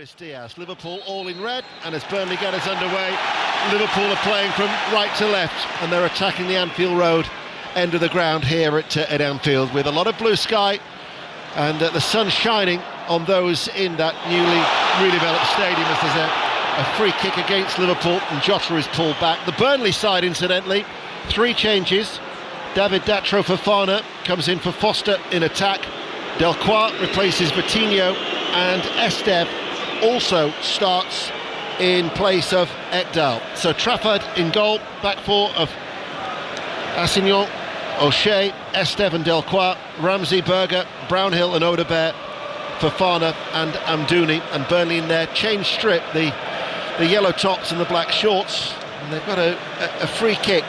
Luis Diaz. Liverpool all in red, and as Burnley get us underway, Liverpool are playing from right to left, and they're attacking the Anfield Road end of the ground here at Anfield, with a lot of blue sky and the sun shining on those in that newly redeveloped stadium as there's a free kick against Liverpool, and Jota is pulled back. The Burnley side, incidentally, 3 changes. David Datro Fofana comes in for Foster in attack. Delcroix replaces Vitinho, and Esteve also starts in place of Ekdal. So Trafford in goal, back 4 of Assignon, O'Shea, Esteve and Delcroix, Ramsey, Berger, Brownhill and Odegaard, Fofana and Amdouni, and Burnley in their change strip, the yellow tops and the black shorts, and they've got a free kick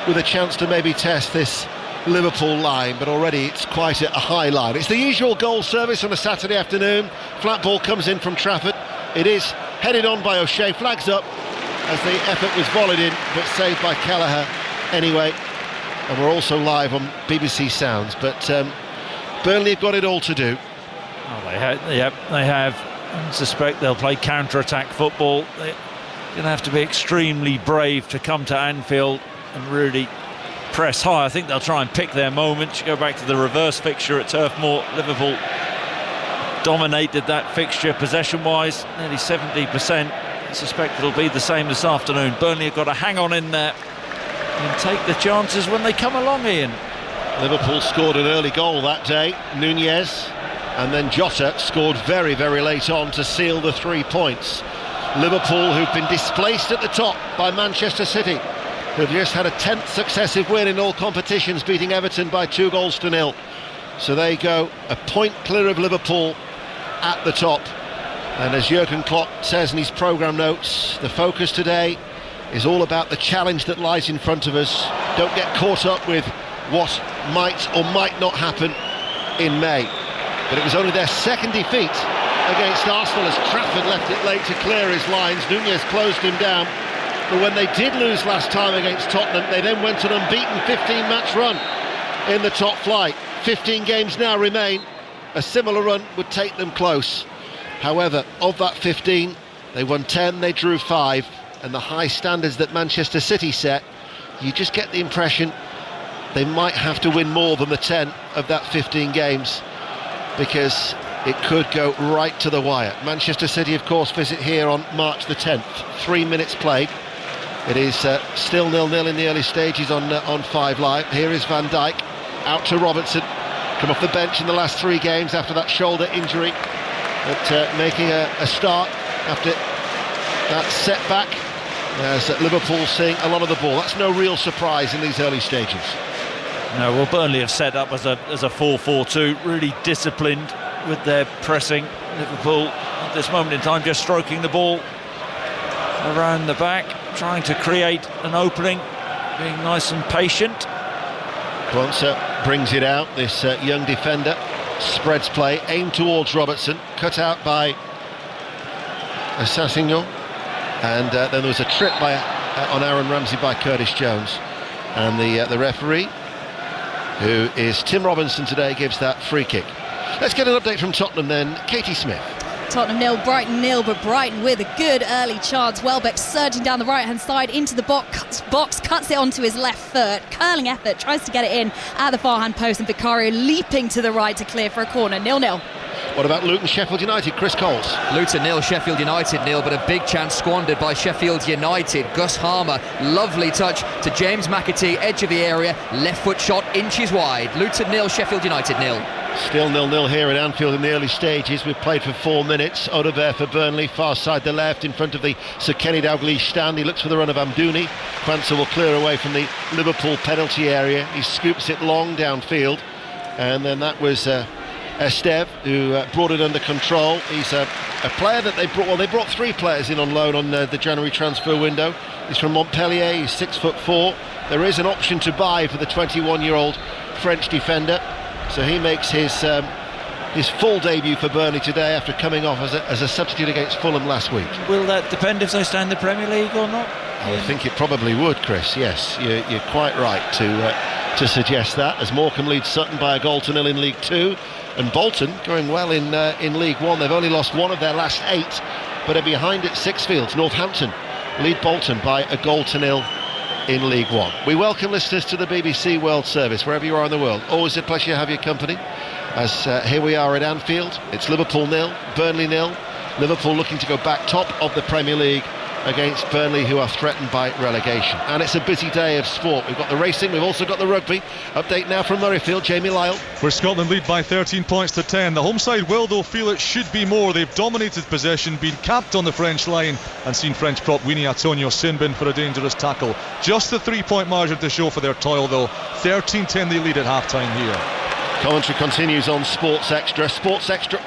with a chance to maybe test this Liverpool line, but already it's quite a high line. It's the usual goal service on a Saturday afternoon. Flat ball comes in from Trafford. It is headed on by O'Shea, flags up as the effort was volleyed in, but saved by Kelleher anyway. And we're also live on BBC Sounds, but Burnley have got it all to do. Oh, they have. I suspect they'll play counter-attack football. They're going to have to be extremely brave to come to Anfield and really press high. I think they'll try and pick their moment. You go back to the reverse fixture at Turf Moor, Liverpool dominated that fixture possession-wise, nearly 70%. I suspect it'll be the same this afternoon. Burnley have got to hang on in there and take the chances when they come along, Ian. Liverpool scored an early goal that day, Nunez, and then Jota scored very, very late on to seal the 3 points. Liverpool, who've been displaced at the top by Manchester City, who've just had a 10th successive win in all competitions, beating Everton by 2-0. So they go a point clear of Liverpool at the top. And as Jurgen Klopp says in his programme notes, the focus today is all about the challenge that lies in front of us. Don't get caught up with what might or might not happen in May. But it was only their second defeat against Arsenal as Trafford left it late to clear his lines. Nunez closed him down. But when they did lose last time against Tottenham, they then went an unbeaten 15-match run in the top flight. 15 games now remain. A similar run would take them close. However, of that 15, they won 10, they drew 5. And the high standards that Manchester City set, you just get the impression they might have to win more than the 10 of that 15 games, because it could go right to the wire. Manchester City, of course, visit here on March the 10th. 3 minutes played. It is still 0-0 in the early stages on 5 Live. Here is Van Dijk, out to Robertson, come off the bench in the last 3 games after that shoulder injury, but making a start after that setback, as Liverpool seeing a lot of the ball. That's no real surprise in these early stages. No, well, Burnley have set up as a 4-4-2, really disciplined with their pressing. Liverpool at this moment in time just stroking the ball around the back, trying to create an opening, being nice and patient. Quansah brings it out, this young defender, spreads play, aimed towards Robertson, cut out by Assignon, and then there was a trip on Aaron Ramsey by Curtis Jones, and the referee, who is Tim Robinson today, gives that free kick. Let's get an update from Tottenham then. Katie Smith. Tottenham 0, Brighton 0, but Brighton with a good early chance. Welbeck surging down the right-hand side into the box, cuts it onto his left foot. Curling effort, tries to get it in at the far-hand post, and Vicario leaping to the right to clear for a corner. 0-0. What about Luton, Sheffield United? Chris Coles. Luton 0, Sheffield United 0, but a big chance squandered by Sheffield United. Gus Harmer, lovely touch to James McAtee, edge of the area, left foot shot, inches wide. Luton 0, Sheffield United 0. Still 0-0 here at Anfield in the early stages. We've played for 4 minutes. Odegaard for Burnley, far side the left, in front of the Sir Kenny Dalglish stand. He looks for the run of Amdouni. Quansah will clear away from the Liverpool penalty area. He scoops it long downfield, and then that was Esteve, who brought it under control. He's a player that they brought. Well, they brought 3 players in on loan on the January transfer window. He's from Montpellier. He's 6'4". There is an option to buy for the 21-year-old French defender, so he makes his full debut for Burnley today after coming off as a substitute against Fulham last week. Will that depend if they stay in the Premier League or not? I think it probably would, Chris. Yes, you're quite right to to suggest that, as Morecambe leads Sutton by a goal to nil in League 2, and Bolton going well in League 1. They've only lost one of their last 8, but are behind at Sixfields. Northampton lead Bolton by a goal to nil in League 1. We welcome listeners to the BBC World Service, wherever you are in the world. Always a pleasure to have your company, as here we are at Anfield. It's Liverpool 0, Burnley 0. Liverpool looking to go back top of the Premier League against Burnley, who are threatened by relegation. And it's a busy day of sport. We've got the racing, we've also got the rugby. Update now from Murrayfield, Jamie Lyle. Where Scotland lead by 13 points to 10. The home side will, though, feel it should be more. They've dominated possession, been capped on the French line, and seen French prop Winnie Antonio sin bin for a dangerous tackle. Just the 3-point margin to show for their toil, though. 13-10 they lead at half-time here. Commentary continues on Sports Extra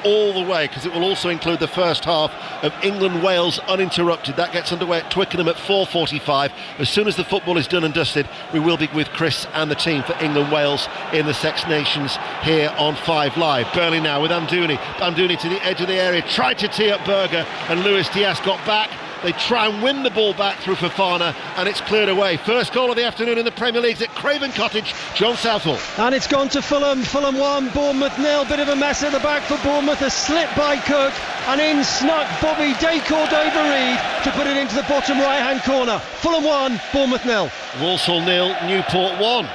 all the way, because it will also include the first half of England-Wales uninterrupted. That gets underway at Twickenham at 4:45. As soon as the football is done and dusted, we will be with Chris and the team for England-Wales in the Six Nations here on 5 Live. Burnley now with Amdouni to the edge of the area, tried to tee up Berger, and Luis Diaz got back. They try and win the ball back through Fofana, and it's cleared away. First goal of the afternoon in the Premier League at Craven Cottage. John Southall. And it's gone to Fulham. Fulham 1, Bournemouth 0. Bit of a mess at the back for Bournemouth. A slip by Cook, and in snuck Bobby Dacor-Reid to put it into the bottom right-hand corner. Fulham 1, Bournemouth 0. Walsall 0, Newport 1.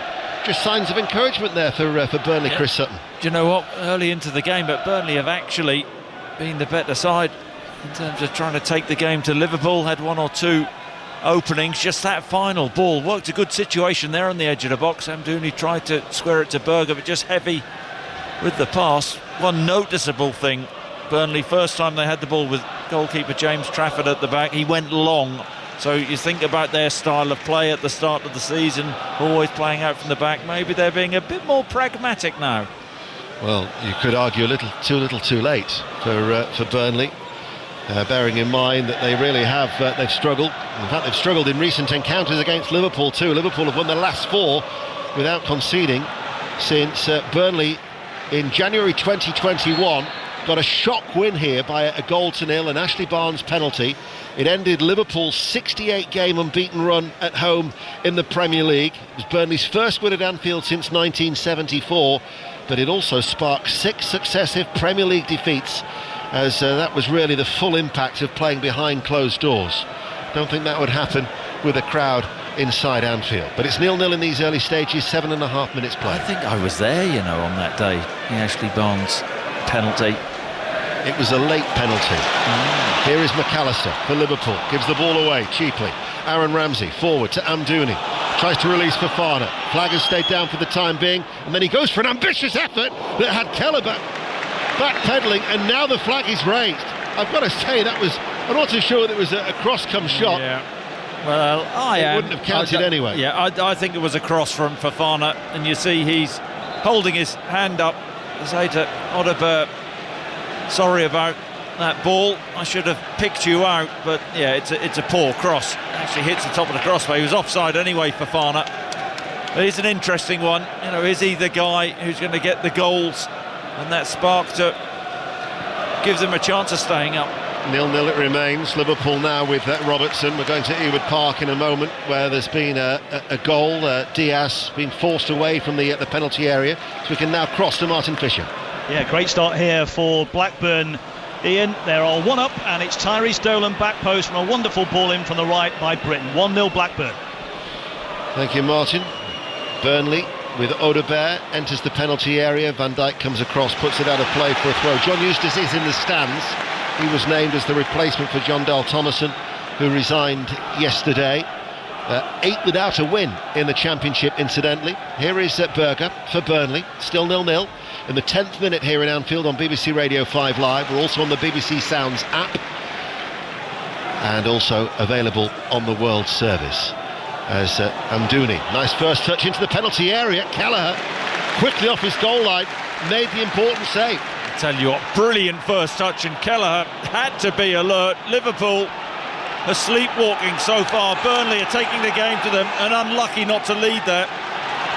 Just signs of encouragement there for Burnley, Chris Sutton. Do you know what? Early into the game, but Burnley have actually been the better side in terms of trying to take the game to Liverpool. Had 1 or 2 openings. Just that final ball worked a good situation there on the edge of the box. Amdouni tried to square it to Berger, but just heavy with the pass. One noticeable thing, Burnley, first time they had the ball with goalkeeper James Trafford at the back, he went long. So you think about their style of play at the start of the season, always playing out from the back. Maybe they're being a bit more pragmatic now. Well, you could argue a little too late for Burnley. Bearing in mind that they really have, they've struggled. In fact, they've struggled in recent encounters against Liverpool too. Liverpool have won their last 4 without conceding since Burnley in January 2021 got a shock win here by a goal to nil, an Ashley Barnes penalty. It ended Liverpool's 68-game unbeaten run at home in the Premier League. It was Burnley's first win at Anfield since 1974, but it also sparked 6 successive Premier League defeats, as that was really the full impact of playing behind closed doors. Don't think that would happen with a crowd inside Anfield. But it's 0-0 in these early stages, 7.5 minutes played. I think I was there, on that day, the Ashley Barnes penalty. It was a late penalty. Here is McAllister for Liverpool, gives the ball away cheaply. Aaron Ramsey forward to Amdouni, tries to release Fofana. Flag has stayed down for the time being, and then he goes for an ambitious effort that had Keller backpedaling, and now the flag is raised. I've got to say, I'm not too sure that it was a cross-come shot. Yeah. Well, it wouldn't have counted anyway. Yeah, I think it was a cross from Fofana, and you see he's holding his hand up to say to Odeberg, sorry about that ball, I should have picked you out. But yeah, it's a poor cross. Actually hits the top of the crossbar. He was offside anyway, Fofana. But it's an interesting one. Is he the guy who's going to get the goals and that spark to give them a chance of staying up? 0-0 it remains. Liverpool now with Robertson. We're going to Ewood Park in a moment, where there's been a goal. Diaz being forced away from the penalty area, so we can now cross to Martin Fisher. Yeah, great start here for Blackburn. Ian, they're all 1 up, and it's Tyrese Dolan back post from a wonderful ball in from the right by Britton. 1-0 Blackburn. Thank you, Martin. Burnley with Odeberg enters the penalty area. Van Dijk comes across, puts it out of play for a throw. John Eustace is in the stands. He was named as the replacement for John Dale Thomason, who resigned yesterday. 8 without a win in the Championship, incidentally. Here is Berger for Burnley, still 0-0. In the 10th minute here in Anfield on BBC Radio 5 Live. We're also on the BBC Sounds app, and also available on the World Service. As Amdouni, nice first touch into the penalty area. Kelleher, quickly off his goal line, made the important save. I tell you what, brilliant first touch, and Kelleher had to be alert. Liverpool are sleepwalking so far. Burnley are taking the game to them, and unlucky not to lead there.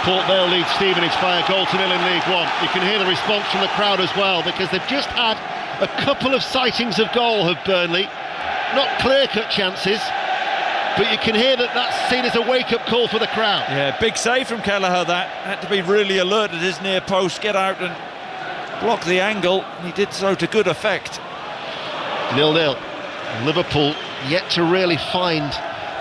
Port Vale leads Stevenage by a goal to nil in League 1. You can hear the response from the crowd as well, because they've just had a couple of sightings of goal of Burnley. Not clear-cut chances, but you can hear that that's seen as a wake-up call for the crowd. Yeah, big save from Kelleher. That had to be really alert at his near post, get out and block the angle. He did so to good effect. 0-0. Liverpool yet to really find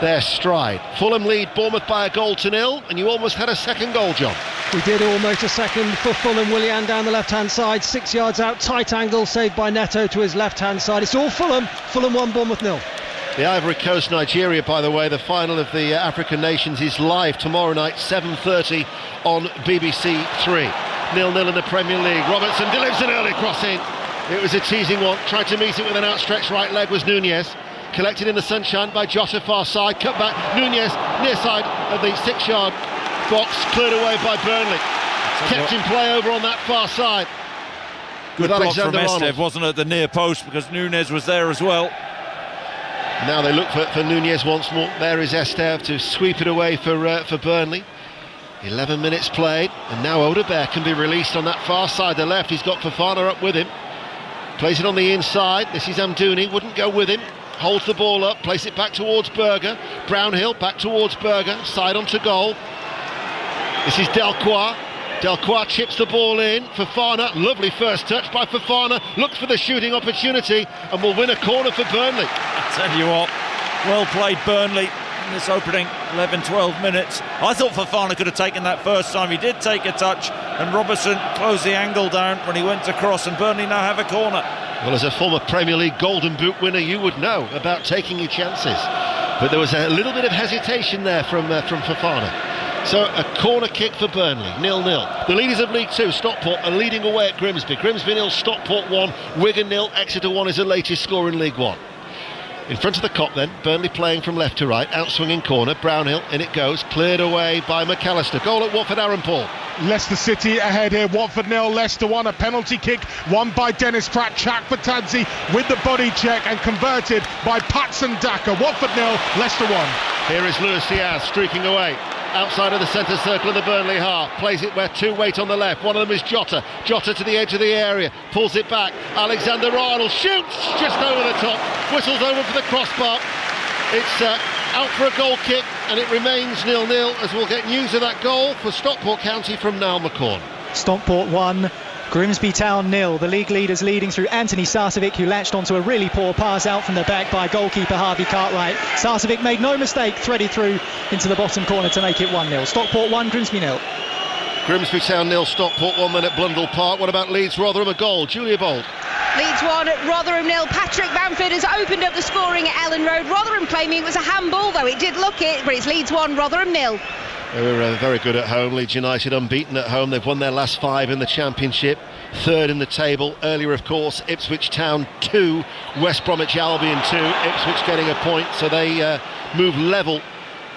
their stride. Fulham lead Bournemouth by a goal to 0, and you almost had a second goal, John. We did almost a second for Fulham. Willian down the left-hand side, 6 yards out, tight angle, saved by Neto to his left-hand side. It's all Fulham. Fulham 1, Bournemouth 0. The Ivory Coast, Nigeria, by the way, the final of the African Nations is live tomorrow night, 7:30 on BBC 3. 0-0 in the Premier League. Robertson delivers an early crossing. It was a teasing one. Tried to meet it with an outstretched right leg was Nunez. Collected in the sunshine by Jota, far side. Cut back. Nunez, near side of the 6-yard box. Cleared away by Burnley. Kept in play over on that far side. Good block from Estev, wasn't it, at the near post, because Nunez was there as well. Now they look for Nunez once more. There is Estev to sweep it away for Burnley. 11 minutes played, and now Odebear can be released on that far side, the left. He's got Fofana up with him. Plays it on the inside. This is Amdouni, wouldn't go with him. Holds the ball up, plays it back towards Berger. Brownhill back towards Berger, side onto goal. This is Delcroix. Delcroix chips the ball in. Fofana, lovely first touch by Fofana. Looks for the shooting opportunity and will win a corner for Burnley. I tell you what, well played Burnley in this opening 11-12 minutes. I thought Fofana could have taken that first time. He did take a touch, and Robertson closed the angle down when he went across, and Burnley now have a corner. Well, as a former Premier League Golden Boot winner, you would know about taking your chances. But there was a little bit of hesitation there from Fofana. So a corner kick for Burnley, 0-0. The leaders of League 2, Stockport, are leading away at Grimsby. Grimsby 0, Stockport 1, Wigan 0, Exeter 1 is the latest score in League 1. In front of the Kop then, Burnley playing from left to right, outswinging corner, Brownhill, in it goes, cleared away by McAllister. Goal at Watford, Aaron Paul. Leicester City ahead here, Watford 0, Leicester 1, a penalty kick won by Dennis Pratt, Chak Patadze with the body check and converted by Patson Daka. Watford 0, Leicester 1. Here is Luis Diaz streaking away. Outside of the centre circle of the Burnley half, plays it where two wait on the left. One of them is Jota. Jota to the edge of the area, pulls it back. Alexander-Arnold shoots just over the top, whistles over for the crossbar. It's out for a goal kick, and it remains 0-0 as we'll get news of that goal for Stockport County from Niall McCorn. Stockport 1, Grimsby Town 0. The league leaders leading through Anthony Sarcevic, who latched onto a really poor pass out from the back by goalkeeper Harvey Cartwright. Sarcevic made no mistake, threaded through into the bottom corner to make it 1-0. Stockport 1, Grimsby 0. Grimsby Town 0, Stockport 1 then at Blundell Park. What about Leeds Rotherham? A goal. Julia Bold. Leeds 1, Rotherham 0. Patrick Bamford has opened up the scoring at Ellen Road. Rotherham claiming it was a handball, though it did look it, but it's Leeds 1, Rotherham 0. They were very good at home. Leeds United unbeaten at home. They've won their last 5 in the Championship. Third in the table. Earlier, of course, Ipswich Town 2, West Bromwich Albion 2. Ipswich getting a point, so they move level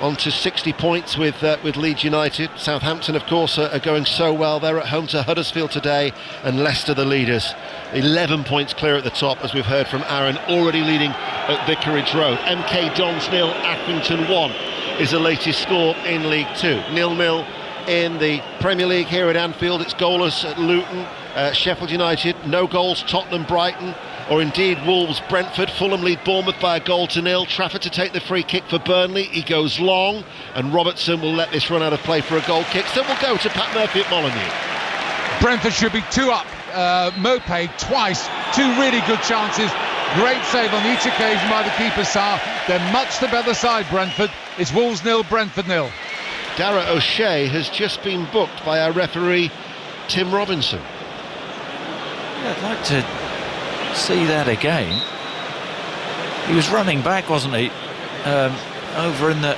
onto 60 points with Leeds United. Southampton, of course, are going so well. They're at home to Huddersfield today, and Leicester the leaders. 11 points clear at the top, as we've heard from Aaron, already leading at Vicarage Road. MK Dons 0, Accrington 1 is the latest score in League 2. 0-0 in the Premier League here at Anfield. It's goalless at Luton, Sheffield United, no goals, Tottenham, Brighton, or indeed Wolves, Brentford. Fulham lead Bournemouth by a goal to 0. Trafford to take the free kick for Burnley. He goes long, and Robertson will let this run out of play for a goal kick. So we'll go to Pat Murphy at Molineux. Brentford should be 2 up. Mopay twice, 2 really good chances. Great save on each occasion by the keeper, Sarr. They're much the better side, Brentford. It's Wolves 0, Brentford 0. Dara O'Shea has just been booked by our referee, Tim Robinson. Yeah, I'd like to see that again. He was running back, wasn't he? Over in the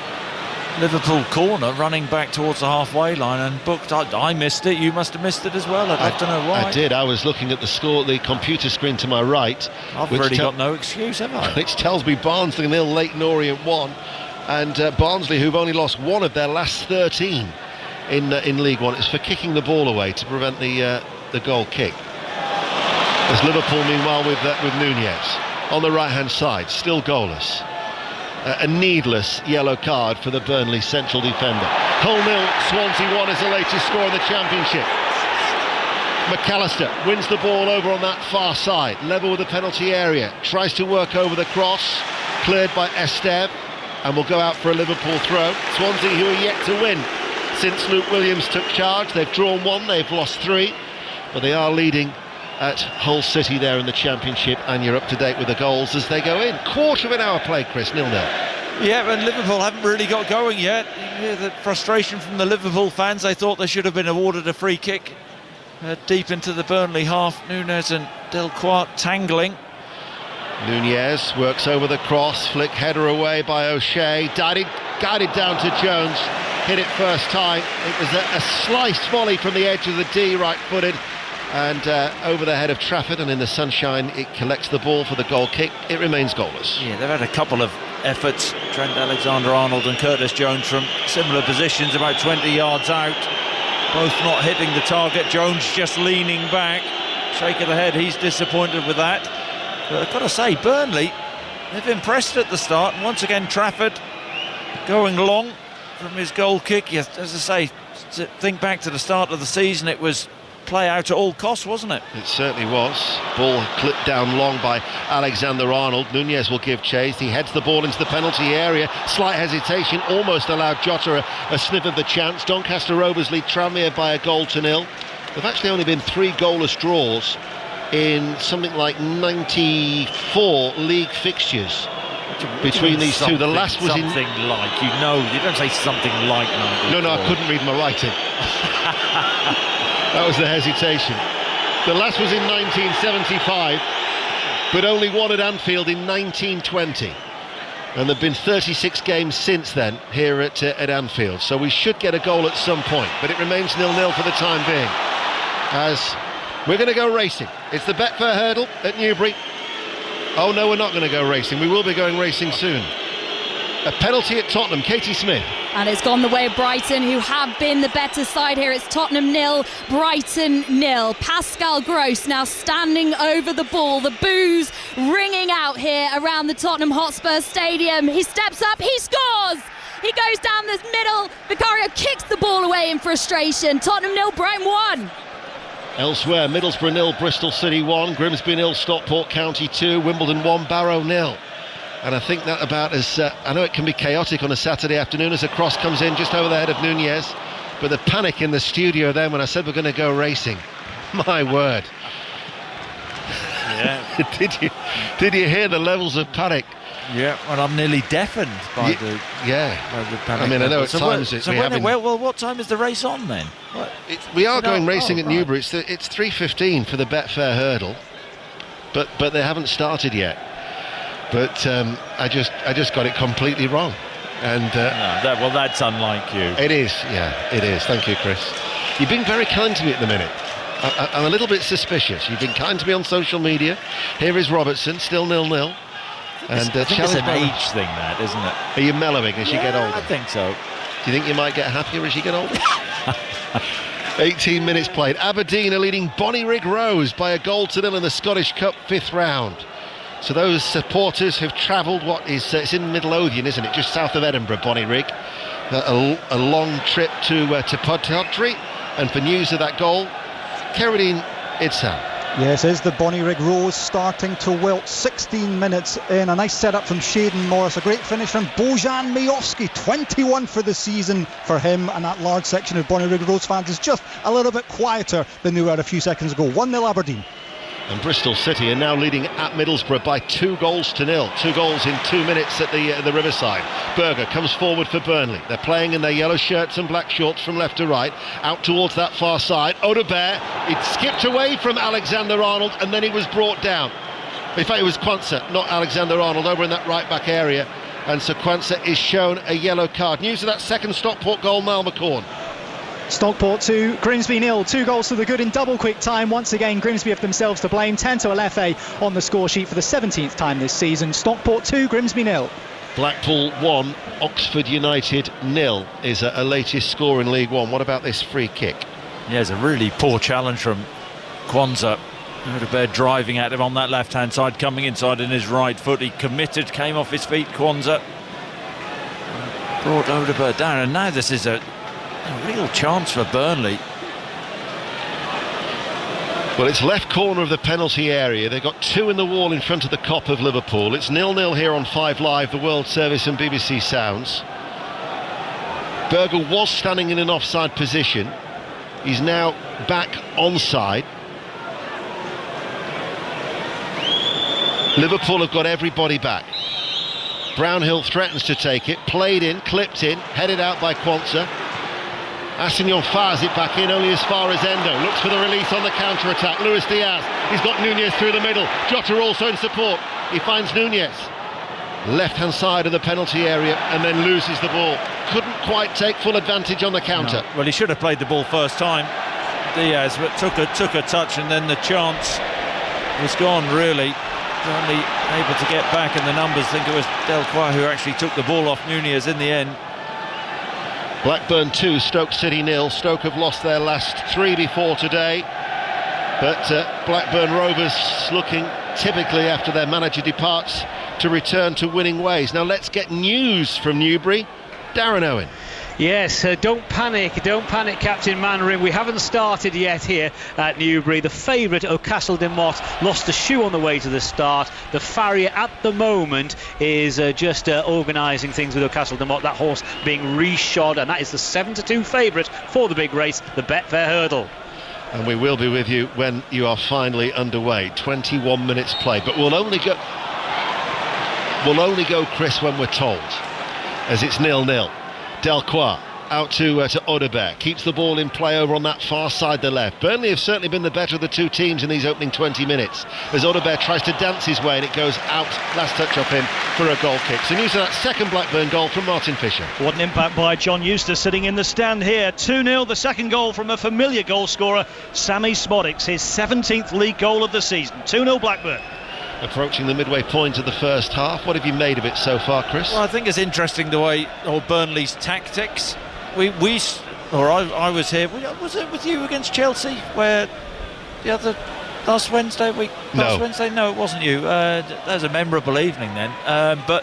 Liverpool corner, running back towards the halfway line, and booked. I missed it. You must have missed it as well. I'd like to know why. I did. I was looking at the score, the computer screen to my right. I've really got no excuse, have I? Which tells me Barnsley 0, Leyton Orient 1, and Barnsley, who've only lost 1 of their last 13 in League 1, is for kicking the ball away to prevent the goal kick. There's Liverpool, meanwhile, with Nunez on the right-hand side, still goalless. A needless yellow card for the Burnley central defender. Hull 0, Swansea 1 is the latest score in the Championship. McAllister wins the ball over on that far side, level with the penalty area, tries to work over the cross, cleared by Estev. and will go out for a Liverpool throw. Swansea, who are yet to win since Luke Williams took charge. They've drawn 1, they've lost 3, but they are leading at Hull City there in the Championship, and you're up to date with the goals as they go in. Quarter of an hour played, Chris, 0-0. Yeah, and Liverpool haven't really got going yet. You hear the frustration from the Liverpool fans. They thought they should have been awarded a free kick deep into the Burnley half. Nunez and Delquart tangling. Nunez works over the cross, flick header away by O'Shea, guided down to Jones, hit it first time. It was a sliced volley from the edge of the D, right-footed, and over the head of Trafford, and in the sunshine it collects the ball for the goal kick. It remains goalless. Yeah, they've had a couple of efforts, Trent Alexander-Arnold and Curtis Jones, from similar positions about 20 yards out, both not hitting the target. Jones just leaning back, shake of the head, he's disappointed with that. But I've got to say, Burnley, they've impressed at the start, and once again Trafford going long from his goal kick. Yes, as I say, think back to the start of the season, it was play out at all costs, wasn't it? It certainly was. Ball clipped down long by Alexander-Arnold. Nunez will give chase. He heads the ball into the penalty area. Slight hesitation, almost allowed Jota a sniff of the chance. Doncaster Rovers lead Tranmere by 1-0. There've actually only been 3 goalless draws in something like 94 league fixtures between these two. The last was in something like, you don't say something like 94. No, I couldn't read my writing. That was the hesitation. The last was in 1975, but only one at Anfield in 1920. And there have been 36 games since then here at Anfield. So we should get a goal at some point, but it remains 0-0 for the time being. As we're going to go racing. It's the Betfair Hurdle at Newbury. Oh no, we're not going to go racing. We will be going racing soon. A penalty at Tottenham, Katie Smith. And it's gone the way of Brighton, who have been the better side here. It's Tottenham 0, Brighton 0. Pascal Gross now standing over the ball. The boos ringing out here around the Tottenham Hotspur Stadium. He steps up, he scores! He goes down this middle. Vicario kicks the ball away in frustration. Tottenham 0, Brighton 1. Elsewhere, Middlesbrough 0, Bristol City 1, Grimsby 0, Stockport County 2, Wimbledon 1, Barrow 0. And I think that about as I know it can be chaotic on a Saturday afternoon as a cross comes in just over the head of Nunez, but the panic in the studio then when I said we're going to go racing, my word. Yeah. Did you hear the levels of panic? Yeah, well, I'm nearly deafened by the panic. I mean, I know at times what time is the race on then? We are going racing at Newbury. It's 3:15 for the Betfair Hurdle, but they haven't started yet. But I just got it completely wrong, and that's unlike you. It is, it is. Thank you, Chris. You've been very kind to me at the minute. I'm a little bit suspicious. You've been kind to me on social media. Here is Robertson, still 0-0. And I think it's an age thing, that, isn't it? Are you mellowing as you get older? I think so. Do you think you might get happier as you get older? 18 minutes played. Aberdeen are leading Bonnyrigg Rose by 1-0 in the Scottish Cup 5th round. So those supporters have travelled, it's in Midlothian, isn't it? Just south of Edinburgh, Bonnyrigg. A long trip to Podtodry. And for news of that goal, Keradine Idsam. Yes, is the Bonnyrigg Rose starting to wilt. 16 minutes in, a nice setup from Shaden Morris, a great finish from Bojan Majowski, 21 for the season for him, and that large section of Bonnyrigg Rose fans is just a little bit quieter than they were a few seconds ago. 1-0 Aberdeen. And Bristol City are now leading at Middlesbrough by 2-0. 2 goals in 2 minutes at the Riverside. Berger comes forward for Burnley. They're playing in their yellow shirts and black shorts from left to right, out towards that far side. Odobert, it skipped away from Alexander-Arnold and then he was brought down. In fact, it was Quansah, not Alexander-Arnold, over in that right back area. And so Quansah is shown a yellow card. News of that second Stockport goal, Mal McCorn. Stockport 2, Grimsby 0. 2 goals to the good in double quick time. Once again, Grimsby have themselves to blame. Tanto Alefe on the score sheet for the 17th time this season. Stockport 2, Grimsby 0. Blackpool 1, Oxford United 0 is a latest score in League One. What about this free kick? Yeah, it's a really poor challenge from Quansah. Odobert driving at him on that left-hand side, coming inside in his right foot. He committed, came off his feet, Quansah. Brought Odobert down, and now this is a real chance for Burnley. Well, it's left corner of the penalty area. They've got 2 in the wall in front of the Kop of Liverpool. It's 0-0 here on 5 Live, the World Service and BBC Sounds. Berger was standing in an offside position. He's now back onside. Liverpool have got everybody back. Brownhill threatens to take it, played in, clipped in, headed out by Quansah. Assignon fires it back in, only as far as Endo. Looks for the release on the counter-attack. Luis Diaz, he's got Nunez through the middle. Jota also in support. He finds Nunez. Left-hand side of the penalty area and then loses the ball. Couldn't quite take full advantage on the counter. No. Well, he should have played the ball first time, Diaz, but took a touch and then the chance was gone, really. Only able to get back, and the numbers think it was Delcroix who actually took the ball off Nunez in the end. Blackburn 2, Stoke City 0. Stoke have lost their last 3 before today, but Blackburn Rovers looking typically after their manager departs to return to winning ways. Now let's get news from Newbury. Darren Owen. Yes, don't panic, Captain Manring. We haven't started yet here at Newbury. The favourite, Castle de Motte, lost a shoe on the way to the start. The farrier at the moment is just organising things with Castle de Motte. That horse being reshod, and that is the 7-2 favourite for the big race, the Betfair Hurdle. And we will be with you when you are finally underway. 21 minutes play, but we'll only go, Chris, when we're told, as it's 0-0. Delcroix out to Audebert, keeps the ball in play over on that far side, the left. Burnley have certainly been the better of the two teams in these opening 20 minutes as Audebert tries to dance his way and it goes out, last touch of him for a goal kick. So news of that second Blackburn goal from Martin Fisher. What an impact by John Eustace sitting in the stand here. 2-0, the second goal from a familiar goal scorer, Sammy Smodics, his 17th league goal of the season. 2-0 Blackburn. Approaching the midway point of the first half. What have you made of it so far, Chris? Well, I think it's interesting the way Burnley's tactics. I was here. Was it with you against Chelsea where the other last Wednesday? No, it wasn't you. That was a memorable evening then. But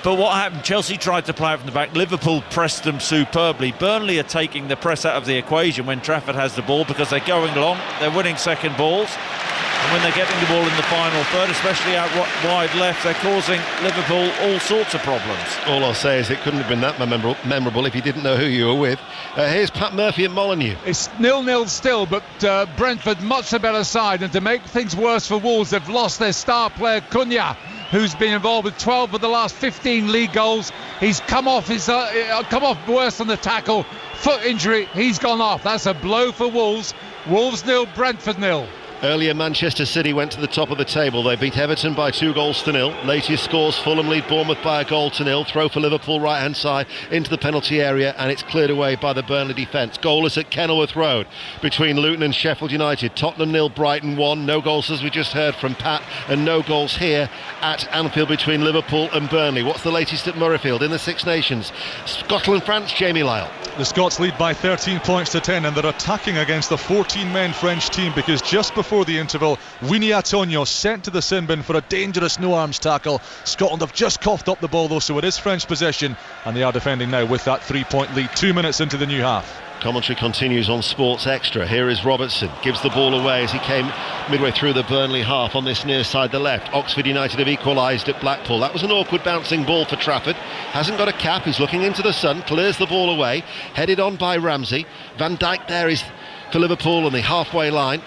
what happened? Chelsea tried to play out from the back. Liverpool pressed them superbly. Burnley are taking the press out of the equation when Trafford has the ball because they're going long. They're winning second balls. And when they're getting the ball in the final third, especially out wide left, they're causing Liverpool all sorts of problems. All I'll say is it couldn't have been that memorable if you didn't know who you were with. Here's Pat Murphy at Molineux. It's 0-0 still, but Brentford much the better side, and to make things worse for Wolves, they've lost their star player Cunha, who's been involved with 12 of the last 15 league goals. He's come off worse than the tackle. Foot injury, he's gone off. That's a blow for Wolves. Wolves 0, Brentford 0. Earlier, Manchester City went to the top of the table. They beat Everton by 2-0. Latest scores, Fulham lead Bournemouth by 1-0. Throw for Liverpool, right-hand side, into the penalty area, and it's cleared away by the Burnley defence. Goalless at Kenilworth Road between Luton and Sheffield United. Tottenham 0, Brighton 1. No goals, as we just heard from Pat, and no goals here at Anfield between Liverpool and Burnley. What's the latest at Murrayfield in the Six Nations? Scotland-France, Jamie Lyle. The Scots lead by 13 points to 10, and they're attacking against the 14-men French team because just before the interval, Winnie Atonio sent to the sin bin for a dangerous no-arms tackle. Scotland have just coughed up the ball though, so it is French possession, and they are defending now with that 3-point lead 2 minutes into the new half. Commentary continues on Sports Extra. Here is Robertson, gives the ball away as he came midway through the Burnley half on this near side, the left. Oxford United have equalised at Blackpool. That was an awkward bouncing ball for Trafford. Hasn't got a cap, he's looking into the sun, clears the ball away, headed on by Ramsey. Van Dijk there is for Liverpool on the halfway line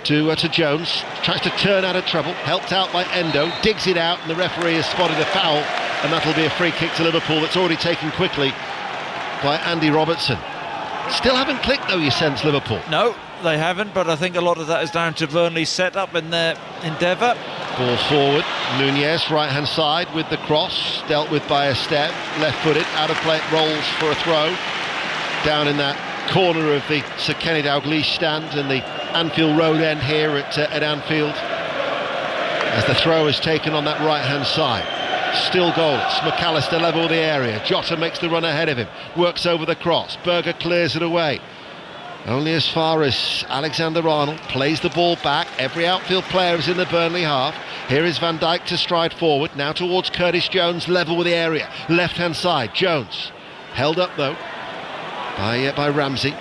to Jones, tries to turn out of trouble, helped out by Endo, digs it out, and the referee has spotted a foul, and that'll be a free kick to Liverpool that's already taken quickly by Andy Robertson. Still haven't clicked though, you sense, Liverpool? No, they haven't, but I think a lot of that is down to Burnley's set-up in their endeavour. Ball forward, Nunez, right-hand side with the cross, dealt with by a step, left-footed, out of play, rolls for a throw, down in that corner of the Sir Kenny Dalglish stand and the Anfield Road end here at Anfield, as the throw is taken on that right-hand side. Still goalless. McAllister level with the area. Jota makes the run ahead of him, works over the cross. Berger clears it away. Only as far as Alexander-Arnold plays the ball back. Every outfield player is in the Burnley half. Here is Van Dijk to stride forward. Now towards Curtis Jones, level with the area. Left-hand side, Jones. Held up though by Ramsey.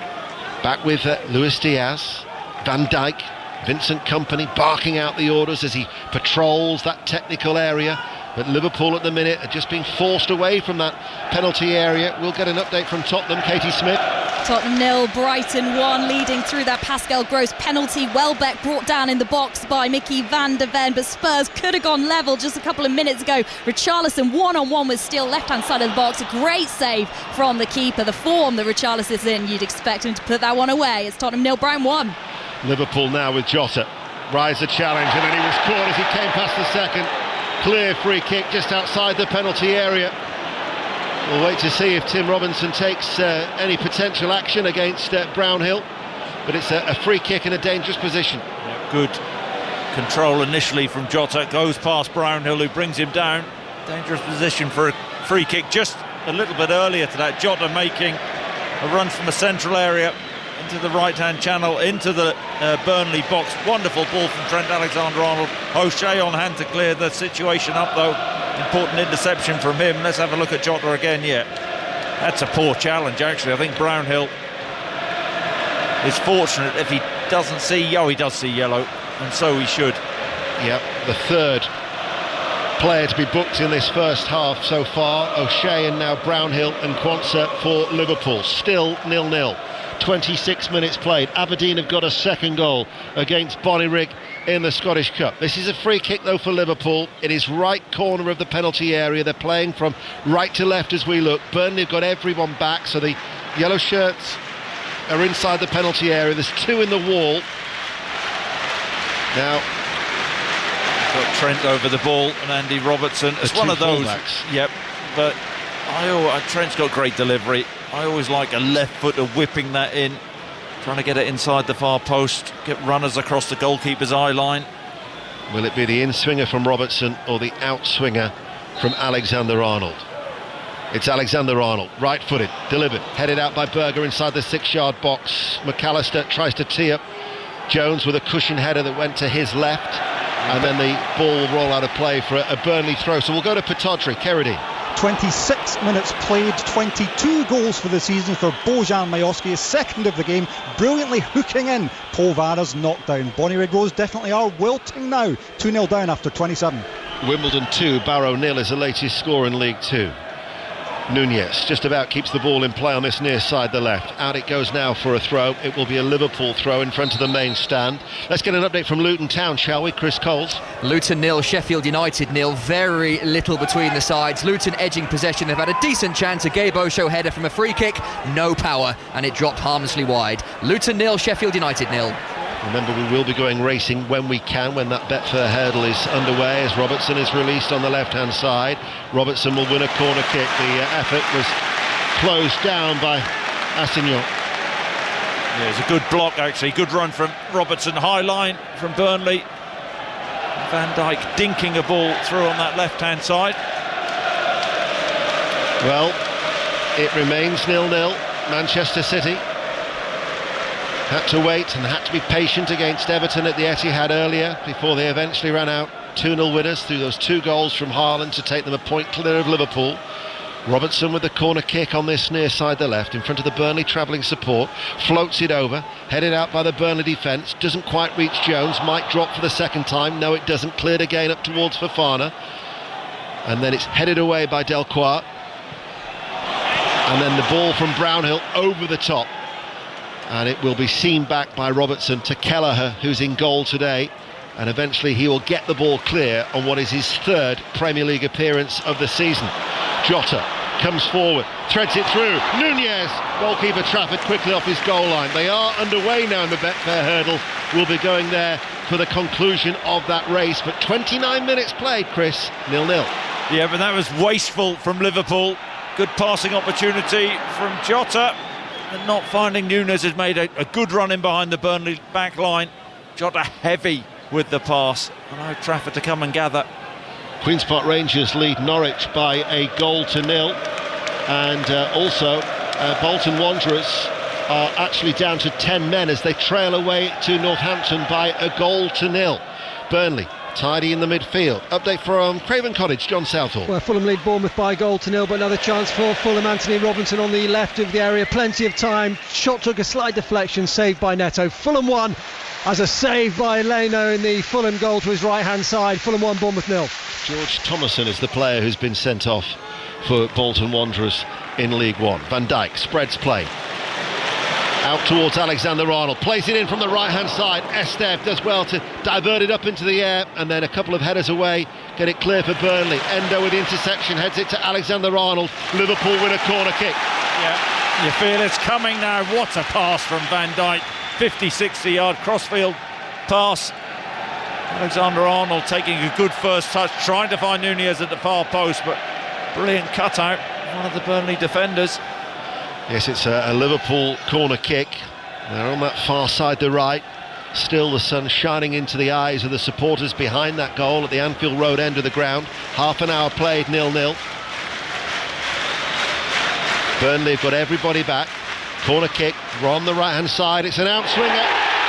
Back with Luis Diaz. Van Dijk Vincent Kompany barking out the orders as he patrols that technical area. But Liverpool at the minute are just being forced away from that penalty area. We'll get an update from Tottenham. Katie Smith. Tottenham 0, Brighton 1, leading through that Pascal Gross penalty. Welbeck brought down in the box by Mickey van der Ven, but Spurs could have gone level just a couple of minutes ago. Richarlison one-on-one with Steele, left-hand side of the box. A great save from the keeper. The form that Richarlison's in, you'd expect him to put that one away. It's Tottenham 0, Brighton 1. Liverpool now with Jota. Rise the challenge, and then he was caught as he came past the second. Clear free kick just outside the penalty area. We'll wait to see if Tim Robinson takes any potential action against Brownhill, but it's a free kick in a dangerous position. Yeah, good control initially from Jota, goes past Brownhill, who brings him down. Dangerous position for a free kick just a little bit earlier to that. Jota making a run from the central area into the right-hand channel, into the Burnley box. Wonderful ball from Trent Alexander-Arnold. O'Shea on hand to clear the situation up, though. Important interception from him. Let's have a look at Jota again. Yeah, that's a poor challenge, actually. I think Brownhill is fortunate if he doesn't see... Oh, he does see yellow, and so he should. Yep, the third player to be booked in this first half so far. O'Shea and now Brownhill and Quansah for Liverpool. Still 0-0. 26 minutes played. Aberdeen have got a second goal against Bonnyrigg in the Scottish Cup. This is a free kick though for Liverpool. It is right corner of the penalty area. They're playing from right to left as we look. Burnley have got everyone back, so the yellow shirts are inside the penalty area. There's two in the wall. Now got Trent over the ball and Andy Robertson. It's one of those. Fullbacks. Yep, but Trent's got great delivery. I always like a left footer whipping that in, trying to get it inside the far post, get runners across the goalkeeper's eye line. Will it be the in-swinger from Robertson or the out-swinger from Alexander-Arnold? It's Alexander-Arnold, right-footed, delivered, headed out by Berger inside the 6-yard box. McAllister tries to tee up Jones with a cushion header that went to his left, and then the ball will roll out of play for a Burnley throw. So we'll go to Pittodrie. Kerry. 26 minutes played, 22 goals for the season for Bojan Majowski, his second of the game, brilliantly hooking in Paul Vara's knockdown. Bonnyrigg Rose definitely are wilting now, 2-0 down after 27. Wimbledon 2, Barrow 0 is the latest score in League 2. Nunez just about keeps the ball in play on this near side, the left. Out it goes now for a throw. It will be a Liverpool throw in front of the main stand. Let's get an update from Luton Town, shall we? Chris Coles. Luton 0, Sheffield United 0. Very little between the sides. Luton edging possession. They've had a decent chance. A Gabe Osho header from a free kick. No power, and it dropped harmlessly wide. Luton 0, Sheffield United 0. Remember, we will be going racing when we can, when that Betfair hurdle is underway, as Robertson is released on the left-hand side. Robertson will win a corner kick. The effort was closed down by Assignon. Yeah, it's a good block, actually. Good run from Robertson. High line from Burnley. Van Dijk dinking a ball through on that left-hand side. Well, it remains 0-0. Manchester City had to wait and had to be patient against Everton at the Etihad earlier before they eventually ran out 2-0 winners through those 2 goals from Haaland to take them a point clear of Liverpool. Robertson with the corner kick on this near side, the left, in front of the Burnley travelling support, floats it over, headed out by the Burnley defence, doesn't quite reach Jones, might drop for the second time, no it doesn't, cleared again up towards Fofana, and then it's headed away by Delcroix, and then the ball from Brownhill over the top. And it will be seen back by Robertson to Kelleher, who's in goal today, and eventually he will get the ball clear on what is his third Premier League appearance of the season. Jota comes forward, threads it through, Nunez, goalkeeper Trafford quickly off his goal line. They are underway now in the Betfair hurdle. We'll be going there for the conclusion of that race, but 29 minutes played, Chris, 0-0. Yeah, but that was wasteful from Liverpool. Good passing opportunity from Jota. And not finding Nunez has made a good run in behind the Burnley back line. Jota heavy with the pass. Allow Trafford to come and gather. Queen's Park Rangers lead Norwich by a 0-0. And also Bolton Wanderers are actually down to 10 men as they trail away to Northampton by a 0-0. Burnley tidy in the midfield. Update from Craven Cottage, John Southall. Well, Fulham lead Bournemouth by 1-0, but another chance for Fulham. Anthony Robinson on the left of the area, plenty of time. Shot took a slight deflection, saved by Neto. Fulham 1 as a save by Leno in the Fulham goal to his right hand side. Fulham 1, Bournemouth 0. George Thomason is the player who's been sent off for Bolton Wanderers in League One. Van Dijk spreads play out towards Alexander-Arnold, plays it in from the right hand side. Esteve does well to divert it up into the air, and then a couple of headers away, get it clear for Burnley. Endo with the interception, heads it to Alexander-Arnold. Liverpool win a corner kick. Yeah, you feel it's coming now. What a pass from Van Dijk, 50-60 yard crossfield pass. Alexander-Arnold taking a good first touch, trying to find Nunez at the far post, but brilliant cutout, one of the Burnley defenders. Yes, it's a Liverpool corner kick. They're on that far side, the right. Still the sun shining into the eyes of the supporters behind that goal at the Anfield Road end of the ground. Half an hour played, 0-0. Burnley have got everybody back. Corner kick, we're on the right hand side. It's an outswinger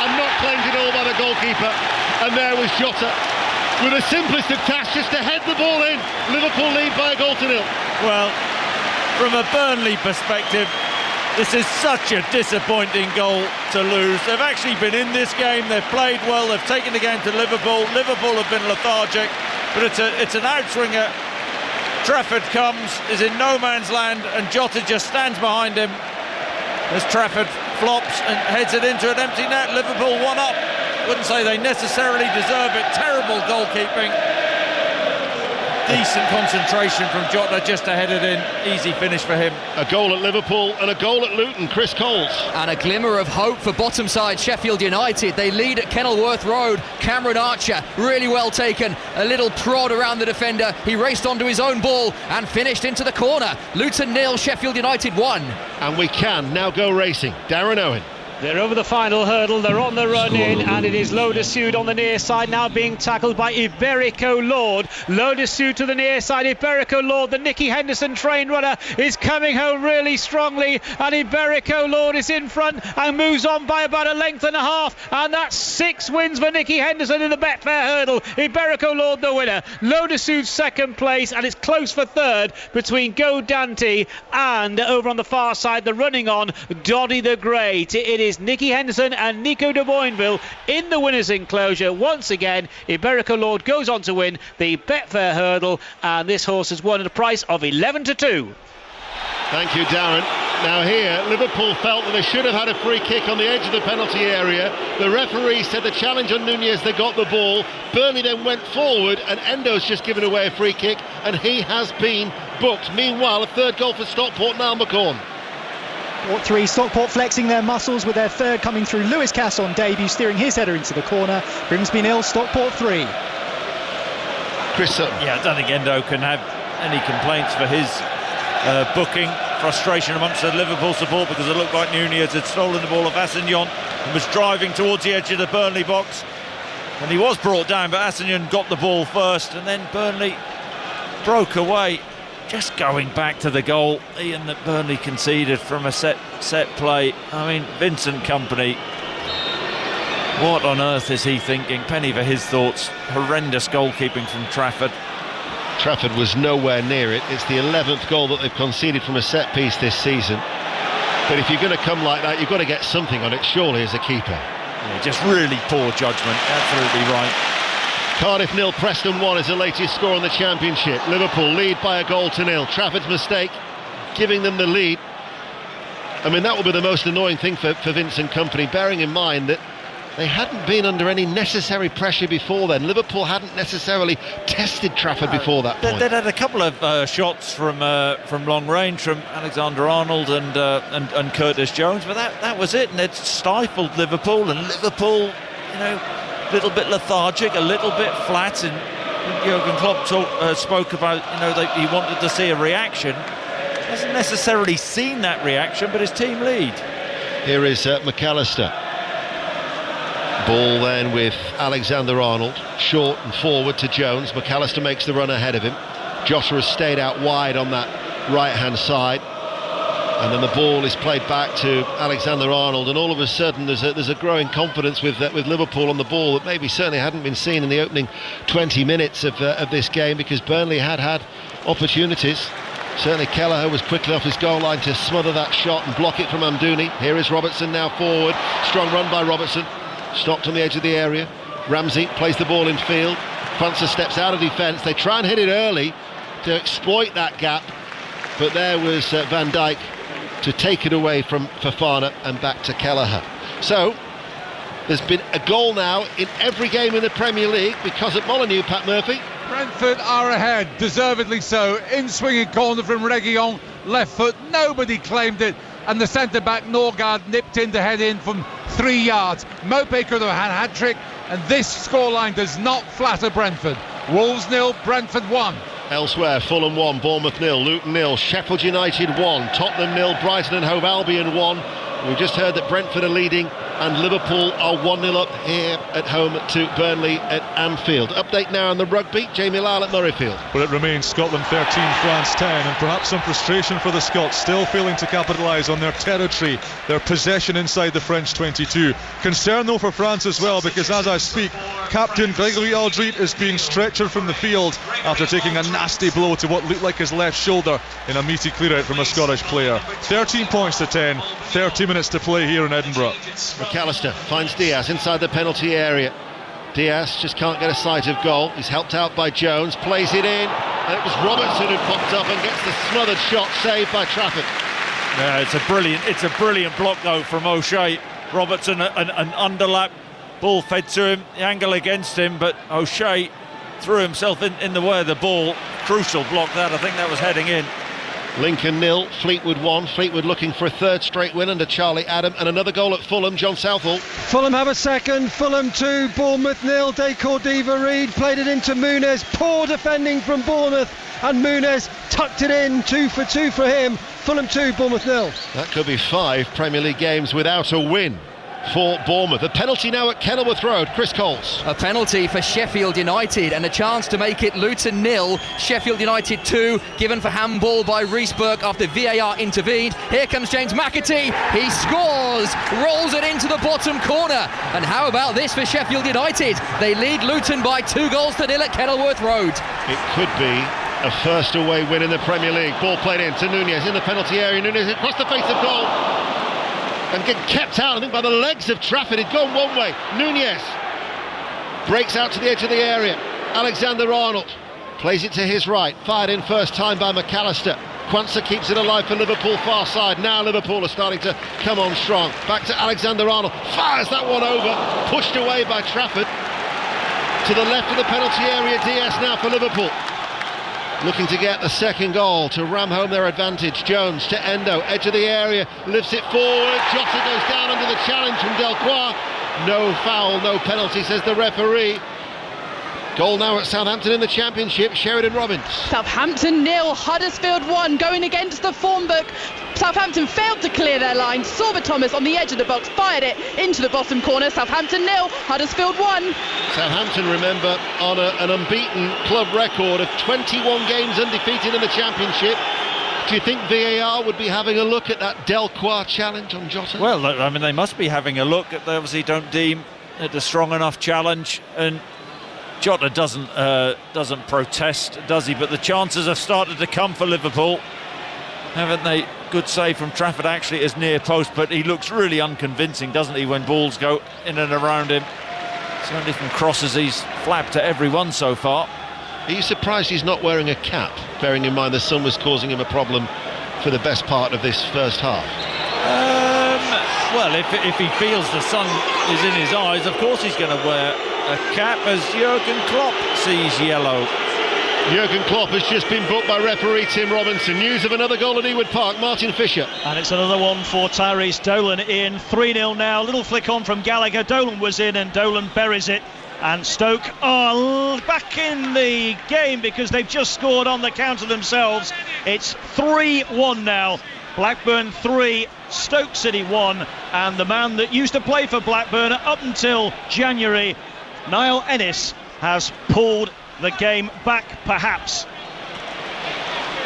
and not claimed at all by the goalkeeper. And there was Jota with the simplest of tasks, just to head the ball in. Liverpool lead by 1-0. Well, from a Burnley perspective, this is such a disappointing goal to lose. They've actually been in this game, they've played well, they've taken the game to Liverpool. Liverpool have been lethargic, but it's an outswinger. Trafford comes, is in no man's land, and Jota just stands behind him as Trafford flops and heads it into an empty net. Liverpool 1 up. Wouldn't say they necessarily deserve it. Terrible goalkeeping. Decent concentration from Jota just to head it in. Easy finish for him. A goal at Liverpool and a goal at Luton. Chris Coles. And a glimmer of hope for bottom side Sheffield United. They lead at Kenilworth Road. Cameron Archer, really well taken. A little prod around the defender. He raced onto his own ball and finished into the corner. Luton 0, Sheffield United 1. And we can now go racing. Darren Owen. They're over the final hurdle, they're on the run in, and it is Lodesud on the near side, now being tackled by Iberico Lord. Lodesud to the near side, Iberico Lord, the Nicky Henderson train runner, is coming home really strongly, and Iberico Lord is in front and moves on by about a length and a half, and that's 6 wins for Nicky Henderson in the Betfair hurdle. Iberico Lord the winner, Lodesud second place, and it's close for third between Go Dante and over on the far side, the running on Doddy the Great. It is Nicky Henderson and Nico de Boinville in the winners' enclosure. Once again, Iberico Lord goes on to win the Betfair hurdle, and this horse has won at a price of 11-2. Thank you, Darren. Now here, Liverpool felt that they should have had a free kick on the edge of the penalty area. The referee said the challenge on Nunez, they got the ball. Burnley then went forward, and Endo's just given away a free kick, and he has been booked. Meanwhile, a third goal for Stockport, Niall McCorn. 3, Stockport flexing their muscles with their third coming through. Lewis Cass on debut, steering his header into the corner. Grimsby 0, Stockport 3. Chris Sutton. Yeah, I don't think Endo can have any complaints for his booking. Frustration amongst the Liverpool support because it looked like Nunez had stolen the ball off Assignon and was driving towards the edge of the Burnley box. And he was brought down, but Assignon got the ball first, and then Burnley broke away. Just going back to the goal, Ian, that Burnley conceded from a set play. I mean, Vincent Kompany, what on earth is he thinking? Penny for his thoughts. Horrendous goalkeeping from Trafford. Trafford was nowhere near it. It's the 11th goal that they've conceded from a set piece this season. But if you're going to come like that, you've got to get something on it, surely, as a keeper. Yeah, just really poor judgment. Absolutely right. Cardiff 0, Preston 1 is the latest score in the Championship. Liverpool lead by 1-0. Trafford's mistake giving them the lead. I mean, that will be the most annoying thing for Vincent Kompany, bearing in mind that they hadn't been under any necessary pressure before then. Liverpool hadn't necessarily tested Trafford before that point. They'd had a couple of shots from long range from Alexander-Arnold and Curtis Jones, but that was it, and they'd stifled Liverpool, and Liverpool, you know, a little bit lethargic, a little bit flat, and Jurgen Klopp spoke about, you know, he wanted to see a reaction. Hasn't necessarily seen that reaction, but his team lead. Here is McAllister. Ball then with Alexander-Arnold, short and forward to Jones. McAllister makes the run ahead of him. Joshua has stayed out wide on that right-hand side. And then the ball is played back to Alexander-Arnold, and all of a sudden there's a growing confidence with Liverpool on the ball that maybe certainly hadn't been seen in the opening 20 minutes of this game, because Burnley had opportunities. Certainly Kelleher was quickly off his goal line to smother that shot and block it from Amdouni. Here is Robertson now forward. Strong run by Robertson. Stopped on the edge of the area. Ramsey plays the ball in field. Kwanzaa steps out of defence. They try and hit it early to exploit that gap, but there was Van Dijk to take it away from Fofana and back to Kelleher. So there's been a goal now in every game in the Premier League because at Molineux, Pat Murphy. Brentford are ahead, deservedly so. In swinging corner from Reguilon, left foot, nobody claimed it, and the centre-back Norgard nipped in to head in from 3 yards. Mopé could have had a hat-trick, and this scoreline does not flatter Brentford. Wolves 0, Brentford 1. Elsewhere, Fulham 1, Bournemouth 0, Luton 0, Sheffield United 1, Tottenham 0, Brighton and Hove Albion 1. We've just heard that Brentford are leading and Liverpool are 1-0 up here at home to Burnley at Anfield. Update now on the rugby, Jamie Lyle at Murrayfield. Well, it remains Scotland 13, France 10, and perhaps some frustration for the Scots, still failing to capitalise on their territory, their possession inside the French 22. Concern though for France as well, because as I speak, captain Gregory Aldrit is being stretchered from the field after taking a nasty blow to what looked like his left shoulder in a meaty clear out from a Scottish player. 13 points to 10, 30 minutes to play here in Edinburgh. McAllister finds Diaz inside the penalty area. Diaz just can't get a sight of goal. He's helped out by Jones, plays it in, and it was Robertson who popped up and gets the smothered shot saved by Trafford. Yeah, it's a brilliant block though from O'Shea. Robertson an underlap, ball fed to him, the angle against him, but O'Shea threw himself in the way of the ball. Crucial block that, I think that was heading in. Lincoln 0, Fleetwood 1. Fleetwood looking for a third straight win under Charlie Adam, and another goal at Fulham, John Southall. Fulham have a second, Fulham 2, Bournemouth 0. Decour Diva-Reid played it into Muniz. Poor defending from Bournemouth, and Muniz tucked it in. 2 for 2 for him. Fulham 2, Bournemouth 0. That could be 5 Premier League games without a win for Bournemouth. A penalty now at Kenilworth Road. Chris Coles. A penalty for Sheffield United and a chance to make it Luton 0, Sheffield United 2, given for handball by Reece Burke after VAR intervened. Here comes James McAtee. He scores, rolls it into the bottom corner. And how about this for Sheffield United? They lead Luton by 2 goals to 0 at Kenilworth Road. It could be a first away win in the Premier League. Ball played in to Nunez in the penalty area. Nunez across the face of goal and get kept out, I think, by the legs of Trafford. He'd gone one way. Nunez breaks out to the edge of the area. Alexander-Arnold plays it to his right. Fired in first time by McAllister. Kwanzaa keeps it alive for Liverpool far side. Now Liverpool are starting to come on strong. Back to Alexander-Arnold. Fires that one over. Pushed away by Trafford. To the left of the penalty area. Diaz now for Liverpool. Looking to get the second goal to ram home their advantage. Jones to Endo, edge of the area, lifts it forward. Jota goes down under the challenge from Delcroix. No foul, no penalty, says the referee. Goal now at Southampton in the Championship. Sheridan Robbins. Southampton 0, Huddersfield 1, going against the form book. Southampton failed to clear their line. Sorba Thomas on the edge of the box fired it into the bottom corner. Southampton 0, Huddersfield 1. Southampton, remember, on an unbeaten club record of 21 games undefeated in the Championship. Do you think VAR would be having a look at that Delcroix challenge on Jota? Well, I mean, they must be having a look. They obviously don't deem it a strong enough challenge, and Jota doesn't protest, does he? But the chances have started to come for Liverpool, haven't they? Good save from Trafford, actually, as near post, but he looks really unconvincing, doesn't he, when balls go in and around him? Certainly from crosses, he's flapped to everyone so far. Are you surprised he's not wearing a cap, bearing in mind the sun was causing him a problem for the best part of this first half? Well, if he feels the sun is in his eyes, of course he's going to wear a cap, as Jurgen Klopp sees yellow. Jurgen Klopp has just been booked by referee Tim Robinson. News of another goal at Ewood Park. Martin Fisher. And it's another one for Tyrese Dolan in. 3-0 now. Little flick on from Gallagher. Dolan was in and Dolan buries it. And Stoke are back in the game because they've just scored on the counter themselves. It's 3-1 now. Blackburn 3, Stoke City 1. And the man that used to play for Blackburn up until January, Niall Ennis, has pulled the game back, perhaps.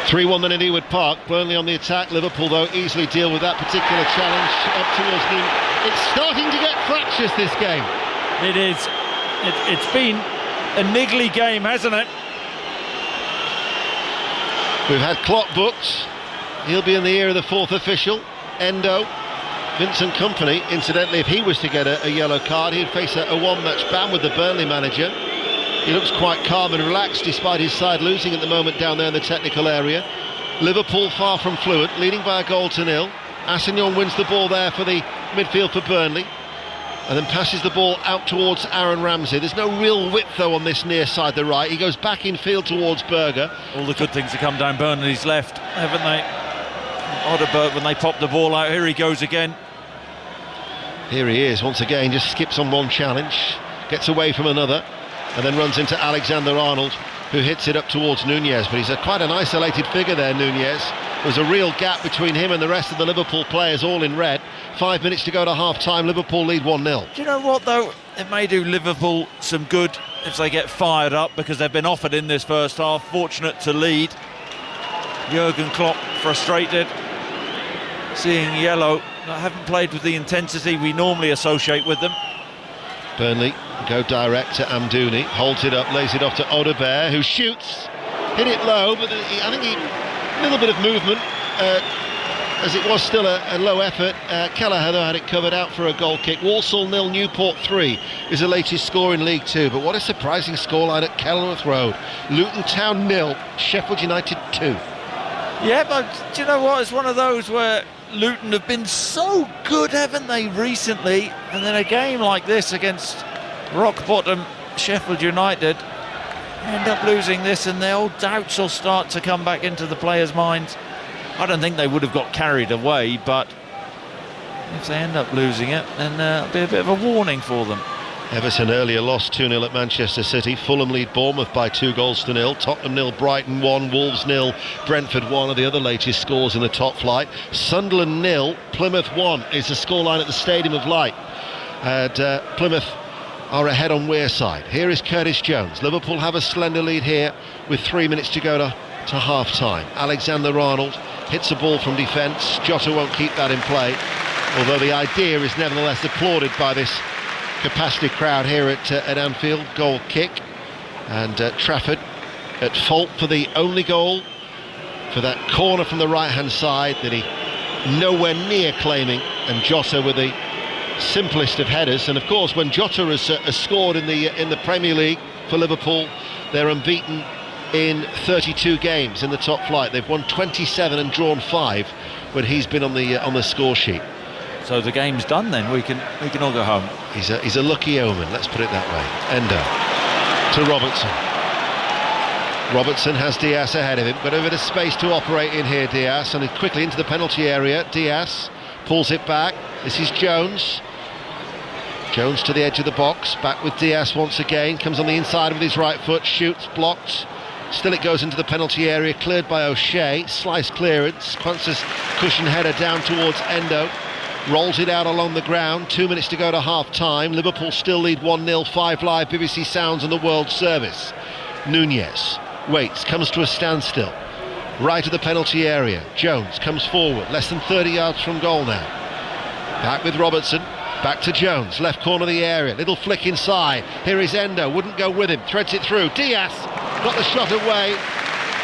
3-1 then at Ewood Park. Burnley on the attack. Liverpool, though, easily deal with that particular challenge up towards noon. It's starting to get fractious, this game. It is. It's been a niggly game, hasn't it? We've had clock booked. He'll be in the ear of the fourth official, Endo. Vincent Kompany, incidentally, if he was to get a yellow card, he'd face a one-match ban with the Burnley manager. He looks quite calm and relaxed despite his side losing at the moment down there in the technical area. Liverpool far from fluent, leading by a goal to nil. Assignon wins the ball there for the midfield for Burnley, and then passes the ball out towards Aaron Ramsey. There's no real width though on this near side, the right. He goes back in field towards Berger. All the good things have come down Burnley's left, haven't they? Odeberg, when they pop the ball out, here he goes again. Here he is once again, just skips on one challenge, gets away from another, and then runs into Alexander-Arnold, who hits it up towards Nunez. But he's quite an isolated figure there, Nunez. There's a real gap between him and the rest of the Liverpool players, all in red. 5 minutes to go to half-time. Liverpool lead 1-0. Do you know what, though? It may do Liverpool some good if they get fired up, because they've been offered in this first half. Fortunate to lead. Jurgen Klopp frustrated, seeing yellow. I haven't played with the intensity we normally associate with them. Burnley go direct to Amdouni, holds it up, lays it off to Odeberg, who shoots. Hit it low, but I think a little bit of movement, as it was still a low effort. Kelleher, though, had it covered out for a goal kick. Walsall 0, Newport 3 is the latest score in League 2. But what a surprising scoreline at Kenilworth Road. Luton Town 0, Sheffield United 2. Yeah, but do you know what? It's one of those where Luton have been so good, haven't they, recently? And then a game like this against rock bottom Sheffield United, end up losing this, and their old doubts will start to come back into the players' minds. I don't think they would have got carried away, but if they end up losing it, then it'll be a bit of a warning for them. Everton earlier lost 2-0 at Manchester City. Fulham lead Bournemouth by 2-0. Tottenham 0, Brighton 1, Wolves 0, Brentford 1 are the other latest scores in the top flight. Sunderland 0, Plymouth 1 is the scoreline at the Stadium of Light. And Plymouth are ahead on Wearside. Here is Curtis Jones. Liverpool have a slender lead here with 3 minutes to go to half-time. Alexander-Arnold hits a ball from defence. Jota won't keep that in play, although the idea is nevertheless applauded by this capacity crowd here at Anfield. Goal kick, and Trafford at fault for the only goal, for that corner from the right-hand side that he nowhere near claiming, and Jota with the simplest of headers. And of course, when Jota has scored in the Premier League for Liverpool, they're unbeaten in 32 games in the top flight. They've won 27 and drawn 5 when he's been on the score sheet. So the game's done then. We can all go home. He's a lucky omen, let's put it that way. Endo to Robertson. Robertson has Diaz ahead of him. Got a bit of space to operate in here, Diaz, and quickly into the penalty area. Diaz pulls it back. This is Jones. Jones to the edge of the box. Back with Diaz once again. Comes on the inside with his right foot. Shoots, blocked. Still it goes into the penalty area. Cleared by O'Shea. Slice clearance. Quantz's cushion header down towards Endo. Rolls it out along the ground. 2 minutes to go to half-time. Liverpool still lead 1-0. 5 Live, BBC Sounds and the World Service. Nunez waits, comes to a standstill. Right at the penalty area. Jones comes forward. Less than 30 yards from goal now. Back with Robertson. Back to Jones. Left corner of the area. Little flick inside. Here is Endo. Wouldn't go with him. Threads it through. Diaz got the shot away,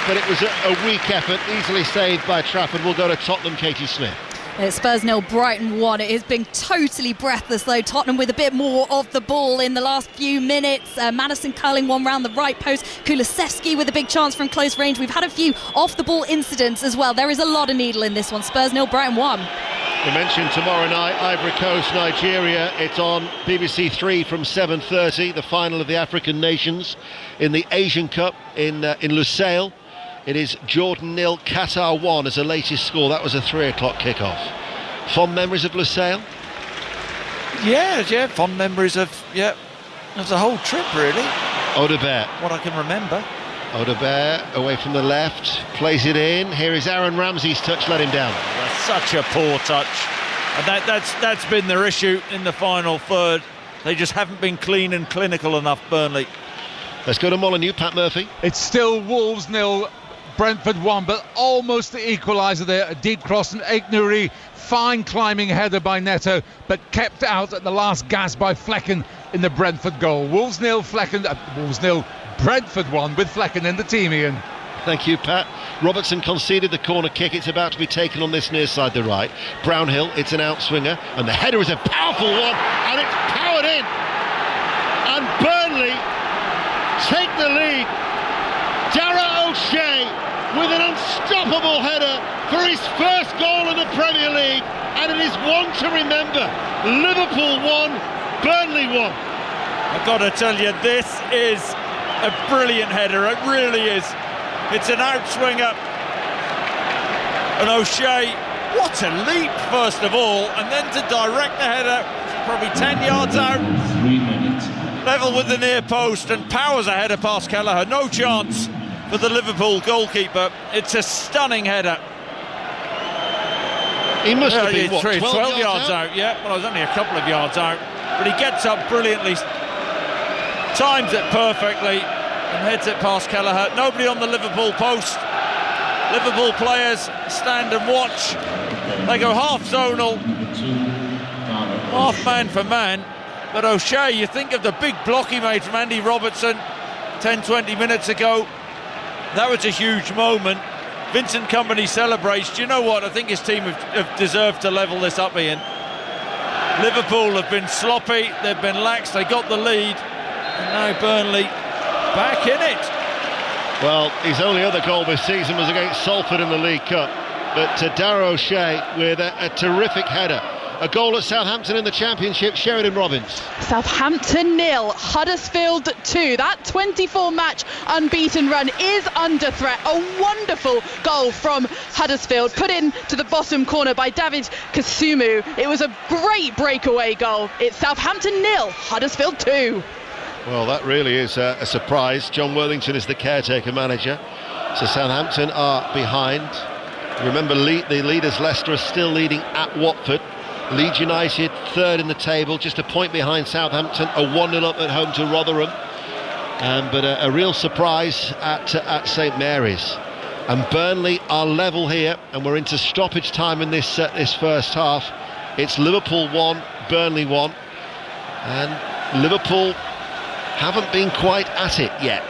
but it was a weak effort. Easily saved by Trafford. We'll go to Tottenham, Katie Smith. It's Spurs 0, Brighton 1. It has been totally breathless though. Tottenham with a bit more of the ball in the last few minutes. Madison curling one round the right post. Kulusevski with a big chance from close range. We've had a few off the ball incidents as well. There is a lot of needle in this one. Spurs 0, Brighton 1. We mentioned tomorrow night, Ivory Coast, Nigeria. It's on BBC 3 from 7:30. The final of the African nations in the Asian Cup in Lusail. It is Jordan 0, Qatar 1 as the latest score. That was a 3 o'clock kickoff. Fond memories of Lusail? Yeah, fond memories of the whole trip, really. Odeberg. What I can remember. Odeberg away from the left, plays it in. Here is Aaron Ramsey's touch, let him down. That's such a poor touch. And that's been their issue in the final third. They just haven't been clean and clinical enough, Burnley. Let's go to Molineux, Pat Murphy. It's still Wolves 0, Brentford 1, but almost the equaliser there. A deep cross and Aït-Nouri, fine climbing header by Neto, but kept out at the last gasp by Flecken in the Brentford goal. Wolves 0, Wolves 0, Brentford 1 with Flecken in the team, Ian. Thank you, Pat. Robertson conceded the corner kick. It's about to be taken on this near side, the right. Brownhill, it's an outswinger, and the header is a powerful one, and it's powered in. And Burnley take the lead. Darragh O'Shea with an unstoppable header for his first goal in the Premier League, and it is one to remember. Liverpool 1, Burnley 1. I've got to tell you, this is a brilliant header. It really is. It's an outswinger, and O'Shea, what a leap first of all, and then to direct the header, probably 10 yards out, level with the near post, and powers a header past Kelleher. No chance for the Liverpool goalkeeper. It's a stunning header. He must have been, what, 12 yards out? Yeah, well, I was only a couple of yards out, but he gets up brilliantly, times it perfectly, and heads it past Kelleher. Nobody on the Liverpool post. Liverpool players stand and watch. They go half zonal, half man for man. But O'Shea, you think of the big block he made from Andy Robertson 10-20 minutes ago. That was a huge moment. Vincent Kompany celebrates. Do you know what? I think his team have deserved to level this up, Ian. Liverpool have been sloppy, they've been lax, they got the lead, and now Burnley back in it. Well, his only other goal this season was against Salford in the League Cup, but Darragh O'Shea with a terrific header. A goal at Southampton in the Championship. Sheridan Robbins. Southampton 0, Huddersfield 2. That 24-match unbeaten run is under threat. A wonderful goal from Huddersfield, put in to the bottom corner by David Kasumu. It was a great breakaway goal. It's Southampton 0, Huddersfield 2. Well, that really is a surprise. John Worthington is the caretaker manager, so Southampton are behind. Remember, the leaders Leicester are still leading at Watford. Leeds United third in the table, just a point behind Southampton, a 1-0 up at home to Rotherham, but a real surprise at St Mary's. And Burnley are level here, and we're into stoppage time in this first half. It's Liverpool 1, Burnley 1, and Liverpool haven't been quite at it yet,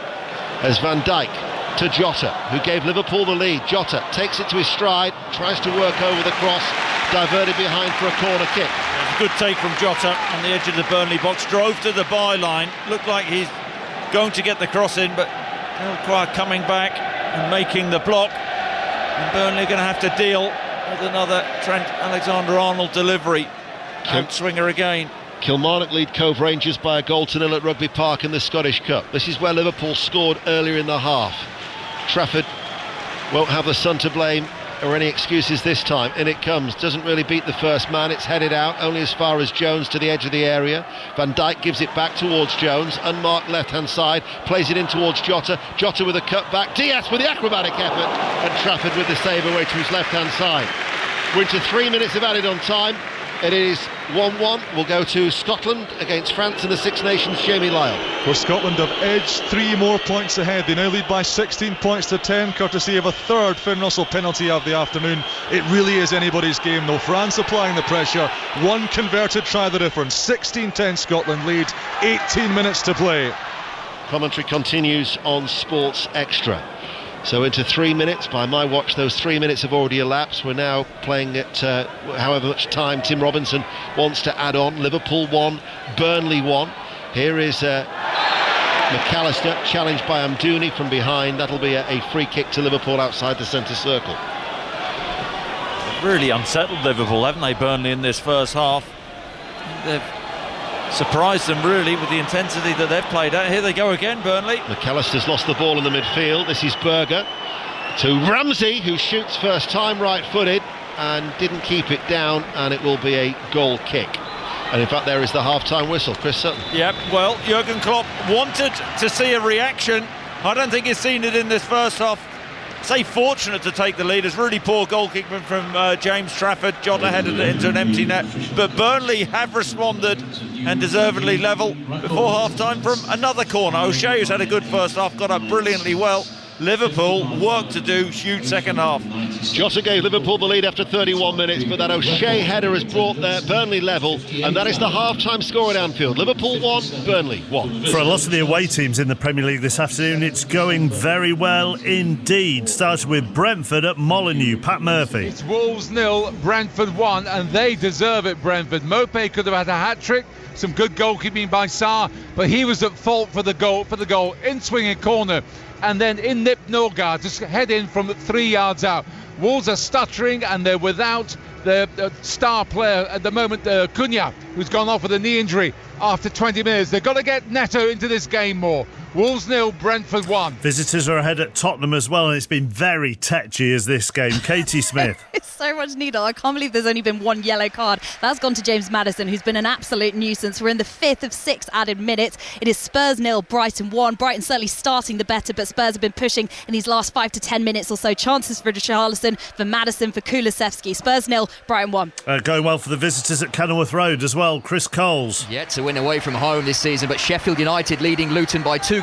as Van Dijk to Jota, who gave Liverpool the lead. Jota takes it to his stride, tries to work over the cross, diverted behind for a corner kick. A good take from Jota on the edge of the Burnley box, drove to the byline, looked like he's going to get the cross in, but Hillquire coming back and making the block, and Burnley are going to have to deal with another Trent Alexander-Arnold delivery. Outswinger again. Kilmarnock lead Cove Rangers by a 1-0 at Rugby Park in the Scottish Cup. This is where Liverpool scored earlier in the half. Trafford won't have the sun to blame or any excuses this time. In it comes, doesn't really beat the first man, it's headed out only as far as Jones to the edge of the area. Van Dijk gives it back towards Jones, unmarked left hand side, plays it in towards Jota. Jota with a cut back, Diaz with the acrobatic effort, and Trafford with the save away to his left hand side. We're into 3 minutes of added on time. It is 1-1. We'll go to Scotland against France in the Six Nations. Jamie Lyle. Well, Scotland have edged 3 more points ahead. They now lead by 16 points to 10, courtesy of a third Finn Russell penalty of the afternoon. It really is anybody's game, though. France applying the pressure. One converted try the difference. 16-10 Scotland lead. 18 minutes to play. Commentary continues on Sports Extra. So into 3 minutes, by my watch those 3 minutes have already elapsed. We're now playing at however much time Tim Robinson wants to add on. Liverpool 1, Burnley 1. Here is McAllister challenged by Amdouni from behind. That'll be a free kick to Liverpool outside the centre circle. Really unsettled Liverpool, haven't they, Burnley, in this first half? They've surprised them really with the intensity that they've played at. Here they go again, Burnley. McAllister's lost the ball in the midfield. This is Berger to Ramsey, who shoots first time right-footed and didn't keep it down, and it will be a goal kick. And in fact there is the half-time whistle. Chris Sutton. Yep, well, Jurgen Klopp wanted to see a reaction. I don't think he's seen it in this first half. Say fortunate to take the lead. It's really poor goalkeeping from James Trafford. Jota headed it into an empty net, but Burnley have responded and deservedly level before half-time from another corner. O'Shea, who's had a good first half, got up brilliantly well, Liverpool, work to do, huge second half. Jota gave Liverpool the lead after 31 minutes, but that O'Shea header has brought their Burnley level, and that is the half-time score at Anfield. Liverpool 1, Burnley 1. For a lot of the away teams in the Premier League this afternoon, it's going very well indeed. Started with Brentford at Molineux. Pat Murphy. It's Wolves 0, Brentford 1, and they deserve it, Brentford. Mopé could have had a hat-trick, some good goalkeeping by Sarr, but he was at fault for the goal, in swinging corner, and then in nip Norgard, just head in from 3 yards out. Wolves are stuttering, and they're without their star player at the moment, Cunha, who's gone off with a knee injury after 20 minutes. They've got to get Neto into this game more. Wolves 0, Brentford 1. Visitors are ahead at Tottenham as well, and it's been very tetchy as this game. Katie Smith. It's so much needle. I can't believe there's only been one yellow card. That's gone to James Maddison, who's been an absolute nuisance. We're in the 5th of 6 added minutes. It is Spurs 0, Brighton 1. Brighton certainly starting the better, but Spurs have been pushing in these last 5 to 10 minutes or so. Chances for Richarlison, for Maddison, for Kulusevski. Spurs 0, Brighton 1. Going well for the visitors at Kenilworth Road as well. Chris Coles. Yet to win away from home this season, but Sheffield United leading Luton by 2-0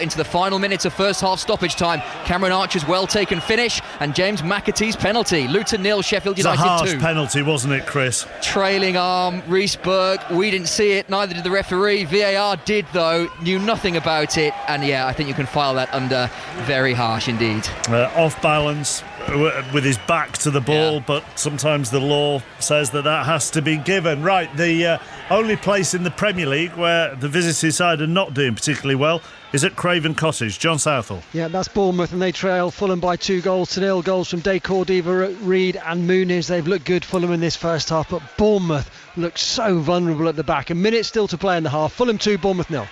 into the final minutes of first half stoppage time. Cameron Archer's well taken finish and James McAtee's penalty. Luton 0, Sheffield United 2. It was a harsh penalty, wasn't it, Chris? Trailing arm, Rees-Berg. We didn't see it, neither did the referee. VAR did though, knew nothing about it, and yeah, I think you can file that under very harsh indeed. Off balance with his back to the ball, but sometimes the law says that has to be given. Right, the only place in the Premier League where the visiting side are not doing particularly well is at Craven Cottage. John Southall. Yeah, that's Bournemouth, and they trail Fulham by 2-0. Goals from Decor, Reed and Muniz. They've looked good, Fulham, in this first half, but Bournemouth looks so vulnerable at the back. A minute still to play in the half. Fulham 2, Bournemouth 0.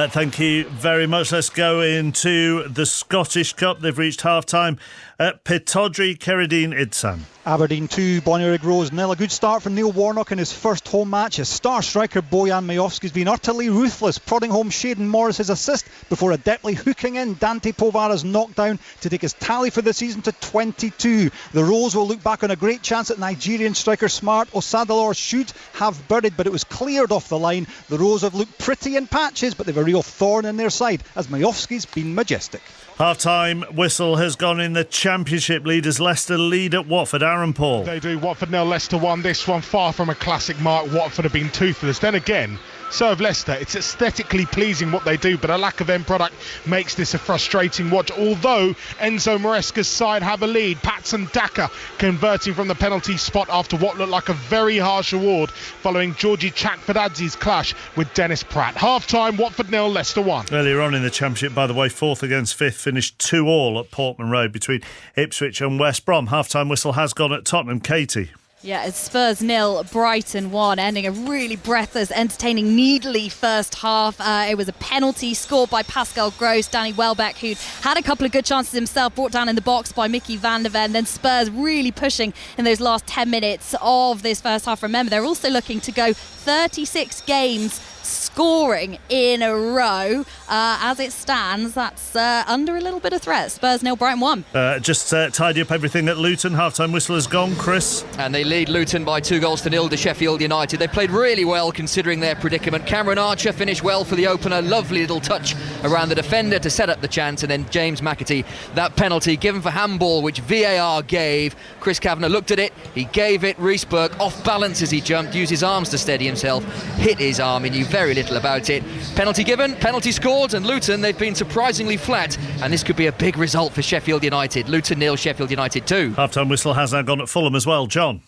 Thank you very much. Let's go into the Scottish Cup. They've reached half-time at Pittodrie, Ceredigion, Idsan. Aberdeen 2, Bonnyrigg Rose 0. A good start for Neil Warnock in his first home match. His star striker Bojan Majowski's been utterly ruthless, prodding home Shaden Morris's assist before adeptly hooking in Dante Povara's knockdown to take his tally for the season to 22. The Rose will look back on a great chance at Nigerian striker Smart Osadolor should have buried, but it was cleared off the line. The Rose have looked pretty in patches, but they've a real thorn in their side as Majowski's been majestic. Half-time whistle has gone in the Championship leaders. Leicester lead at Watford. Aaron Paul. They do. Watford 0, Leicester 1. This one far from a classic mark. Watford have been toothless. Then again, so have Leicester. It's aesthetically pleasing what they do, but a lack of end product makes this a frustrating watch. Although Enzo Maresca's side have a lead. Patson Daka converting from the penalty spot after what looked like a very harsh award following Georgie Chakvadadzi's clash with Dennis Pratt. Half-time, Watford 0, Leicester 1. Earlier on in the Championship, by the way, 4th against 5th, finished 2-2 at Portman Road between Ipswich and West Brom. Half-time whistle has gone at Tottenham. Katie. Yeah, it's Spurs 0, Brighton 1, ending a really breathless, entertaining, needly first half. It was a penalty scored by Pascal Gross. Danny Welbeck, who'd had a couple of good chances himself, brought down in the box by Mickey van der Ven. Then Spurs really pushing in those last 10 minutes of this first half. Remember, they're also looking to go 36 games scoring in a row. As it stands, that's under a little bit of threat. Spurs 0, Brighton 1. Just tidy up everything at Luton. Half-time whistle has gone, Chris. And they lead Luton by 2-0 to Sheffield United. They played really well considering their predicament. Cameron Archer finished well for the opener. Lovely little touch around the defender to set up the chance, and then James McAtee, that penalty given for handball, which VAR gave. Chris Kavanagh looked at it, he gave it. Rees-Berg off balance as he jumped, used his arms to steady himself, hit his arm. He knew very little about it. Penalty given, penalty scored, and Luton, they've been surprisingly flat, and this could be a big result for Sheffield United. Luton 0, Sheffield United 2. Half-time whistle has now gone at Fulham as well. John.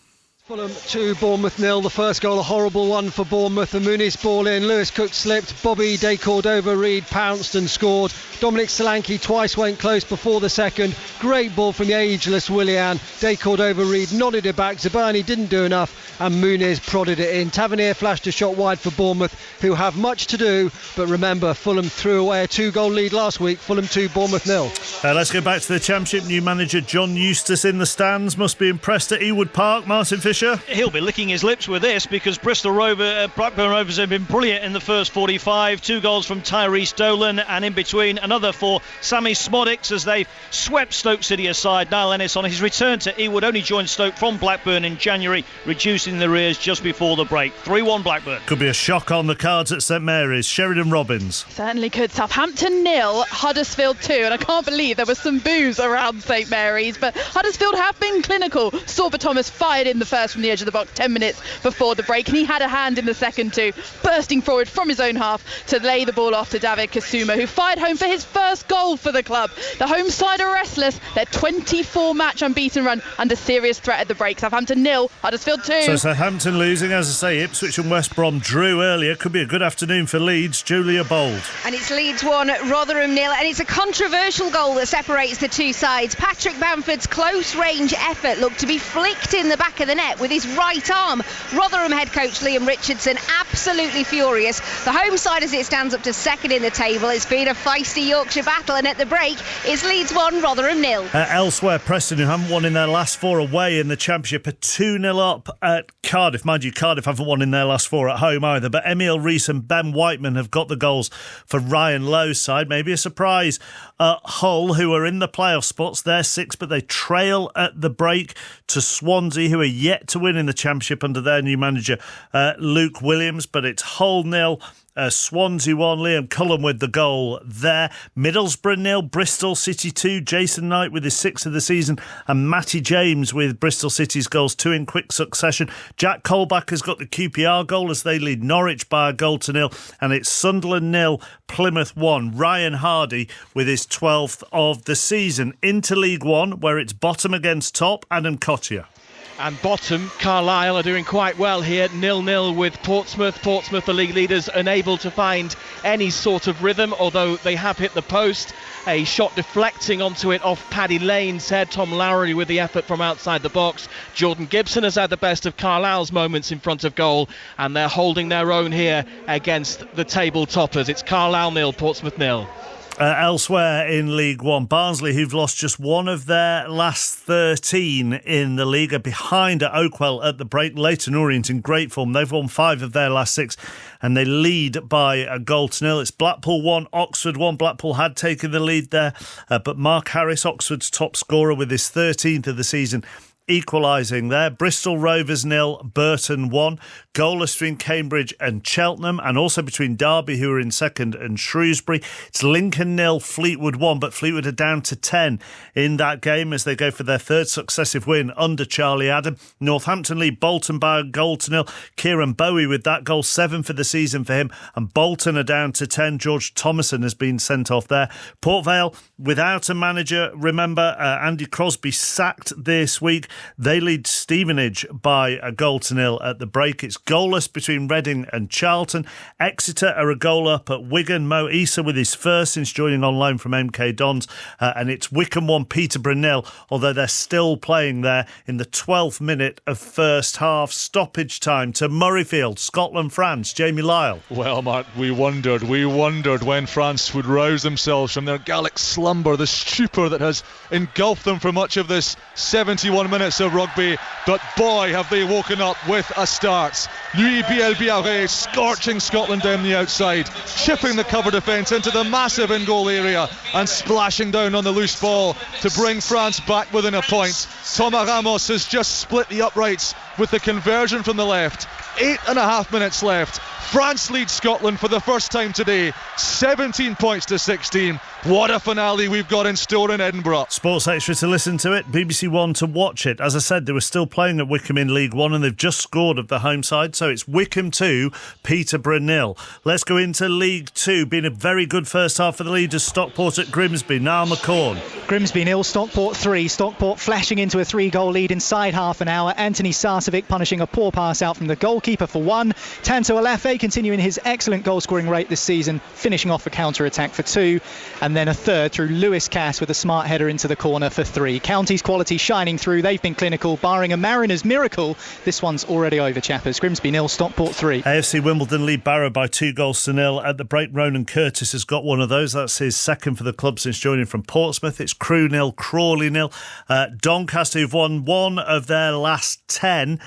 Fulham 2, Bournemouth 0. The first goal, a horrible one for Bournemouth. The Muniz ball in. Lewis Cook slipped. Bobby De Cordova-Reid pounced and scored. Dominic Solanke twice went close before the second. Great ball from the ageless Willian. De Cordova-Reid nodded it back. Zabani didn't do enough, and Muniz prodded it in. Tavernier flashed a shot wide for Bournemouth, who have much to do. But remember, Fulham threw away a 2-goal lead last week. Fulham 2, Bournemouth 0. Let's go back to the Championship. New manager John Eustace in the stands. Must be impressed at Ewood Park. Martin Fisher. Fisher? He'll be licking his lips with this, because Blackburn Rovers have been brilliant in the first 45. 2 goals from Tyrese Dolan, and in between another for Sammy Smodics as they've swept Stoke City aside. Niall Ennis on his return to Ewood only joined Stoke from Blackburn in January, reducing the arrears just before the break. 3-1 Blackburn. Could be a shock on the cards at St Mary's. Sheridan Robbins. Certainly could. Southampton 0, Huddersfield 2, and I can't believe there was some boos around St Mary's, but Huddersfield have been clinical. Sorba Thomas fired in the first from the edge of the box 10 minutes before the break, and he had a hand in the second too, bursting forward from his own half to lay the ball off to David Kasuma, who fired home for his first goal for the club. The home side are restless. Their 24-match unbeaten run under serious threat at the break. Southampton 0, Huddersfield 2. So Southampton losing, as I say. Ipswich and West Brom drew earlier. Could be a good afternoon for Leeds. Julia Bold. And it's Leeds 1, Rotherham 0, and it's a controversial goal that separates the two sides. Patrick Bamford's close-range effort looked to be flicked in the back of the net with his right arm. Rotherham head coach Liam Richardson absolutely furious. The home side, as it stands up to second in the table, it's been a feisty Yorkshire battle, and at the break it's Leeds 1, Rotherham 0. Elsewhere, Preston, who haven't won in their last 4 away in the Championship, are 2-0 up at Cardiff. Mind you, Cardiff haven't won in their last 4 at home either, but Emile Rees and Ben Whiteman have got the goals for Ryan Lowe's side. Maybe a surprise. Hull, who are in the playoff spots, they're 6th, but they trail at the break to Swansea, who are yet to win in the Championship under their new manager, Luke Williams. But it's Hull 0, Swansea 1, Liam Cullen with the goal there. Middlesbrough 0, Bristol City 2, Jason Knight with his 6th of the season, and Matty James with Bristol City's goals, 2 in quick succession. Jack Colback has got the QPR goal as they lead Norwich by a 1-0, and it's Sunderland 0, Plymouth 1. Ryan Hardy with his 12th of the season. Into League One, where it's bottom against top. Adam Cottier. And bottom, Carlisle are doing quite well here, 0-0 with Portsmouth. Portsmouth, the league leaders, unable to find any sort of rhythm, although they have hit the post. A shot deflecting onto it off Paddy Lane's head. Tom Lowry with the effort from outside the box. Jordan Gibson has had the best of Carlisle's moments in front of goal, and they're holding their own here against the table toppers. It's Carlisle 0, Portsmouth 0. Elsewhere in League One, Barnsley, who've lost just 1 of their last 13 in the league, are behind at Oakwell at the break. Leyton Orient in great form. They've won 5 of their last 6, and they lead by a 0-0. It's Blackpool 1, Oxford 1. Blackpool had taken the lead there, but Mark Harris, Oxford's top scorer, with his 13th of the season, equalising there. Bristol Rovers 0, Burton 1. Goalless between Cambridge and Cheltenham, and also between Derby, who are in second, and Shrewsbury. It's Lincoln 0, Fleetwood 1, but Fleetwood are down to 10 in that game as they go for their 3rd successive win under Charlie Adam. Northampton lead Bolton by a 0-0. Kieran Bowie with that goal, 7 for the season for him, and Bolton are down to 10. George Thomason has been sent off there. Port Vale without a manager. Remember, Andy Crosby sacked this week. They lead Stevenage by a 0-0 at the break. It's goalless between Reading and Charlton. Exeter are a goal up at Wigan. Mo Issa with his 1st since joining on loan from MK Dons. And it's Wycombe 1, Peterborough 0, although they're still playing there in the 12th minute of first half. Stoppage time to Murrayfield, Scotland, France. Jamie Lyle. Well, Mark, we wondered when France would rouse themselves from their Gallic slumber, the stupor that has engulfed them for much of this 71 minutes of rugby. But boy, have they woken up with a start. Louis Biel-Biarré scorching Scotland down the outside, chipping the cover defence into the massive in-goal area and splashing down on the loose ball to bring France back within a point. Thomas Ramos has just split the uprights with the conversion from the left. 8.5 minutes left. France leads Scotland for the first time today, 17 points to 16. What a finale we've got in store in Edinburgh. Sports Extra to listen to it, BBC One to watch it. As I said, they were still playing at Wycombe in League One, and they've just scored of the home side, so it's Wycombe 2, Peterborough 0. Let's go into League 2. Been a very good first half for the leaders. Stockport at Grimsby. Niall McCorn. Grimsby 0, Stockport 3. Stockport flashing into a 3-goal lead inside half an hour. Anthony Sarcevic punishing a poor pass out from the goalkeeper for 1. Tanto Alafe continuing his excellent goal-scoring rate this season, finishing off a counter-attack for 2. And then a third through Lewis Cass with a smart header into the corner for 3. Counties quality shining through. They've been clinical, barring a Mariners miracle. This one's already over, chappers. Grimsby Grimsby 0, Stockport 3. AFC Wimbledon lead Barrow by 2-0 at the break. Ronan Curtis has got one of those. That's his second for the club since joining from Portsmouth. It's Crewe 0, Crawley 0. Doncaster, who've won one of their last 10,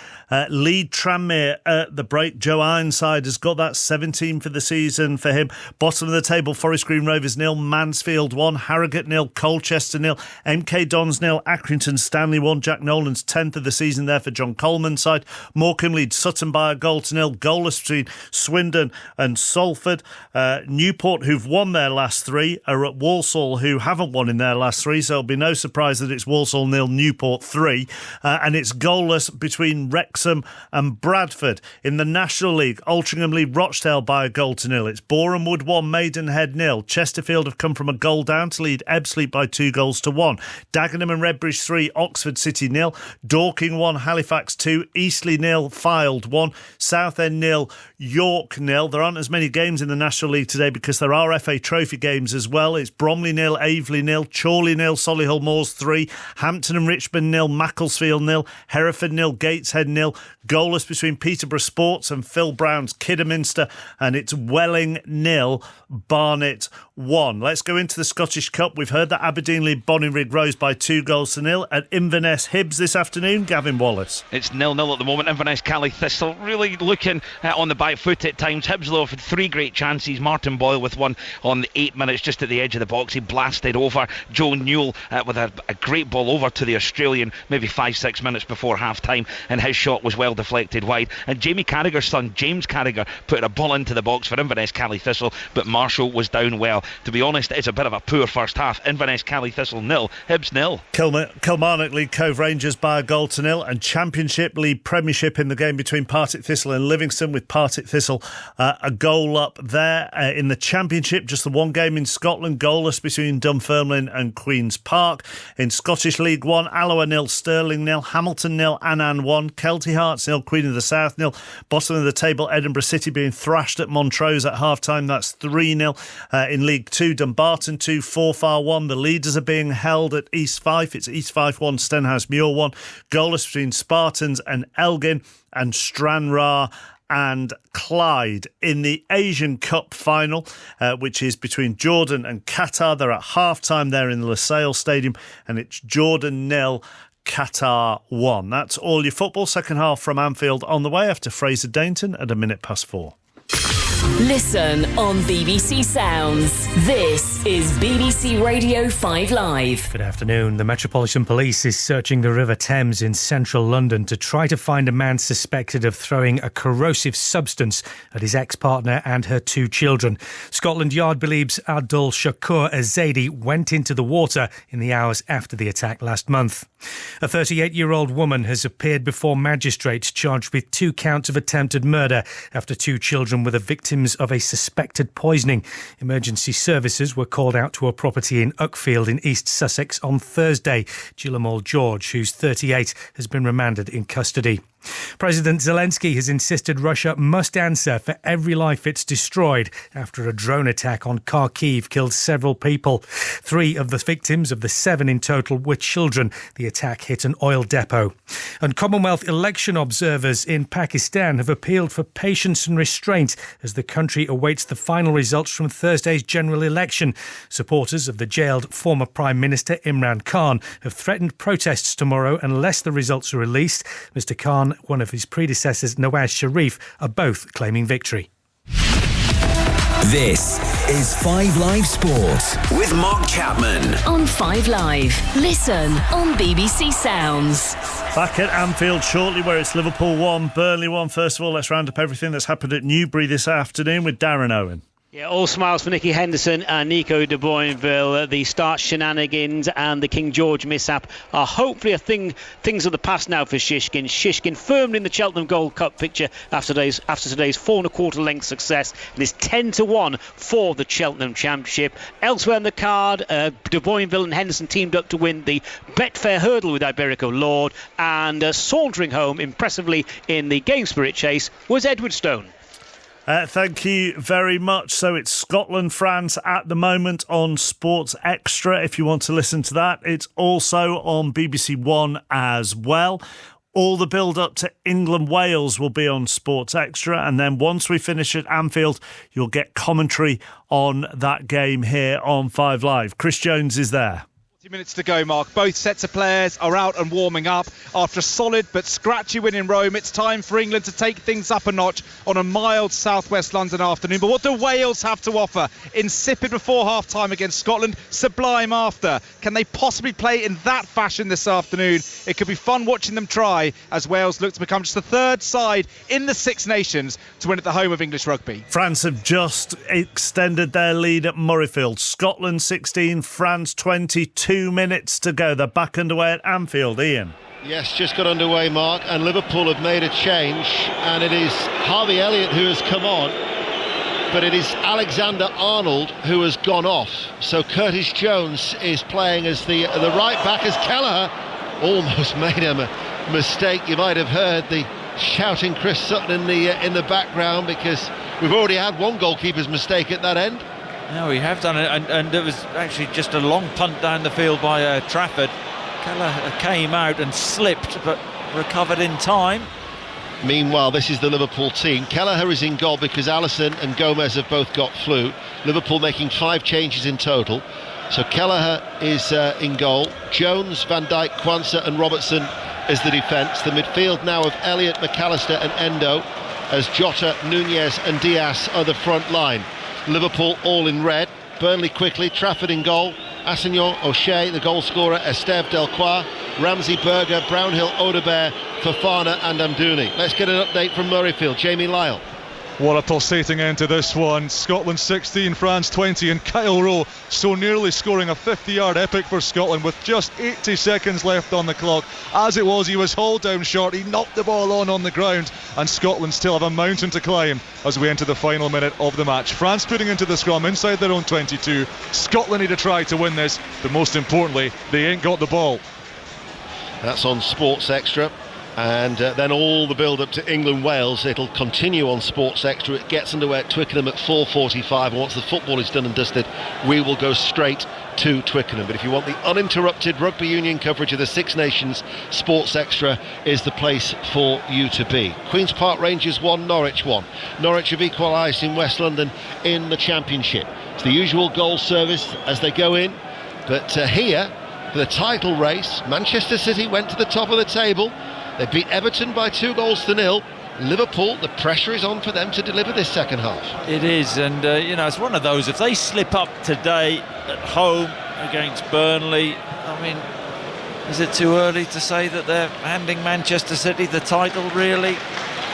lead Tranmere at the break. Joe Ironside has got that, 17 for the season for him. Bottom of the table, Forest Green Rovers 0, Mansfield 1, Harrogate 0, Colchester 0, MK Dons 0, Accrington Stanley 1. Jack Nolan's 10th of the season there for John Coleman's side. Morecambe leads Sutton by a 0-0, goalless between Swindon and Salford. Newport, who've won their last 3, are at Walsall, who haven't won in their last 3, so it'll be no surprise that it's Walsall 0, Newport 3. And it's goalless between Wrexham and Bradford. In the National League, Altrincham lead Rochdale by a 0-0. It's Boreham Wood 1, Maidenhead 0. Chesterfield have come from a goal down to lead Ebbsfleet by 2-1. Dagenham and Redbridge 3, Oxford City 0. Dorking 1, Halifax 2, Eastleigh 0, Fylde 1, Southend 0, York 0. There aren't as many games in the National League today because there are FA Trophy games as well. It's Bromley 0, Aveley 0, Chorley 0, Solihull Moors 3, Hampton and Richmond 0, Macclesfield 0, Hereford 0, Gateshead 0. Goalless between Peterborough Sports and Phil Brown's Kidderminster, and it's Welling 0, Barnet 1. Let's go into the Scottish Cup. We've heard that Aberdeen lead Bonnyrigg Rose by 2-0 at Inverness Hibs this afternoon. Gavin Wallace. It's 0-0 at the moment. Inverness Cally Thistle really looking on the back foot at times. Hibs though have had 3 great chances. Martin Boyle with one on 8 minutes just at the edge of the box. He blasted over Joe Newell with a great ball over to the Australian maybe 5-6 minutes before half time, and his shot was well deflected wide. And Jamie Carragher's son James Carragher put a ball into the box for Inverness Cally Thistle, but Marshall was down well. To be honest, it's a bit of a poor first half. Inverness Cally Thistle 0, Hibs 0. Kilmarnock lead Cove Rangers by a 0-0, and Championship lead Premiership in the game between Partick Thistle and Livingston, with Partick Thistle a goal up there. In the Championship, just the one game in Scotland, goalless between Dunfermline and Queen's Park. In Scottish League 1, Alloa 0, Stirling 0, Hamilton 0, Annan 1, Kelty Hearts 0, Queen of the South 0. Bottom of the table, Edinburgh City being thrashed at Montrose at half-time. That's 3-0. In League 2, Dumbarton 2, Forfar 1. The leaders are being held at East Fife. It's East Fife 1, Stenhousemuir 1. Goalless between Spartans and Elgin, and Stranraer and Clyde. In the Asian Cup final, which is between Jordan and Qatar, they're at half-time there in the Lusail Stadium, and it's Jordan 0, Qatar 1. That's all your football. Second half from Anfield on the way after Fraser Dainton at 4:01. Listen on BBC Sounds. This is BBC Radio 5 Live. Good afternoon. The Metropolitan Police is searching the River Thames in central London to try to find a man suspected of throwing a corrosive substance at his ex-partner and her 2 children. Scotland Yard believes Abdul Shakur Azadi went into the water in the hours after the attack last month. A 38-year-old woman has appeared before magistrates charged with 2 counts of attempted murder after 2 children were the victims of a suspected poisoning. Emergency services were called out to a property in Uckfield in East Sussex on Thursday. Gillimal George, who's 38, has been remanded in custody. President Zelensky has insisted Russia must answer for every life it's destroyed after a drone attack on Kharkiv killed several people. 3 of the victims of the 7 in total were children. The attack hit an oil depot. And Commonwealth election observers in Pakistan have appealed for patience and restraint as the country awaits the final results from Thursday's general election. Supporters of the jailed former Prime Minister Imran Khan have threatened protests tomorrow unless the results are released. Mr. Khan, one of his predecessors, Nawaz Sharif, are both claiming victory. This is 5 Live Sport with Mark Chapman. On 5 Live. Listen on BBC Sounds. Back at Anfield shortly, where it's Liverpool 1, Burnley 1. First of all, let's round up everything that's happened at Newbury this afternoon with Darren Owen. Yeah, all smiles for Nicky Henderson and Nico de Boinville. The start shenanigans and the King George mishap are hopefully things of the past now for Shishkin. Shishkin firmly in the Cheltenham Gold Cup picture after today's 4.25 length success. It is 10-1 for the Cheltenham Championship. Elsewhere in the card, de Boinville and Henderson teamed up to win the Betfair Hurdle with Iberico Lord, and sauntering home impressively in the Game Spirit Chase was Edward Stone. Thank you very much. So it's Scotland-France at the moment on Sports Extra. If you want to listen to that, it's also on BBC One as well. All the build-up to England-Wales will be on Sports Extra, and then once we finish at Anfield, you'll get commentary on that game here on 5 Live. Chris Jones is there. 40 minutes to go, Mark. Both sets of players are out and warming up. After a solid but scratchy win in Rome, it's time for England to take things up a notch on a mild southwest London afternoon. But what do Wales have to offer? Insipid before half-time against Scotland, sublime after. Can they possibly play in that fashion this afternoon? It could be fun watching them try as Wales look to become just the third side in the Six Nations to win at the home of English rugby. France have just extended their lead at Murrayfield. Scotland 16, France 22 minutes to go. They're back underway at Anfield. Ian. Yes, just got underway, Mark, and Liverpool have made a change, and it is Harvey Elliott who has come on, but it is Alexander Arnold who has gone off. So Curtis Jones is playing as the right back, as Kelleher almost made a mistake. You might have heard the shouting Chris Sutton in the background, because we've already had one goalkeeper's mistake at that end. No, we have done it, and it was actually just a long punt down the field by Trafford. Kelleher came out and slipped, but recovered in time. Meanwhile, this is the Liverpool team. Kelleher is in goal because Alisson and Gomez have both got flu. Liverpool making 5 changes in total. So Kelleher is in goal. Jones, Van Dijk, Kwanzaa and Robertson is the defence. The midfield now of Elliott, McAllister and Endo, as Jota, Nunez and Diaz are the front line. Liverpool all in red. Burnley quickly, Trafford in goal, Assignon, O'Shea, the goal scorer, Esteve Delcroix, Ramsey, Berger, Brownhill, Audebert, Fofana and Amdouni. Let's get an update from Murrayfield. Jamie Lyle. What a pulsating end to this one. Scotland 16, France 20, and Kyle Rowe so nearly scoring a 50-yard epic for Scotland with just 80 seconds left on the clock. As it was, he was hauled down short, he knocked the ball on the ground, and Scotland still have a mountain to climb as we enter the final minute of the match. France putting into the scrum inside their own 22. Scotland need to try to win this, but most importantly, they ain't got the ball. That's on Sports Extra. And then all the build-up to England-Wales, it'll continue on Sports Extra. It gets underway at Twickenham at 4:45, and once the football is done and dusted, we will go straight to Twickenham. But if you want the uninterrupted rugby union coverage of the Six Nations, Sports Extra is the place for you to be. Queen's Park Rangers 1, Norwich 1. Norwich have equalised in West London in the Championship. It's the usual goal service as they go in, but here, for the title race, Manchester City went to the top of the table. They beat Everton by 2-0. Liverpool, the pressure is on for them to deliver this second half. It is, and it's one of those, if they slip up today at home against Burnley, I mean, is it too early to say that they're handing Manchester City the title, really?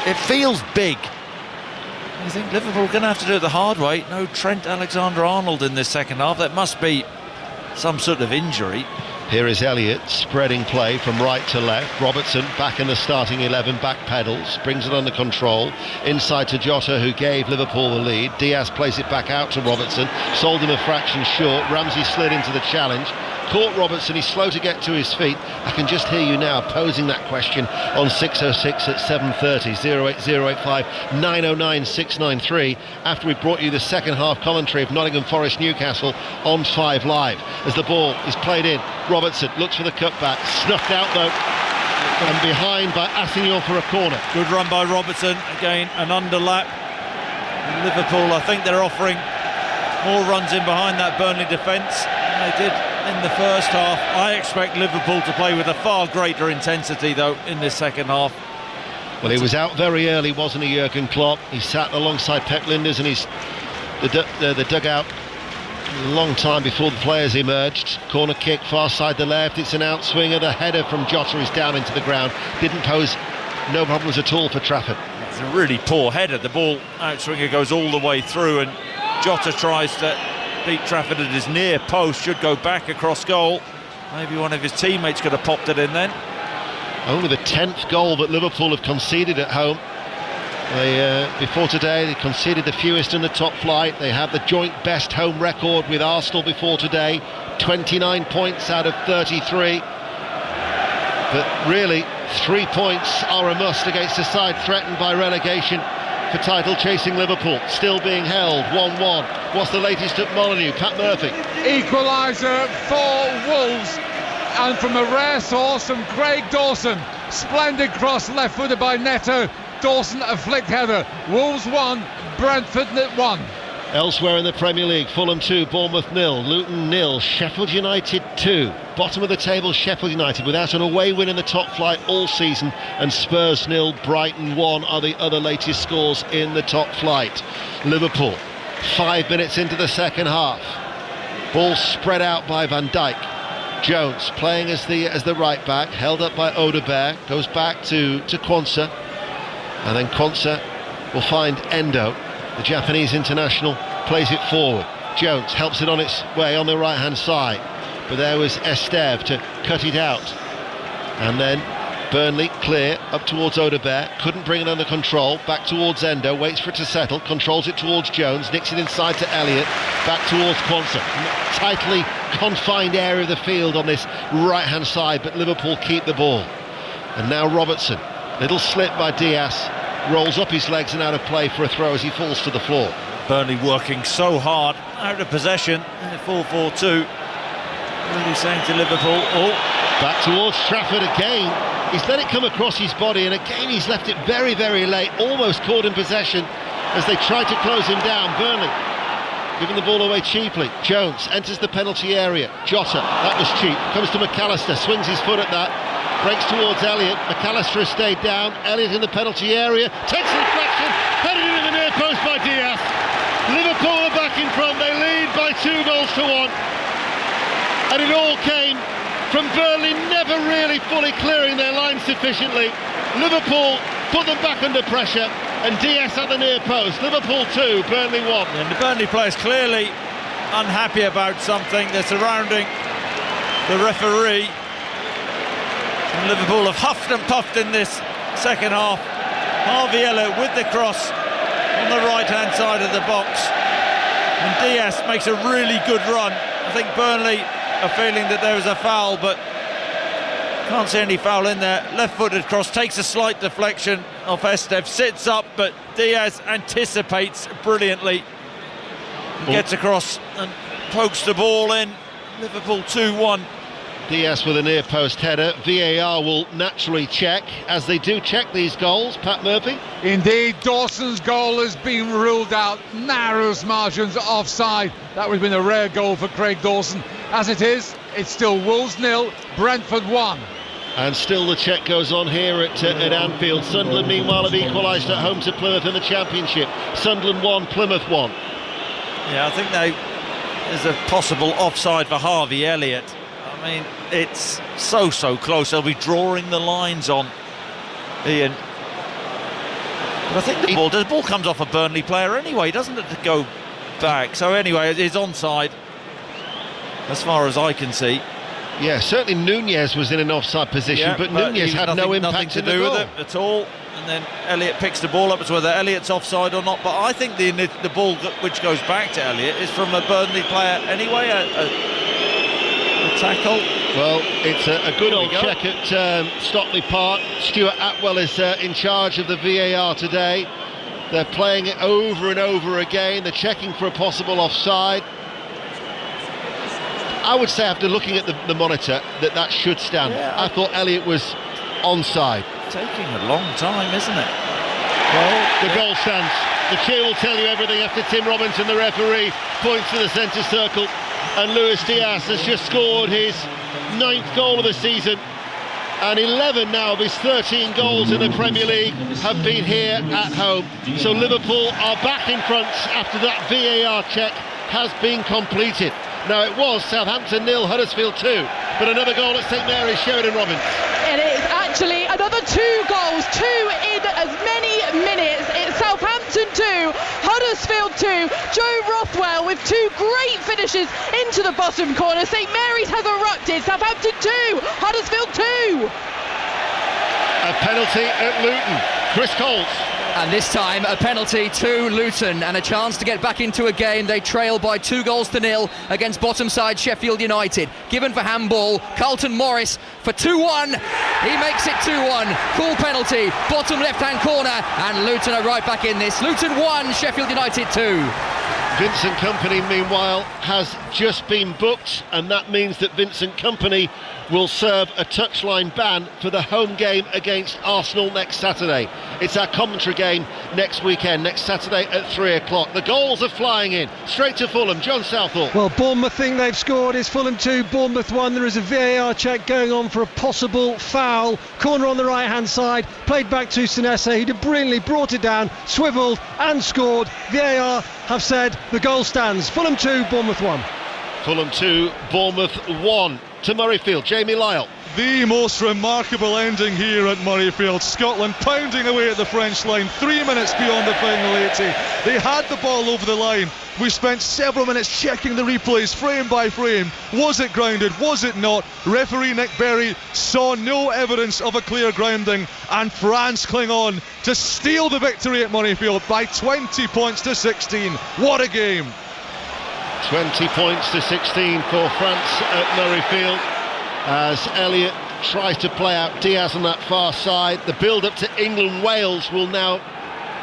It feels big. I think Liverpool are going to have to do it the hard way. No Trent Alexander-Arnold in this second half. That must be some sort of injury. Here is Elliott spreading play from right to left. Robertson back in the starting 11, back pedals, brings it under control. Inside to Jota, who gave Liverpool the lead. Diaz plays it back out to Robertson, sold him a fraction short. Ramsey slid into the challenge, caught Robertson, he's slow to get to his feet. I can just hear you now posing that question on 606 at 7:30, 08085 909 693, after we brought you the second half commentary of Nottingham Forest Newcastle on 5 Live. As the ball is played in, Robertson looks for the cutback, snuffed out though, and behind by Assignon for a corner. Good run by Robertson, again an underlap. Liverpool, I think they're offering more runs in behind that Burnley defence than they did in the first half. I expect Liverpool to play with a far greater intensity though in this second half. Well, he was out very early, wasn't he, Jurgen Klopp? He sat alongside Pep Linders and the dugout a long time before the players emerged. Corner kick, far side the left, it's an outswinger. The header from Jota is down into the ground. Didn't pose no problems at all for Trafford. It's a really poor header. The ball outswinger goes all the way through, and Jota tries to beat Trafford at his near post, should go back across goal. Maybe one of his teammates could have popped it in then. Only the 10th goal that Liverpool have conceded at home. Before today, they conceded the fewest in the top flight. They have the joint best home record with Arsenal before today, 29 points out of 33. But really, 3 points are a must against a side threatened by relegation for title-chasing Liverpool. Still being held, 1-1. What's the latest at Molineux? Pat Murphy. Equaliser for Wolves. And from a rare source from Craig Dawson, splendid cross left-footed by Neto. Dawson a flick header. Wolves 1, Brentford 1. Elsewhere in the Premier League, Fulham 2, Bournemouth 0, Luton 0, Sheffield United 2. Bottom of the table, Sheffield United without an away win in the top flight all season, and Spurs 0, Brighton 1 are the other latest scores in the top flight. Liverpool, 5 minutes into the second half. Ball spread out by Van Dijk. Jones playing as the right back, held up by Odegaard, goes back to Quansah, and then Quansah will find Endo. The Japanese international plays it forward. Jones helps it on its way on the right hand side, but there was Esteve to cut it out, and then Burnley clear up towards Odegaard, couldn't bring it under control, back towards Endo, waits for it to settle, controls it towards Jones, nicks it inside to Elliott, back towards Quansah. Tightly confined area of the field on this right hand side, but Liverpool keep the ball. And now Robertson, little slip by Diaz, rolls up his legs and out of play for a throw as he falls to the floor. Burnley working so hard out of possession in the 4-4-2. Really saying to Liverpool, back towards Trafford again. He's let it come across his body, and again he's left it very, very late, almost caught in possession as they tried to close him down. Burnley giving the ball away cheaply. Jones enters the penalty area. Jota, that was cheap, comes to McAllister, swings his foot at that, breaks towards Elliott. McAllister has stayed down. Elliott in the penalty area, takes the deflection, headed in the near post by Diaz. Liverpool are back in front, they lead by 2-1, and it all came from Burnley never really fully clearing their line sufficiently. Liverpool put them back under pressure, and Diaz at the near post. Liverpool 2, Burnley 1. And the Burnley players clearly unhappy about something. They're surrounding the referee. And Liverpool have huffed and puffed in this second half. Harvey Elliott with the cross on the right-hand side of the box. And Diaz makes a really good run. I think Burnley are feeling that there was a foul, but can't see any foul in there. Left-footed cross, takes a slight deflection off Esteve, sits up, but Diaz anticipates brilliantly and gets across and pokes the ball in. Liverpool 2-1. Diaz with a near post header. VAR will naturally check, as they do check these goals. Pat Murphy? Indeed, Dawson's goal has been ruled out. Narrowest margins offside. That would have been a rare goal for Craig Dawson. As it is, it's still Wolves 0, Brentford 1. And still the check goes on here at Anfield. Sunderland, meanwhile, have equalised at home to Plymouth in the Championship. Sunderland 1, Plymouth 1. Yeah, I think there's a possible offside for Harvey Elliott. I mean, it's so close. They'll be drawing the lines on Ian. But I think the ball comes off a Burnley player anyway, doesn't it, to go back? So anyway, it's onside as far as I can see. Yeah, certainly Nunez was in an offside position, but Nunez had no impact to do with it at all. And then Elliott picks the ball up. It's whether Elliott's offside or not. But I think the ball which goes back to Elliott is from a Burnley player anyway. A tackle. Well, it's a good old check at Stockley Park. Stuart Atwell is in charge of the VAR today. They're playing it over and over again. They're checking for a possible offside. I would say, after looking at the monitor, that should stand. Yeah, I thought Elliott was onside. Taking a long time, isn't it? Well, the goal stands. The cheer will tell you everything after Tim Robinson, the referee, points to the centre circle. And Luis Diaz has just scored his 9th goal of the season. And 11 now of his 13 goals in the Premier League have been here at home. So Liverpool are back in front after that VAR check has been completed. Now, it was Southampton 0, Huddersfield 2, but another goal at St Mary's, Sheridan Robbins. It is actually another 2 goals, 2 in as many minutes. It's Southampton 2, Huddersfield 2, Joe Rothwell with 2 great finishes into the bottom corner. St Mary's has erupted, Southampton 2, Huddersfield 2. A penalty at Luton, Chris Coles. And this time a penalty to Luton and a chance to get back into a game. They trail by 2-0 against bottom side Sheffield United. Given for handball, Carlton Morris for 2-1. He makes it 2-1. Cool penalty, bottom left-hand corner, and Luton are right back in this. Luton 1, Sheffield United 2. Vincent Kompany, meanwhile, has just been booked, and that means that Vincent Kompany will serve a touchline ban for the home game against Arsenal next Saturday. It's our commentary game next weekend, next Saturday at 3 o'clock. The goals are flying in, straight to Fulham. John Southall. Well, Bournemouth think they've scored. It's Fulham 2, Bournemouth 1. There is a VAR check going on for a possible foul. Corner on the right-hand side, played back to Senesi, who did brilliantly, brought it down, swivelled and scored. VAR have said the goal stands. Fulham 2, Bournemouth 1. Fulham 2, Bournemouth 1. To Murrayfield, Jamie Lyle. The most remarkable ending here at Murrayfield. Scotland pounding away at the French line, 3 minutes beyond the final 80. They had the ball over the line. We spent several minutes checking the replays frame by frame. Was it grounded? Was it not? Referee Nick Berry saw no evidence of a clear grounding, and France cling on to steal the victory at Murrayfield by 20 points to 16. What a game! 20 points to 16 for France at Murrayfield as Elliott tries to play out Diaz on that far side. The build-up to England-Wales will now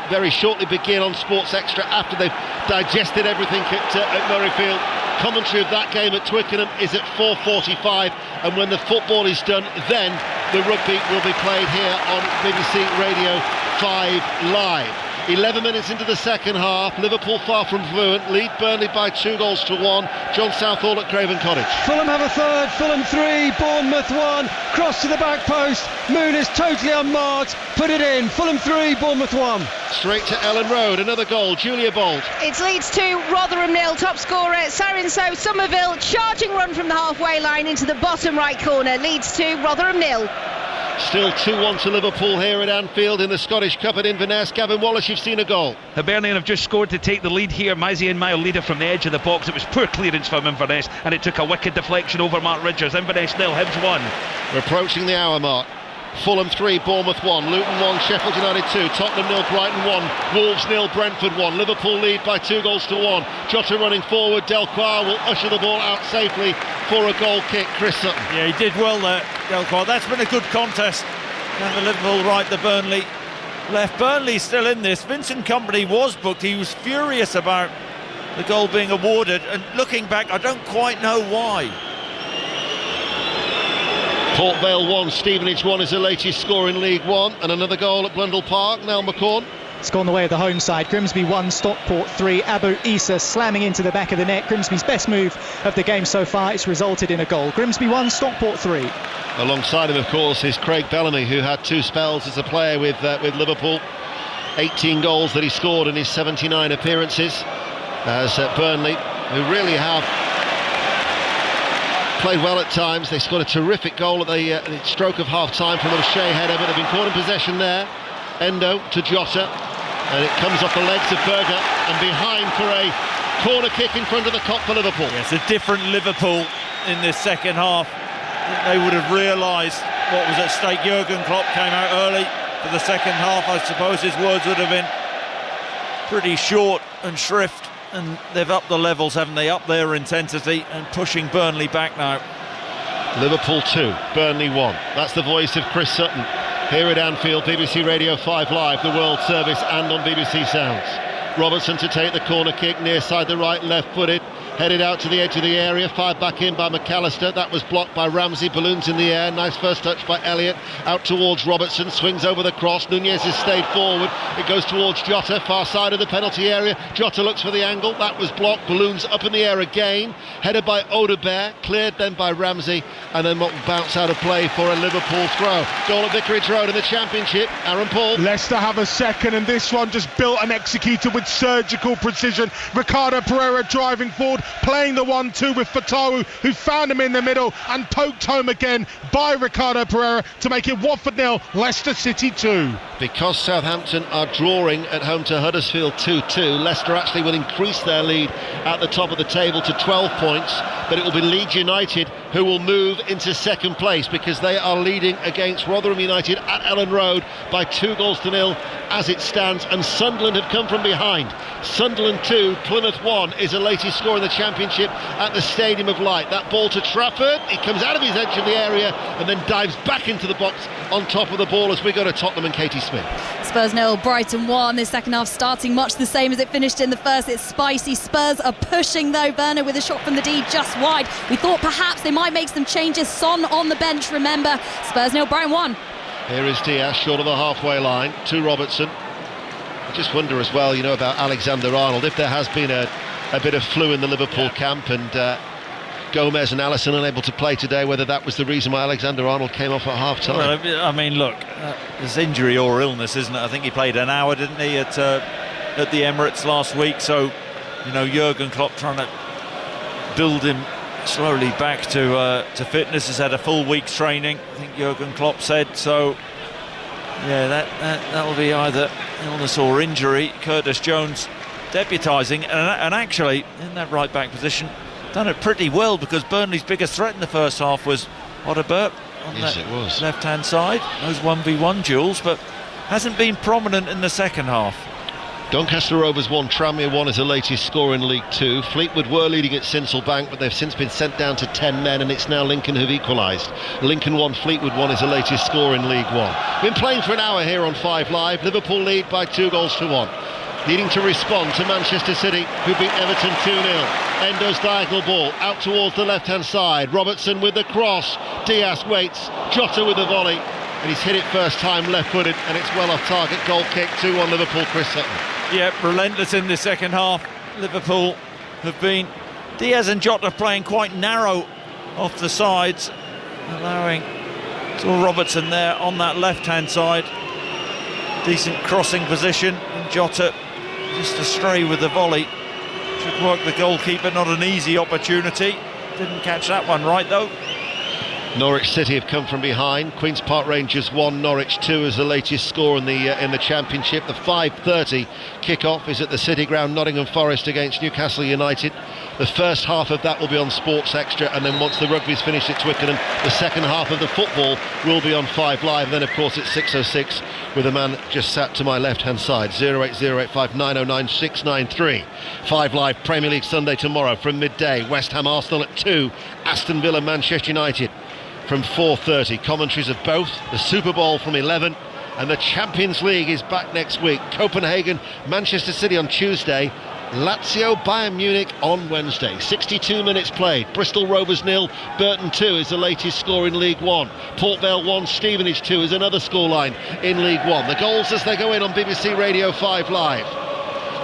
very shortly begin on Sports Extra after they've digested everything at Murrayfield. Commentary of that game at Twickenham is at 4:45, and when the football is done, then the rugby will be played here on BBC Radio 5 Live. 11 minutes into the second half, Liverpool far from fluent, lead Burnley by 2-1. John Southall at Craven Cottage. Fulham have a third, Fulham 3, Bournemouth 1, cross to the back post, Moon is totally unmarked, put it in, Fulham 3, Bournemouth 1. Straight to Ellen Road, another goal, Julia Bold. It's Leeds 2, Rotherham 0, top scorer Sarinso Somerville, charging run from the halfway line into the bottom right corner, Leeds 2, Rotherham 0. Still 2-1 to Liverpool here at Anfield in the Scottish Cup at Inverness. Gavin Wallace, you've seen a goal. Hibernian have just scored to take the lead here. Mazzy and Mile leader from the edge of the box. It was poor clearance from Inverness, and it took a wicked deflection over Mark Ridgers. Inverness 0, Hibs 1. We're approaching the hour mark. Fulham 3, Bournemouth 1, Luton 1, Sheffield United 2, Tottenham 0, Brighton 1, Wolves 0, Brentford 1. Liverpool lead by 2-1. Jota running forward, Delquar will usher the ball out safely for a goal kick. Chris Sutton. Yeah, he did well there, Delquar. That's been a good contest. And the Liverpool right, the Burnley left. Burnley still in this. Vincent Kompany was booked. He was furious about the goal being awarded, and looking back, I don't quite know why. Port Vale 1, Stevenage 1 is the latest score in League One, and another goal at Blundell Park. Nell McCorn. It's gone the way of the home side. Grimsby 1, Stockport 3. Abu Issa slamming into the back of the net. Grimsby's best move of the game so far. It's resulted in a goal. Grimsby 1, Stockport 3. Alongside him, of course, is Craig Bellamy, who had 2 spells as a player with Liverpool. 18 goals that he scored in his 79 appearances as Burnley, who really have played well at times. They scored a terrific goal at the stroke of half-time from a Shea header, but they've been caught in possession there. Endo to Jota, and it comes off the legs of Berger and behind for a corner kick in front of the Kop for Liverpool. It's a different Liverpool in this second half. They would have realised what was at stake. Jurgen Klopp came out early for the second half. I suppose his words would have been pretty short and shrift, and they've upped the levels, haven't they? Up their intensity and pushing Burnley back now. Liverpool 2, Burnley 1. That's the voice of Chris Sutton here at Anfield, BBC Radio 5 Live, the World Service, and on BBC Sounds. Robertson to take the corner kick, near side the right, left-footed, headed out to the edge of the area, fired back in by McAllister. That was blocked by Ramsey. Balloons in the air, nice first touch by Elliott, out towards Robertson, swings over the cross. Nunez has stayed forward, it goes towards Jota, far side of the penalty area. Jota looks for the angle, that was blocked. Balloons up in the air again, headed by Odobert, cleared then by Ramsey, and then bounce out of play for a Liverpool throw. Goal at Vicarage Road in the Championship. Aaron Paul. Leicester have a second, and this one just built and executed with surgical precision. Ricardo Pereira driving forward, playing the 1-2 with Fatawu, who found him in the middle and poked home again by Ricardo Pereira to make it Watford 0, Leicester City 2. Because Southampton are drawing at home to Huddersfield 2-2, Leicester actually will increase their lead at the top of the table to 12 points, but it will be Leeds United who will move into second place because they are leading against Rotherham United at Ellen Road by 2-0 as it stands, and Sunderland have come from behind. Sunderland 2, Plymouth 1 is the latest score in the Championship at the Stadium of Light. That ball to Trafford, he comes out of his edge of the area and then dives back into the box on top of the ball as we go to Tottenham and Katie Smith. Spurs 0, Brighton 1. This second half starting much the same as it finished in the first. It's spicy. Spurs are pushing though. Werner with a shot from the D just wide. We thought perhaps they might make some changes. Son on the bench, remember. Spurs 0, Brighton 1. Here is Diaz, short of the halfway line, to Robertson. I just wonder as well, about Alexander-Arnold, if there has been a bit of flu in the Liverpool camp, and Gomez and Alisson unable to play today, whether that was the reason why Alexander-Arnold came off at half-time. Well, I mean, look, there's injury or illness, isn't it? I think he played an hour, didn't he, at the Emirates last week, so, Jurgen Klopp trying to build him slowly back to fitness. Has had a full week's training, I think Jurgen Klopp said, so yeah, that'll be either illness or injury. Curtis Jones deputising, and actually in that right back position done it pretty well, because Burnley's biggest threat in the first half was Odegaard on that left hand side, those 1v1 duels, but hasn't been prominent in the second half. Doncaster Rovers 1, Tranmere 1 is the latest score in League 2. Fleetwood were leading at Sincilbank, but they've since been sent down to 10 men, and it's now Lincoln who've equalised. Lincoln 1, Fleetwood 1 is the latest score in League 1. Been playing for an hour here on 5 Live. Liverpool lead by 2-1. Needing to respond to Manchester City, who beat Everton 2-0. Endo's diagonal ball out towards the left-hand side. Robertson with the cross. Diaz waits. Jota with the volley. And he's hit it first time left-footed, and it's well off target. Goal kick, 2-1 Liverpool, Chris Sutton. Yeah, relentless in the second half. Liverpool have been, Diaz and Jota playing quite narrow off the sides, allowing Robertson there on that left-hand side. Decent crossing position, and Jota just astray with the volley. Should work the goalkeeper, not an easy opportunity. Didn't catch that one right though. Norwich City have come from behind. Queen's Park Rangers 1, Norwich 2 is the latest score in the Championship. The 5:30 kick-off is at the City Ground, Nottingham Forest against Newcastle United. The first half of that will be on Sports Extra, and then once the rugby's finished at Twickenham, the second half of the football will be on 5 Live. Then, of course, it's 6:06 with a man just sat to my left-hand side. 08085909693. 5 Live Premier League Sunday tomorrow from midday. West Ham Arsenal at 2. Aston Villa Manchester United from 4:30. Commentaries of both. The Super Bowl from 11, and the Champions League is back next week. Copenhagen, Manchester City on Tuesday. Lazio Bayern Munich on Wednesday. 62 minutes played. Bristol Rovers 0, Burton 2 is the latest score in League 1. Port Vale 1, Stevenage 2 is another scoreline in League 1. The goals as they go in on BBC Radio 5 Live.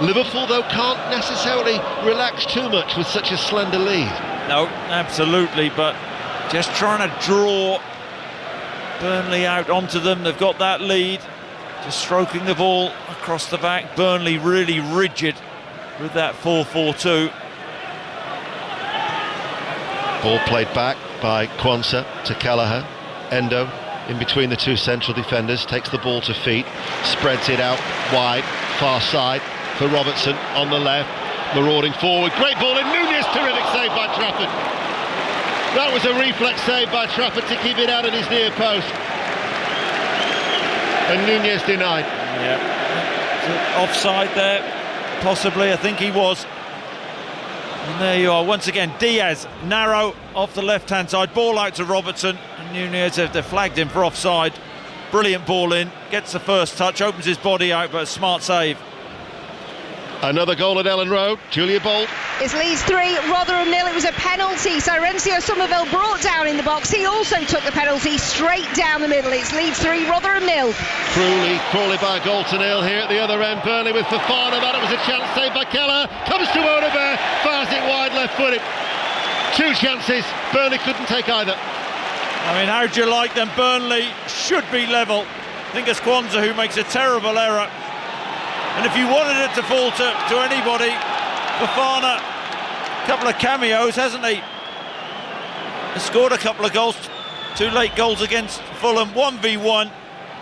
Liverpool, though, can't necessarily relax too much with such a slender lead. No, absolutely, but just trying to draw Burnley out onto them. They've got that lead. Just stroking the ball across the back. Burnley really rigid with that 4-4-2. Ball played back by Quansah to Kelleher. Endo in between the two central defenders, takes the ball to feet, spreads it out wide, far side for Robertson on the left, marauding forward. Great ball in. Nunez, terrific save by Trafford. That was a reflex save by Trafford to keep it out at his near post. And Nunez denied. Yeah. Offside there, possibly. I think he was. And there you are. Once again, Diaz, narrow off the left-hand side. Ball out to Robertson. And Nunez, they've flagged him for offside. Brilliant ball in. Gets the first touch, opens his body out, but a smart save. Another goal at Ellen Road. Julia Bolt. It's Leeds 3, Rotherham 0. It was a penalty. Sirencio Somerville brought down in the box. He also took the penalty straight down the middle. It's Leeds 3, Rotherham 0. Crawley by a goal to nil here at the other end. Burnley with Fofana. That was a chance saved by Keller. Comes to Odegaard. Fires it wide left-footed. Two chances. Burnley couldn't take either. I mean, how'd you like them? Burnley should be level. I think it's Quansah who makes a terrible error. And if you wanted it to fall to anybody, Fofana, a couple of cameos, hasn't he? He's scored a couple of goals, 2 late goals against Fulham, 1v1.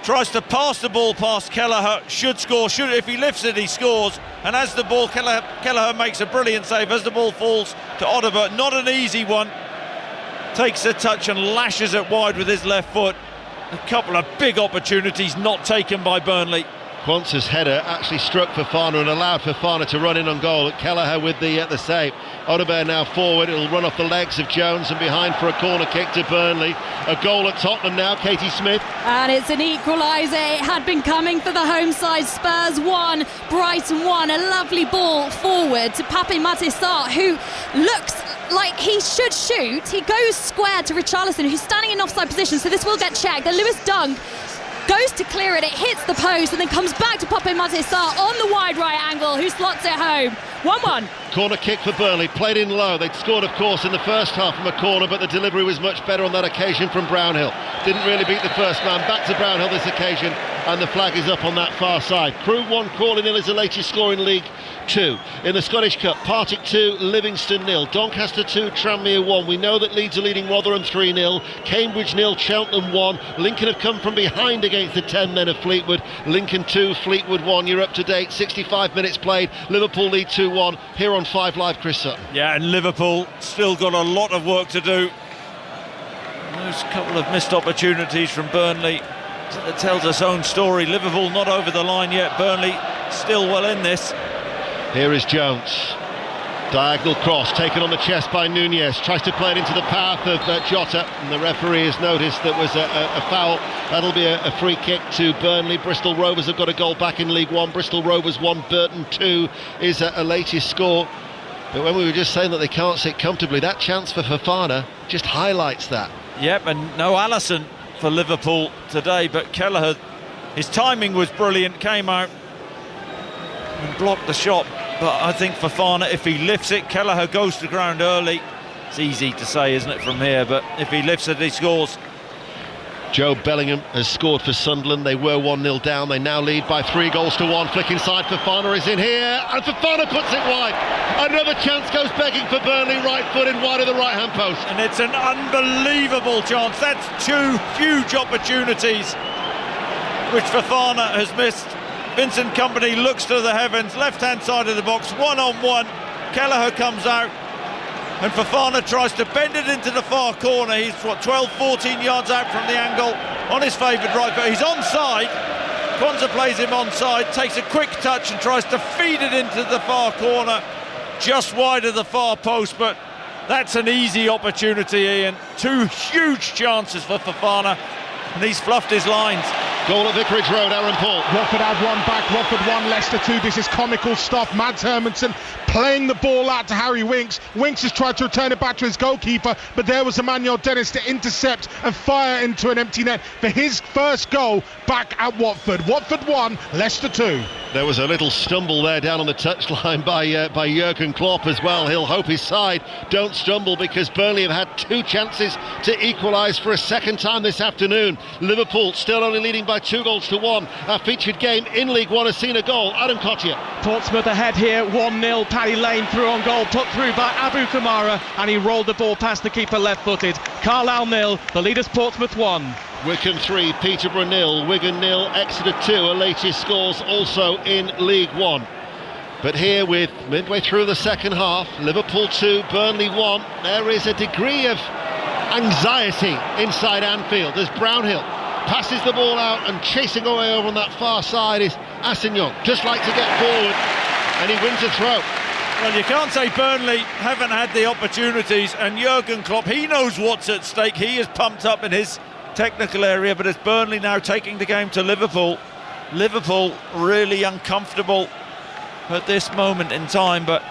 Tries to pass the ball past Kelleher, should score, if he lifts it, he scores. And as the ball, Kelleher makes a brilliant save. As the ball falls to Odegaard, not an easy one. Takes a touch and lashes it wide with his left foot. A couple of big opportunities not taken by Burnley. Quantz's header actually struck Fofana and allowed Fofana to run in on goal. Kelleher with the save. Odegaard now forward, it'll run off the legs of Jones and behind for a corner kick to Burnley. A goal at Tottenham now, Katie Smith. And it's an equaliser. It had been coming for the home side. Spurs 1, Brighton 1. A lovely ball forward to Pape Matar Sarr, who looks like he should shoot. He goes square to Richarlison, who's standing in offside position, so this will get checked. Then Lewis Dunk goes to clear it, it hits the post and then comes back to Pape Matar Sarr on the wide right angle, who slots it home. 1-1. Corner kick for Burnley, played in low. They'd scored, of course, in the first half from a corner, but the delivery was much better on that occasion from Brownhill. Didn't really beat the first man. Back to Brownhill this occasion, and the flag is up on that far side. Crewe 1, Crawley 0 is the latest score in League 2. In the Scottish Cup, Partick 2, Livingston 0, Doncaster 2, Tranmere 1. We know that Leeds are leading Rotherham 3-0, Cambridge 0, Cheltenham 1. Lincoln have come from behind against the 10 men of Fleetwood. Lincoln 2, Fleetwood 1. You're up to date, 65 minutes played. Liverpool lead 2-1 here on 5 Live, Chris Sutton. Yeah, and Liverpool still got a lot of work to do. There's a couple of missed opportunities from Burnley. It tells its own story. Liverpool not over the line yet. Burnley still well in this. Here is Jones. Diagonal cross taken on the chest by Nunez. Tries to play it into the path of Jota, and the referee has noticed that was a foul. That'll be a free kick to Burnley. Bristol Rovers have got a goal back in League 1. Bristol Rovers 1, Burton 2 is a latest score. But when we were just saying that they can't sit comfortably, that chance for Fofana just highlights that. Yep, and no Alisson for Liverpool today, but Kelleher, his timing was brilliant, came out and blocked the shot. But I think Fofana, if he lifts it, Kelleher goes to ground early. It's easy to say, isn't it, from here, but if he lifts it, he scores. Joe Bellingham has scored for Sunderland. They were 1-0 down. They now lead by 3-1. Flick inside, Fofana is in here, and Fofana puts it wide. Another chance goes begging for Burnley, right-footed wide of the right-hand post. And it's an unbelievable chance. That's 2 huge opportunities which Fofana has missed. Vincent Kompany looks to the heavens, left-hand side of the box, one-on-one. Kelleher comes out, and Fofana tries to bend it into the far corner. He's 12-14 yards out from the angle on his favoured right foot. He's onside. Quanza plays him onside, takes a quick touch and tries to feed it into the far corner, just wide of the far post. But that's an easy opportunity, Ian. 2 huge chances for Fofana, and he's fluffed his lines. Goal at Vicarage Road, Aaron Paul. Watford had one back, Watford 1, Leicester 2. This is comical stuff. Mads Hermansen playing the ball out to Harry Winks. Winks has tried to return it back to his goalkeeper, but there was Emmanuel Dennis to intercept and fire into an empty net for his first goal back at Watford. Watford 1, Leicester 2. There was a little stumble there down on the touchline by Jurgen Klopp as well. He'll hope his side don't stumble, because Burnley have had 2 chances to equalise for a second time this afternoon. Liverpool still only leading by 2-1. Our featured game in League 1 has seen a goal. Adam Cottier. Portsmouth ahead here, 1-0. Paddy Lane through on goal, put through by Abu Kamara, and he rolled the ball past the keeper left-footed. Carlisle 0, the leaders Portsmouth 1. Wycombe 3, Peterborough 0, Wigan 0, Exeter 2 are latest scores also in League 1. But here, with midway through the second half, Liverpool 2, Burnley 1, there is a degree of anxiety inside Anfield as Brownhill passes the ball out, and chasing away over on that far side is Assignon. Just like to get forward, and he wins a throw. Well, you can't say Burnley haven't had the opportunities, and Jurgen Klopp, he knows what's at stake. He is pumped up in his technical area, but it's Burnley now taking the game to Liverpool. Liverpool really uncomfortable at this moment in time, but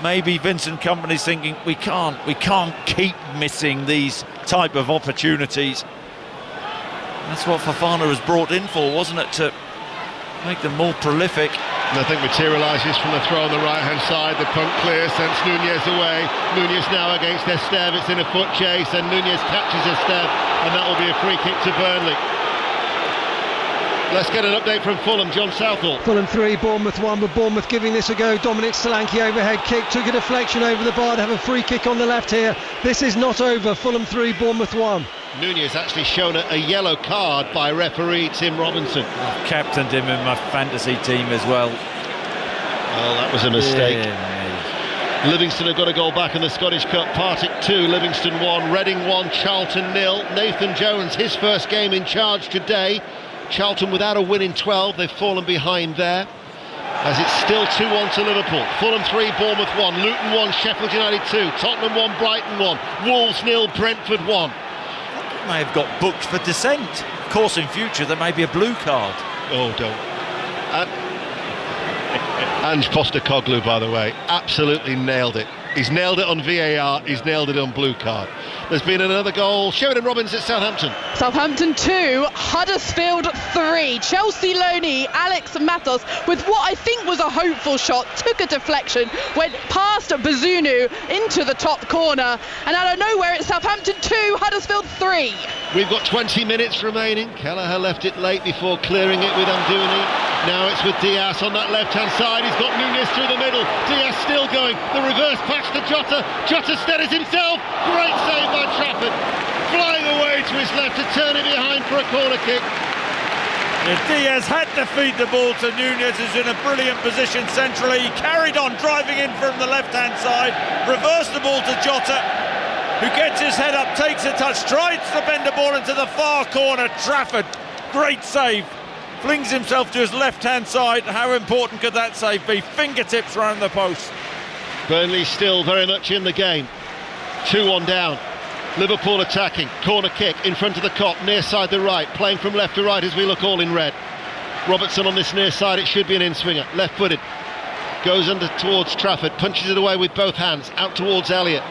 maybe Vincent Kompany's thinking we can't keep missing these type of opportunities. That's what Fofana was brought in for, wasn't it, to make them more prolific. Nothing materialises from the throw on the right-hand side. The punt clear, sends Nunez away. Nunez now against Esteve. It's in a foot chase, and Nunez catches Esteve, and that will be a free kick to Burnley. Let's get an update from Fulham. John Southall. Fulham 3, Bournemouth 1, with Bournemouth giving this a go. Dominic Solanke overhead kick, took a deflection over the bar to have a free kick on the left here. This is not over. Fulham 3, Bournemouth 1. Nunez actually shown a yellow card by referee Tim Robinson. I've captained him in my fantasy team as well. Well, that was a mistake. Yeah. Livingston have got a goal back in the Scottish Cup. Partick 2, Livingston 1, Reading 1, Charlton 0. Nathan Jones, his first game in charge today. Charlton without a win in 12, they've fallen behind there, as it's still 2-1 to Liverpool. Fulham 3, Bournemouth 1, Luton 1, Sheffield United 2, Tottenham 1, Brighton 1, Wolves 0, Brentford 1. May have got booked for dissent. Of course, in future there may be a blue card. Oh, don't. And Postecoglou, by the way, absolutely nailed it. He's nailed it on VAR, he's nailed it on blue card. There's been another goal. Sheridan Robbins at Southampton. Southampton 2, Huddersfield 3. Chelsea loanee Alex Matos with what I think was a hopeful shot, took a deflection, went past Bazunu into the top corner, and out of nowhere it's Southampton 2, Huddersfield 3. We've got 20 minutes remaining. Kelleher left it late before clearing it with Amdouni. Now it's with Diaz on that left-hand side. He's got Núñez through the middle. Diaz still going. The reverse pass to Jota. Jota steadies himself. Great save by Trafford. Flying away to his left to turn it behind for a corner kick. Diaz had to feed the ball to Núñez, who's in a brilliant position centrally. He carried on driving in from the left-hand side. Reversed the ball to Jota, who gets his head up, takes a touch, tries to bend the ball into the far corner. Trafford, great save. Flings himself to his left-hand side. How important could that save be? Fingertips round the post. Burnley still very much in the game. 2-1 down. Liverpool attacking. Corner kick in front of the Kop, near side the right. Playing from left to right as we look all in red. Robertson on this near side. It should be an in-swinger. Left-footed. Goes under towards Trafford. Punches it away with both hands. Out towards Elliott.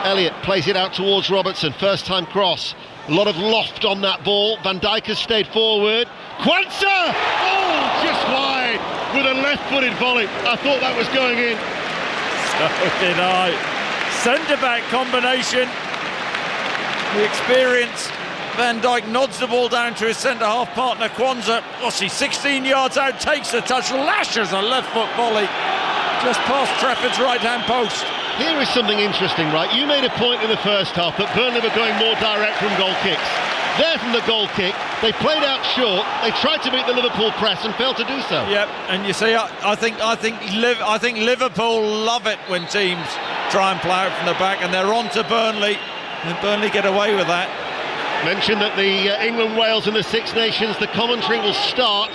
Elliott plays it out towards Robertson. First time cross. A lot of loft on that ball. Van Dijk has stayed forward. Quansah! Oh, just wide with a left-footed volley. I thought that was going in. So did I. Centre-back combination. The experienced Van Dijk nods the ball down to his centre-half partner Quansah. What's he, 16 yards out, takes the touch, lashes a left-foot volley just past Trafford's right-hand post. Here is something interesting, right? You made a point in the first half that Burnley were going more direct from goal kicks. There from the goal kick, they played out short. They tried to beat the Liverpool press and failed to do so. Yep, and you see, I think Liverpool love it when teams try and play out from the back, and they're on to Burnley, and Burnley get away with that. Mention that the England, Wales, and the Six Nations, the commentary will start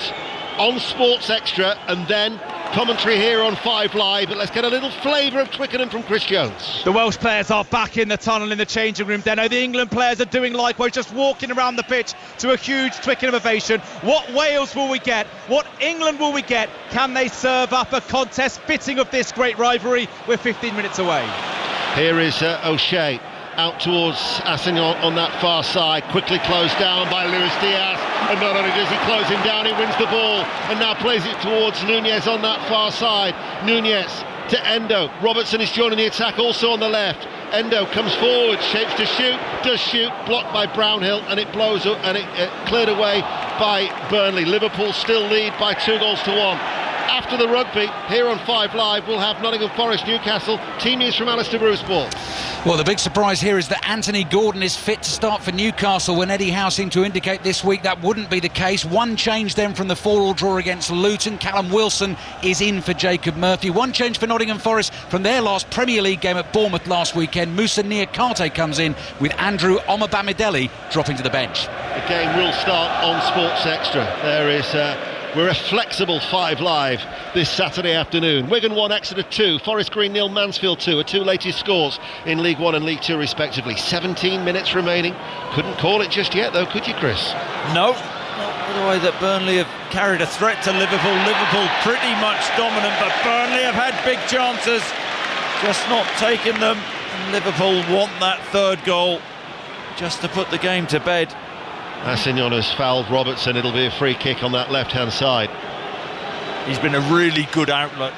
on Sports Extra, and then commentary here on 5 Live. But let's get a little flavour of Twickenham from Chris Jones. The Welsh players are back in the tunnel in the changing room. Now the England players are doing likewise, just walking around the pitch to a huge Twickenham ovation. What Wales will we get? What England will we get? Can they serve up a contest fitting of this great rivalry? We're 15 minutes away. Here is O'Shea. Out towards Assignon on that far side, quickly closed down by Luis Diaz, and not only does he close him down, he wins the ball and now plays it towards Núñez on that far side. Núñez to Endo. Robertson is joining the attack also on the left. Endo comes forward, shapes to shoot, does shoot, blocked by Brownhill, and it blows up, and it cleared away by Burnley. Liverpool still lead by 2-1. After the rugby, here on 5 Live, we'll have Nottingham Forest, Newcastle. Team news from Alistair Bruce-Ball. Well, the big surprise here is that Anthony Gordon is fit to start for Newcastle, when Eddie Howe seemed to indicate this week that wouldn't be the case. One change then from the 4-4 draw against Luton. Callum Wilson is in for Jacob Murphy. One change for Nottingham Forest from their last Premier League game at Bournemouth last weekend. Musa Niakate comes in with Andrew Omobamidele dropping to the bench. The game will start on Sports Extra. There is... We're a flexible 5 Live this Saturday afternoon. Wigan 1, Exeter 2, Forest Green 0, Mansfield 2 are two latest scores in League 1 and League 2 respectively. 17 minutes remaining. Couldn't call it just yet though, could you, Chris? No, not the way that Burnley have carried a threat to Liverpool. Liverpool pretty much dominant, but Burnley have had big chances, just not taken them. And Liverpool want that third goal just to put the game to bed. Assignon has fouled Robertson. It'll be a free kick on that left-hand side. He's been a really good outlet,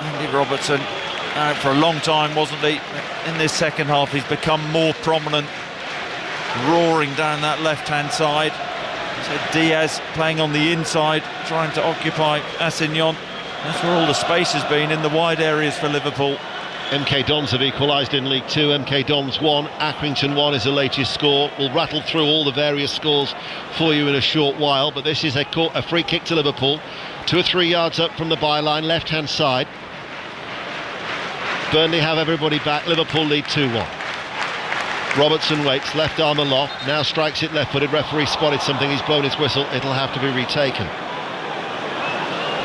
Andy Robertson, out for a long time, wasn't he? In this second half he's become more prominent, roaring down that left-hand side. So Diaz playing on the inside, trying to occupy Assignon. That's where all the space has been, in the wide areas for Liverpool. MK Dons have equalised in League 2. MK Dons 1, Accrington 1 is the latest score. We'll rattle through all the various scores for you in a short while, but this is a free kick to Liverpool. 2 or 3 yards up from the byline, left-hand side. Burnley have everybody back. Liverpool lead 2-1. Robertson waits, left arm aloft, now strikes it left-footed. Referee spotted something, he's blown his whistle. It'll have to be retaken.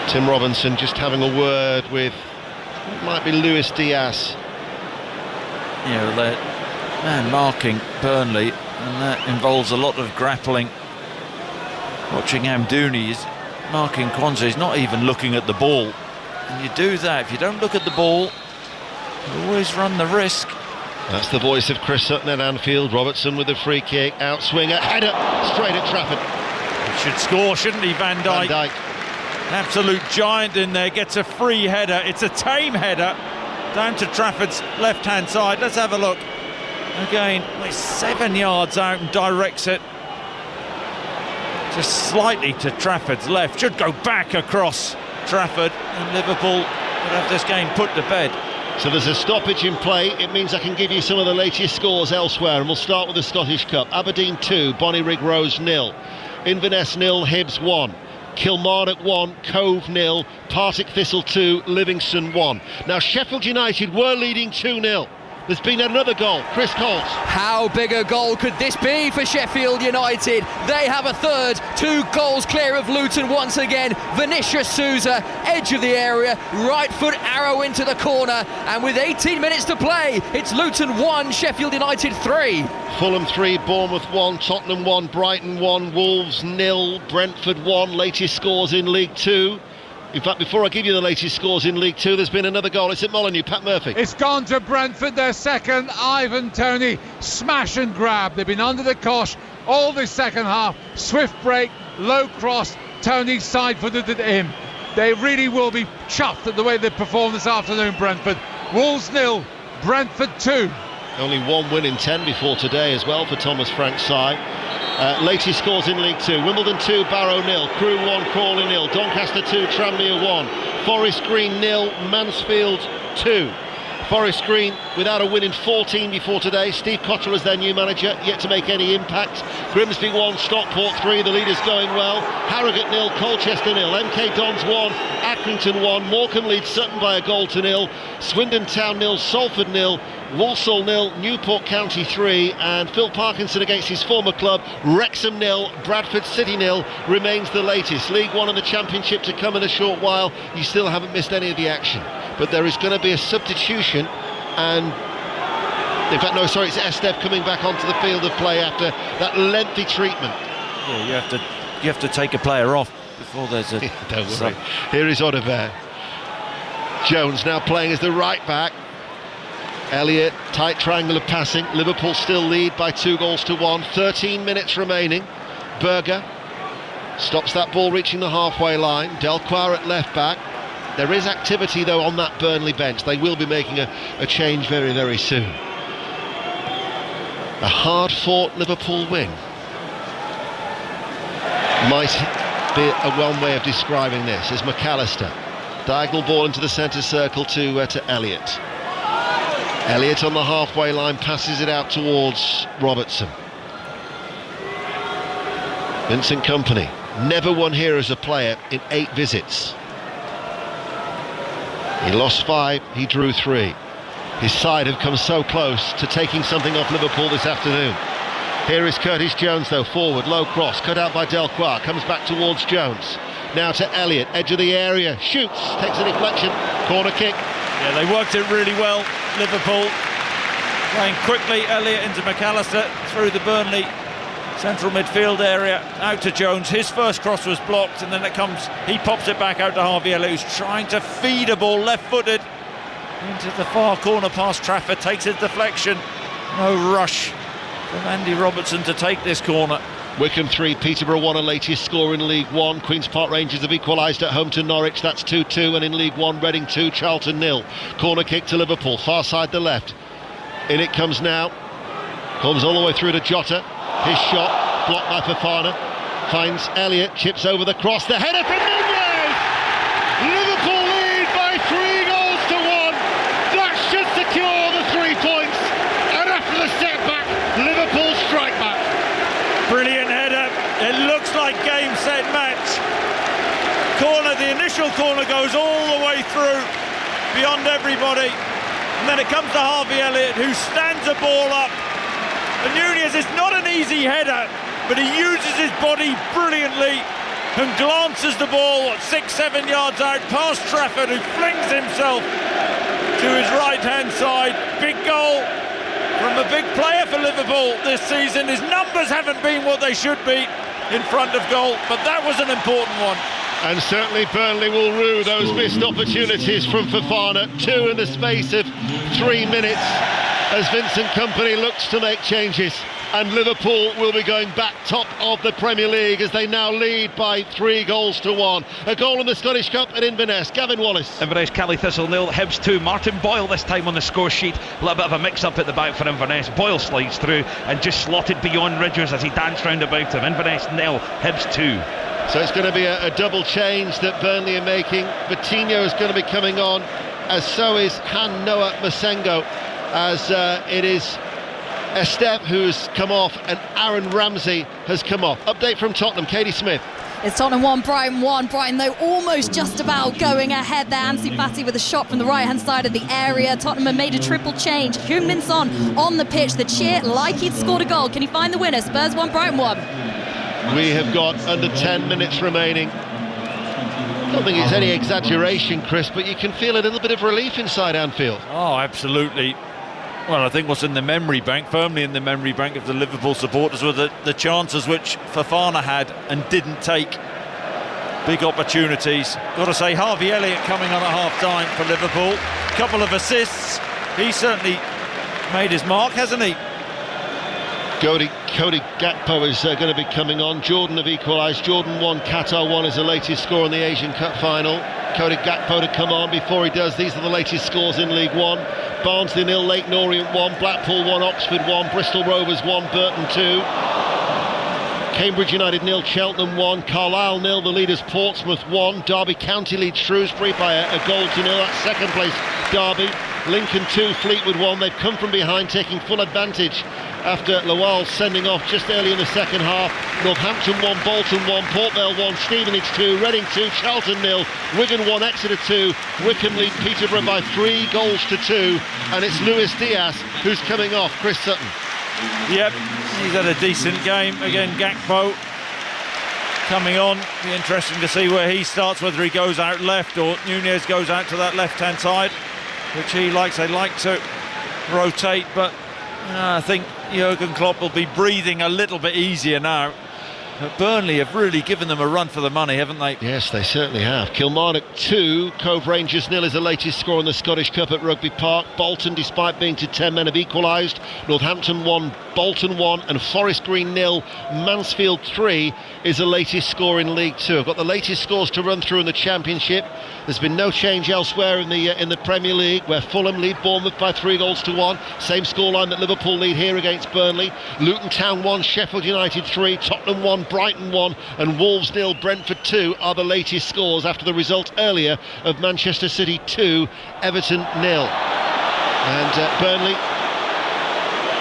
Tim Robinson just having a word with, it might be Luis Diaz. They're man marking Burnley, and that involves a lot of grappling. Watching Amdouni is marking Kwanzaa, he's not even looking at the ball. And you do that, if you don't look at the ball, you always run the risk. That's the voice of Chris Sutton at Anfield. Robertson with the free kick, outswinger, header, straight at Trafford. He should score, shouldn't he, Van Dijk? Van Dijk. Absolute giant in there, gets a free header. It's a tame header down to Trafford's left-hand side. Let's have a look. Again, he's 7 yards out and directs it just slightly to Trafford's left. Should go back across Trafford, and Liverpool would have this game put to bed. So there's a stoppage in play. It means I can give you some of the latest scores elsewhere, and we'll start with the Scottish Cup. Aberdeen 2, Bonnyrigg Rose 0, Inverness 0, Hibs 1, Kilmarnock 1, Cove 0, Partick Thistle 2, Livingston 1. Now Sheffield United were leading 2-0. There's been another goal. Chris Coles. How big a goal could this be for Sheffield United? They have a third, 2 goals clear of Luton once again. Vinicius Souza, edge of the area, right foot arrow into the corner, and with 18 minutes to play, it's Luton 1, Sheffield United 3. Fulham 3, Bournemouth 1, Tottenham 1, Brighton 1, Wolves 0, Brentford 1. Latest scores in League 2. In fact, before I give you the latest scores in League 2, there's been another goal. It's at Molineux. Pat Murphy. It's gone to Brentford, their second. Ivan Toney, smash and grab. They've been under the cosh all this second half. Swift break, low cross. Toney side-footed it in. They really will be chuffed at the way they've performed this afternoon, Brentford. Wolves 0, Brentford 2. Only 1 win in 10 before today as well for Thomas Frank's side. Latest scores in League 2. Wimbledon 2, Barrow 0, Crewe 1, Crawley 0, Doncaster 2, Tranmere 1, Forest Green 0, Mansfield 2. Forest Green without a win in 14 before today. Steve Cotterill is their new manager, yet to make any impact. Grimsby 1, Stockport 3, the leaders going well. Harrogate 0, Colchester 0, MK Dons 1, Accrington 1, Morecambe leads Sutton by a goal to 0, Swindon Town 0, Salford 0, Walsall 0, Newport County 3, and Phil Parkinson against his former club, Wrexham 0, Bradford City 0 remains the latest. League 1 and the Championship to come in a short while. You still haven't missed any of the action, but there is going to be a substitution, and in fact no, sorry, it's Esteve coming back onto the field of play after that lengthy treatment. Yeah, you have to take a player off before there's a don't worry. Here is Odegaard. Jones now playing as the right back. Elliott, tight triangle of passing. Liverpool still lead by 2-1. 13 minutes remaining. Berger stops that ball reaching the halfway line. Delquire at left back. There is activity though on that Burnley bench. They will be making a change very, very soon. A hard-fought Liverpool win might be one way of describing this. As McAllister, diagonal ball into the centre circle to Elliott. Elliott on the halfway line passes it out towards Robertson. Vincent Kompany, never won here as a player in 8 visits. He lost 5, he drew 3. His side have come so close to taking something off Liverpool this afternoon. Here is Curtis Jones though, forward, low cross, cut out by Delquire, comes back towards Jones. Now to Elliott, edge of the area, shoots, takes a deflection, corner kick. Yeah, they worked it really well, Liverpool. Playing quickly, Elliott into McAllister, through the Burnley central midfield area, out to Jones. His first cross was blocked, and then he pops it back out to Harvey Elliott, who's trying to feed a ball left-footed into the far corner past Trafford, takes his deflection. No rush from Andy Robertson to take this corner. Wycombe 3, Peterborough 1, a latest score in League 1. Queen's Park Rangers have equalised at home to Norwich, that's 2-2, and in League 1, Reading 2, Charlton 0. Corner kick to Liverpool, far side the left. In it comes now, comes all the way through to Jota. His shot, blocked by Fofana, finds Elliott, chips over the cross, the header from Nunez! Liverpool lead by 3-1. That should secure the 3 points, and after the setback, Liverpool strike back. Brilliant header. It looks like game, set, match. Corner, the initial corner goes all the way through, beyond everybody. And then it comes to Harvey Elliott, who stands the ball up And Nunez is not an easy header, but he uses his body brilliantly and glances the ball 6-7 yards out past Trafford, who flings himself to his right-hand side. Big goal from a big player for Liverpool this season. His numbers haven't been what they should be in front of goal, but that was an important one. And certainly Burnley will rue those missed opportunities from Fofana. 2 in the space of 3 minutes as Vincent Kompany looks to make changes. And Liverpool will be going back top of the Premier League as they now lead by 3-1. A goal in the Scottish Cup at Inverness. Gavin Wallace. Inverness, Caley Thistle 0, Hibs 2. Martin Boyle this time on the score sheet. A little bit of a mix-up at the back for Inverness. Boyle slides through and just slotted beyond Ridgers as he danced round about him. Inverness 0, Hibs 2. So it's going to be a double change that Burnley are making. Coutinho is going to be coming on, as so is Han Noah Masengo, as it is Estep who's come off and Aaron Ramsey has come off. Update from Tottenham, Katie Smith. It's Tottenham 1, Brighton 1. Brighton, though, almost just about going ahead there. Ansu Fati with a shot from the right-hand side of the area. Tottenham have made a triple change. Heung-min Son on the pitch. The cheer like he'd scored a goal. Can he find the winner? Spurs 1, Brighton 1. We have got under 10 minutes remaining. I don't think it's any exaggeration, Chris, but you can feel a little bit of relief inside Anfield. Oh, absolutely. Well, I think what's in the memory bank, firmly in the memory bank of the Liverpool supporters, were the chances which Fofana had and didn't take. Big opportunities. Got to say, Harvey Elliott coming on at half-time for Liverpool. Couple of assists. He certainly made his mark, hasn't he? Cody Gakpo is going to be coming on. Jordan have equalised. Jordan 1, Qatar 1 is the latest score in the Asian Cup final. Cody Gakpo to come on. Before he does, these are the latest scores in League One. Barnsley 0, Leyton Orient 1, Blackpool 1, Oxford 1, Bristol Rovers 1, Burton 2. Cambridge United 0, Cheltenham 1, Carlisle 0, the leaders Portsmouth 1, Derby County leads Shrewsbury by a goal to 0, that's second place Derby. Lincoln 2, Fleetwood 1, they've come from behind taking full advantage after Lawal sending off just early in the second half. Northampton 1, Bolton 1, Port Vale 1, Stevenage 2, Reading 2, Charlton 0, Wigan 1, Exeter 2, Wycombe lead Peterborough by 3-2, and it's Luis Diaz who's coming off Chris Sutton. Yep, he's had a decent game. Again, Gakpo coming on. Be interesting to see where he starts, whether he goes out left or Nunez goes out to that left-hand side, which he likes. They like to rotate, but I think Jurgen Klopp will be breathing a little bit easier now. But Burnley have really given them a run for the money, haven't they? Yes, they certainly have. Kilmarnock 2, Cove Rangers 0 is the latest score in the Scottish Cup at Rugby Park. Bolton, despite being to 10 men, have equalised. Northampton 1, Bolton 1, and Forest Green 0. Mansfield 3 is the latest score in League 2. I've got the latest scores to run through in the Championship. There's been no change elsewhere in the Premier League, where Fulham lead Bournemouth by 3-1. Same scoreline that Liverpool lead here against Burnley. Luton Town 1, Sheffield United 3, Tottenham 1, Brighton 1, and Wolves 0, Brentford 2 are the latest scores after the result earlier of Manchester City 2, Everton 0. And Burnley,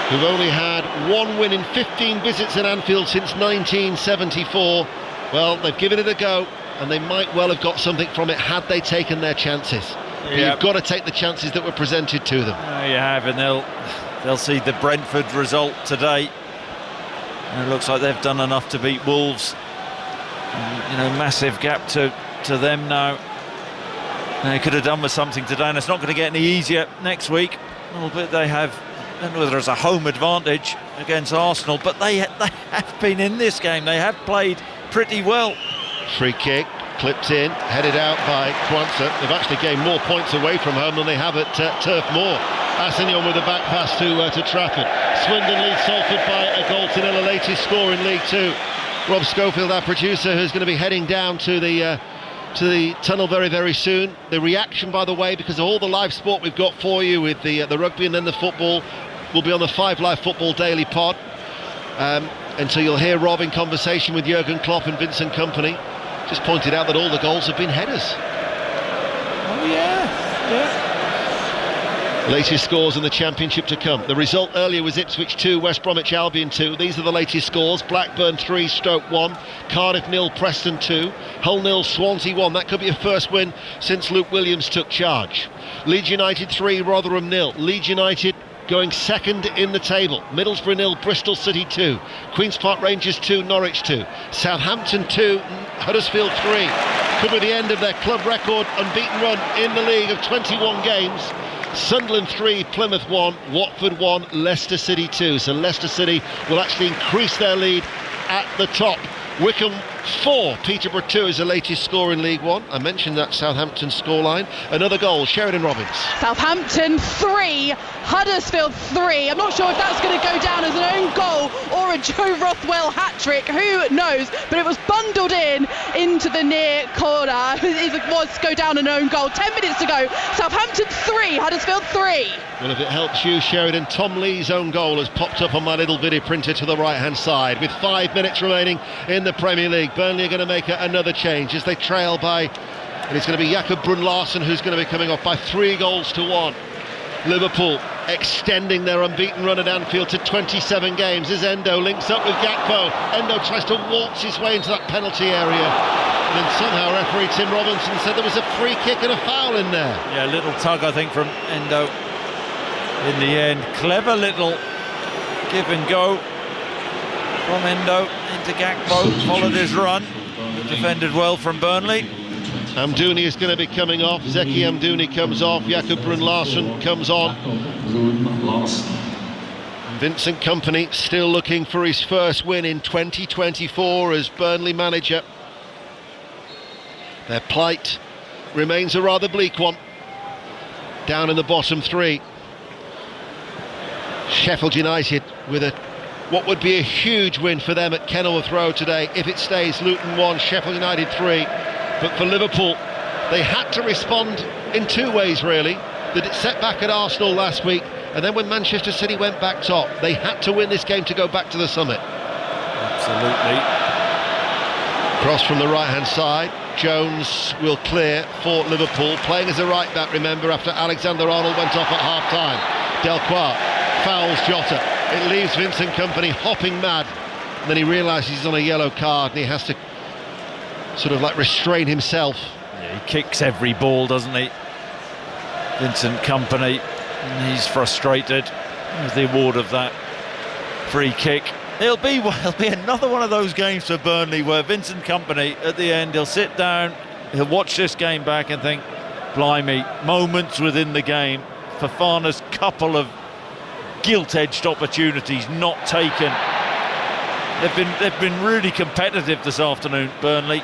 who've only had one win in 15 visits at Anfield since 1974, well, they've given it a go, and they might well have got something from it had they taken their chances. But you've got to take the chances that were presented to them. You have, and they'll see the Brentford result today. And it looks like they've done enough to beat Wolves. Massive gap to them now. They could have done with something today, and it's not going to get any easier next week. A little bit they have, I don't know whether it's a home advantage against Arsenal, but they have been in this game. They have played pretty well. Free kick, clipped in, headed out by Kwanzaa. They've actually gained more points away from home than they have at Turf Moor. Assignon with a back pass to Trafford. Swindon leads Salford by a goal to 0, the latest score in League 2. Rob Schofield, our producer, who's going to be heading down to the tunnel very, very soon. The reaction, by the way, because of all the live sport we've got for you with the rugby and then the football, will be on the 5 Live Football Daily Pod. And so you'll hear Rob in conversation with Jurgen Klopp and Vincent Kompany. Just pointed out that all the goals have been headers. Oh yeah. Latest scores in the Championship to come. The result earlier was Ipswich 2, West Bromwich Albion 2. These are the latest scores. Blackburn 3, Stoke 1, Cardiff 0, Preston 2, Hull 0, Swansea 1. That could be a first win since Luke Williams took charge. Leeds United 3, Rotherham 0. Leeds United going second in the table. Middlesbrough 0, Bristol City 2, Queen's Park Rangers 2, Norwich 2, Southampton 2, Huddersfield 3. Could be the end of their club record unbeaten run in the league of 21 games. Sunderland 3, Plymouth 1, Watford 1, Leicester City 2. So Leicester City will actually increase their lead at the top. Wycombe 4, Peterborough 2 is the latest score in League One. I mentioned that Southampton scoreline. Another goal, Sheridan Robbins. Southampton 3, Huddersfield 3. I'm not sure if that's going to go down as an own goal or a Joe Rothwell hat-trick. Who knows? But it was bundled into the near corner. It was go down an own goal. 10 minutes to go. Southampton 3, Huddersfield 3. Well, if it helps you, Sheridan, Tom Lee's own goal has popped up on my little video printer to the right-hand side. With 5 minutes remaining in the Premier League, Burnley are going to make another change as they trail by, and it's going to be Jakob Brun-Larsen who's going to be coming off by 3 goals to 1. Liverpool extending their unbeaten run at Anfield to 27 games as Endo links up with Gakpo. Endo tries to waltz his way into that penalty area, and then somehow referee Tim Robinson said there was a free kick and a foul in there. Yeah, a little tug I think from Endo in the end. Clever little give and go from Endo into Gakpo, followed his run, defended well from Burnley. Amdouni is going to be coming off. Zeki Amdouni comes off. Jakob Brun-Larsen comes on. Vincent Kompany still looking for his first win in 2024 as Burnley manager. Their plight remains a rather bleak one, down in the bottom 3. Sheffield United with what would be a huge win for them at Kenilworth Road today if it stays. Luton 1, Sheffield United 3. But for Liverpool, they had to respond in 2 ways really. They set back at Arsenal last week, and then when Manchester City went back top, they had to win this game to go back to the summit. Absolutely. Cross from the right-hand side. Jones will clear for Liverpool, playing as a right-back, remember, after Alexander-Arnold went off at half-time. Delcroix fouls Jota. It leaves Vincent Kompany hopping mad, and then he realises he's on a yellow card and he has to sort of like restrain himself. Yeah, he kicks every ball, doesn't he, Vincent Kompany? And he's frustrated with the award of that free kick. It'll be another one of those games for Burnley where Vincent Kompany at the end, he'll sit down, he'll watch this game back and think, blimey, moments within the game, Fofana's couple of gilt-edged opportunities not taken. They've been really competitive this afternoon, Burnley.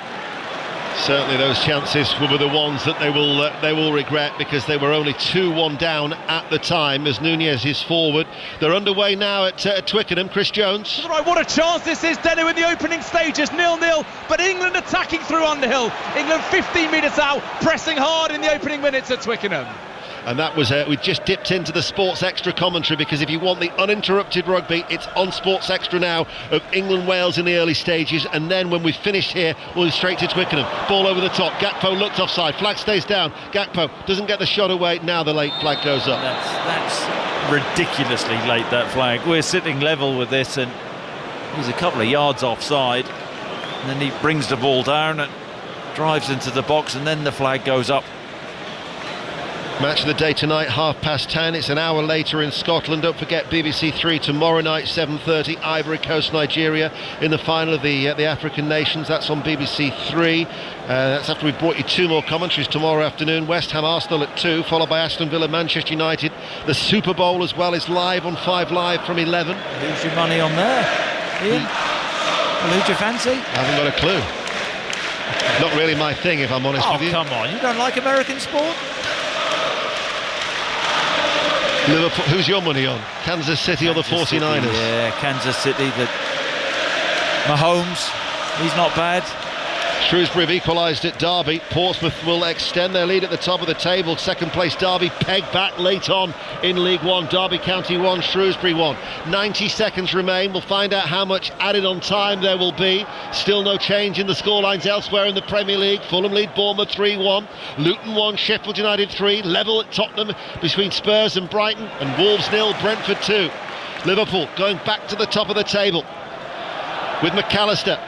Certainly those chances were the ones that they will regret, because they were only 2-1 down at the time as Nunez is forward. They're underway now at Twickenham. Chris Jones. Right, what a chance this is, Denno, in the opening stages, 0-0, but England attacking through Underhill. England 15 metres out, pressing hard in the opening minutes at Twickenham. And that was we just dipped into the Sports Extra commentary, because if you want the uninterrupted rugby, it's on Sports Extra now of England-Wales in the early stages, and then when we've finished here, we'll be straight to Twickenham. Ball over the top, Gakpo looked offside, flag stays down, Gakpo doesn't get the shot away, now the late flag goes up. That's ridiculously late, that flag. We're sitting level with this and he's a couple of yards offside, and then he brings the ball down and drives into the box, and then the flag goes up. Match of the day tonight, 10:30. It's an hour later in Scotland. Don't forget BBC 3 tomorrow night, 7:30. Ivory Coast, Nigeria in the final of the African Nations. That's on BBC 3. That's after we've brought you 2 more commentaries tomorrow afternoon. West Ham Arsenal at 2, followed by Aston Villa Manchester United. The Super Bowl as well is live on 5 Live from 11. Who's your money on there, Ian? Well, who'd you fancy? I haven't got a clue. Not really my thing, if I'm honest with you. Oh, come on, you don't like American sport? Liverpool, who's your money on? Kansas City or the 49ers? Yeah, Kansas City. Mahomes, he's not bad. Shrewsbury have equalised at Derby. Portsmouth will extend their lead at the top of the table. Second place Derby pegged back late on in League One. Derby County 1, Shrewsbury 1. 90 seconds remain. We'll find out how much added on time there will be. Still no change in the scorelines elsewhere in the Premier League. Fulham lead Bournemouth 3-1. Luton 1, Sheffield United 3. Level at Tottenham between Spurs and Brighton. And Wolves 0, Brentford 2. Liverpool going back to the top of the table with McAllister.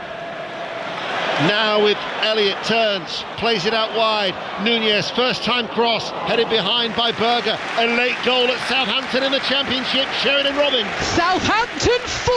Now with Elliott, turns, plays it out wide. Nunez, first time cross, headed behind by Berger. A late goal at Southampton in the Championship. Sheridan Robin. Southampton 4,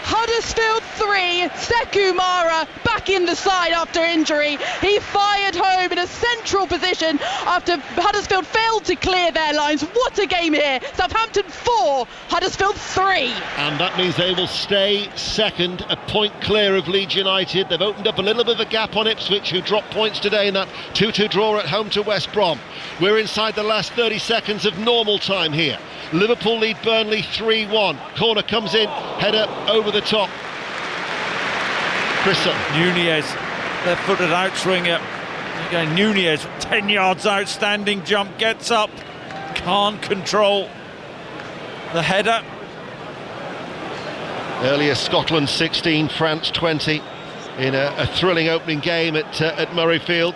Huddersfield 3. Sekou Mara back in the side after injury. He fired home in a central position after Huddersfield failed to clear their lines. What a game here. Southampton 4, Huddersfield 3. And that means they will stay second, a point clear of Leeds United. They've opened up a little bit of a gap on Ipswich, who dropped points today in that 2-2 draw at home to West Brom. We're inside the last 30 seconds of normal time here. Liverpool lead Burnley 3-1. Corner comes in, header over the top. Chris Sutton. Nunez, left-footed outswinger. Again, Nunez, 10 yards outstanding jump, gets up, can't control the header. Earlier, Scotland 16, France 20 in a thrilling opening game at Murrayfield.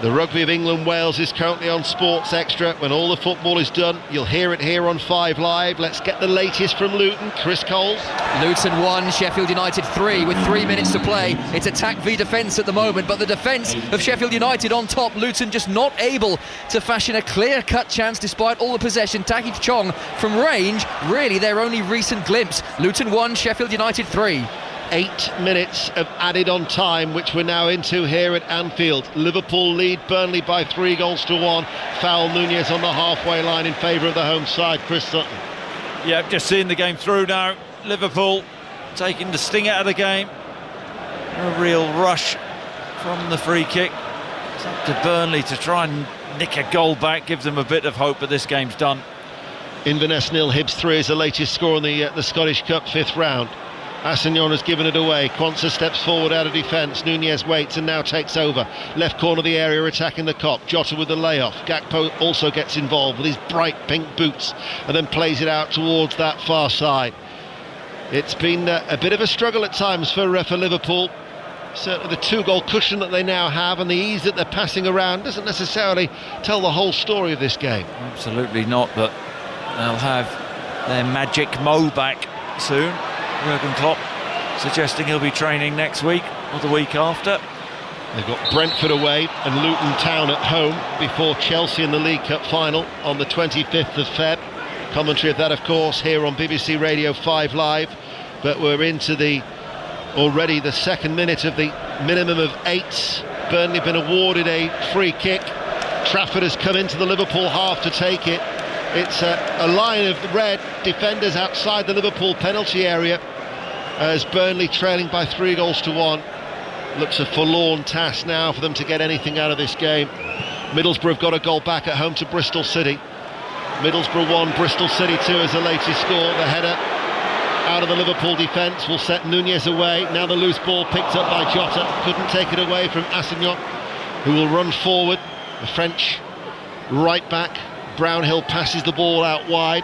The Rugby of England-Wales is currently on Sports Extra. When all the football is done, you'll hear it here on 5 Live. Let's get the latest from Luton. Chris Coles. Luton 1, Sheffield United 3 with 3 minutes to play. It's attack v defence at the moment, but the defence of Sheffield United on top. Luton just not able to fashion a clear-cut chance despite all the possession. Taki Chong from range, really their only recent glimpse. Luton 1, Sheffield United 3. 8 minutes of added on time, which we're now into here at Anfield. Liverpool lead Burnley by 3-1. Foul Nunez on the halfway line in favour of the home side. Chris Sutton. Yeah, just seeing the game through now. Liverpool taking the sting out of the game. A real rush from the free kick. It's up to Burnley to try and nick a goal back, give them a bit of hope, but this game's done. Inverness 0, Hibs 3 is the latest score in the Scottish Cup 5th round. Assignon has given it away. Quansah steps forward out of defence. Nunez waits and now takes over. Left corner of the area attacking the Kop. Jota with the layoff. Gakpo also gets involved with his bright pink boots and then plays it out towards that far side. It's been a bit of a struggle at times for Liverpool. Certainly the 2-goal cushion that they now have and the ease that they're passing around doesn't necessarily tell the whole story of this game. Absolutely not, but they'll have their magic Mo back soon. Jurgen Klopp suggesting he'll be training next week or the week after. They've got Brentford away and Luton Town at home before Chelsea in the League Cup final on the 25th of Feb. Commentary of that, of course, here on BBC Radio 5 Live. But we're into already the second minute of the minimum of 8. Burnley have been awarded a free kick. Trafford has come into the Liverpool half to take it. It's a line of red defenders outside the Liverpool penalty area as Burnley trailing by 3-1. Looks a forlorn task now for them to get anything out of this game. Middlesbrough have got a goal back at home to Bristol City. Middlesbrough 1, Bristol City 2 is the latest score. The header out of the Liverpool defence will set Nunez away. Now the loose ball picked up by Jota. Couldn't take it away from Assignon, who will run forward. The French right back Brownhill passes the ball out wide.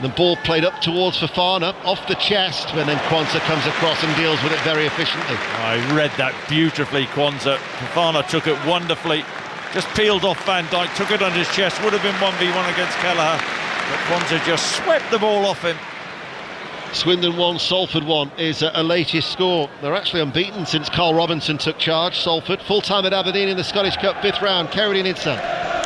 The ball played up towards Fofana, off the chest, and then Quansah comes across and deals with it very efficiently. I read that beautifully, Quansah. Fofana took it wonderfully. Just peeled off Van Dijk, took it on his chest. Would have been 1v1 against Kelleher, but Quansah just swept the ball off him. Swindon 1, Salford 1 is a latest score. They're actually unbeaten since Carl Robinson took charge. Salford, full-time at Aberdeen in the Scottish Cup 5th round. Kerry Nidsan.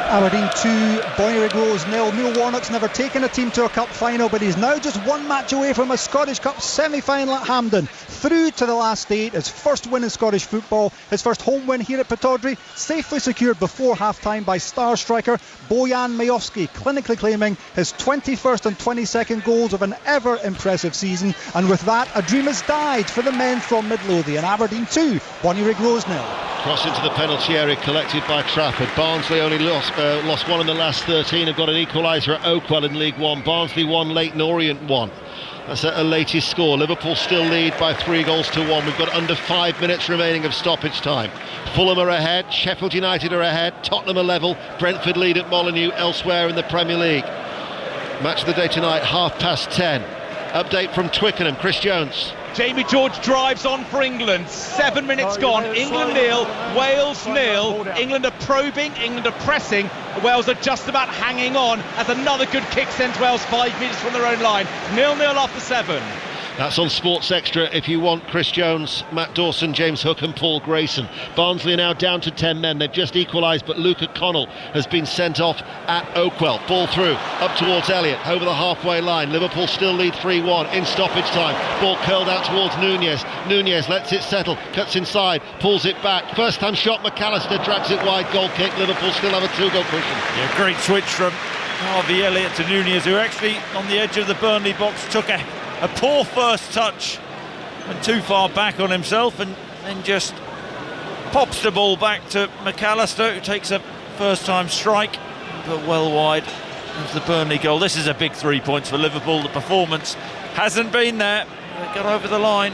Aberdeen 2, Boiry Groves 0. Neil Warnock's never taken a team to a cup final, but he's now just one match away from a Scottish Cup semi-final at Hampden. Through to the last 8, his first win in Scottish football, his first home win here at Pittodrie, safely secured before half-time by star striker Bojan Majowski, clinically claiming his 21st and 22nd goals of an ever-impressive season. And with that, a dream has died for the men from Midlothian. Aberdeen 2, Boiry Groves 0. Cross into the penalty area collected by Trafford. Barnsley only lost one in the last 13. Have got an equaliser at Oakwell in League One. Barnsley 1, Leyton Orient 1. That's a latest score. Liverpool still lead by 3-1. We've got under 5 minutes remaining of stoppage time. Fulham are ahead, Sheffield United are ahead, Tottenham are level, Brentford lead at Molineux elsewhere in the Premier League. Match of the day tonight, 10:30. Update from Twickenham, Chris Jones. Jamie George drives on for England. 7 minutes gone. England 0, Wales 0. England are probing, England are pressing. Wales are just about hanging on as another good kick sends Wales 5 metres from their own line. 0-0 after 7. That's on Sports Extra if you want Chris Jones, Matt Dawson, James Hook and Paul Grayson. Barnsley are now down to 10 men. They've just equalised, but Luke O'Connell has been sent off at Oakwell. Ball through, up towards Elliott, over the halfway line. Liverpool still lead 3-1 in stoppage time. Ball curled out towards Nunez. Nunez lets it settle, cuts inside, pulls it back. First time shot, McAllister drags it wide, goal kick. Liverpool still have a 2-goal cushion. Yeah, great switch from Harvey Elliott to Nunez, who actually on the edge of the Burnley box took a poor first touch, went too far back on himself, and then just pops the ball back to McAllister, who takes a first time strike, but well wide of the Burnley goal. This is a big 3 points for Liverpool. The performance hasn't been there. They got over the line.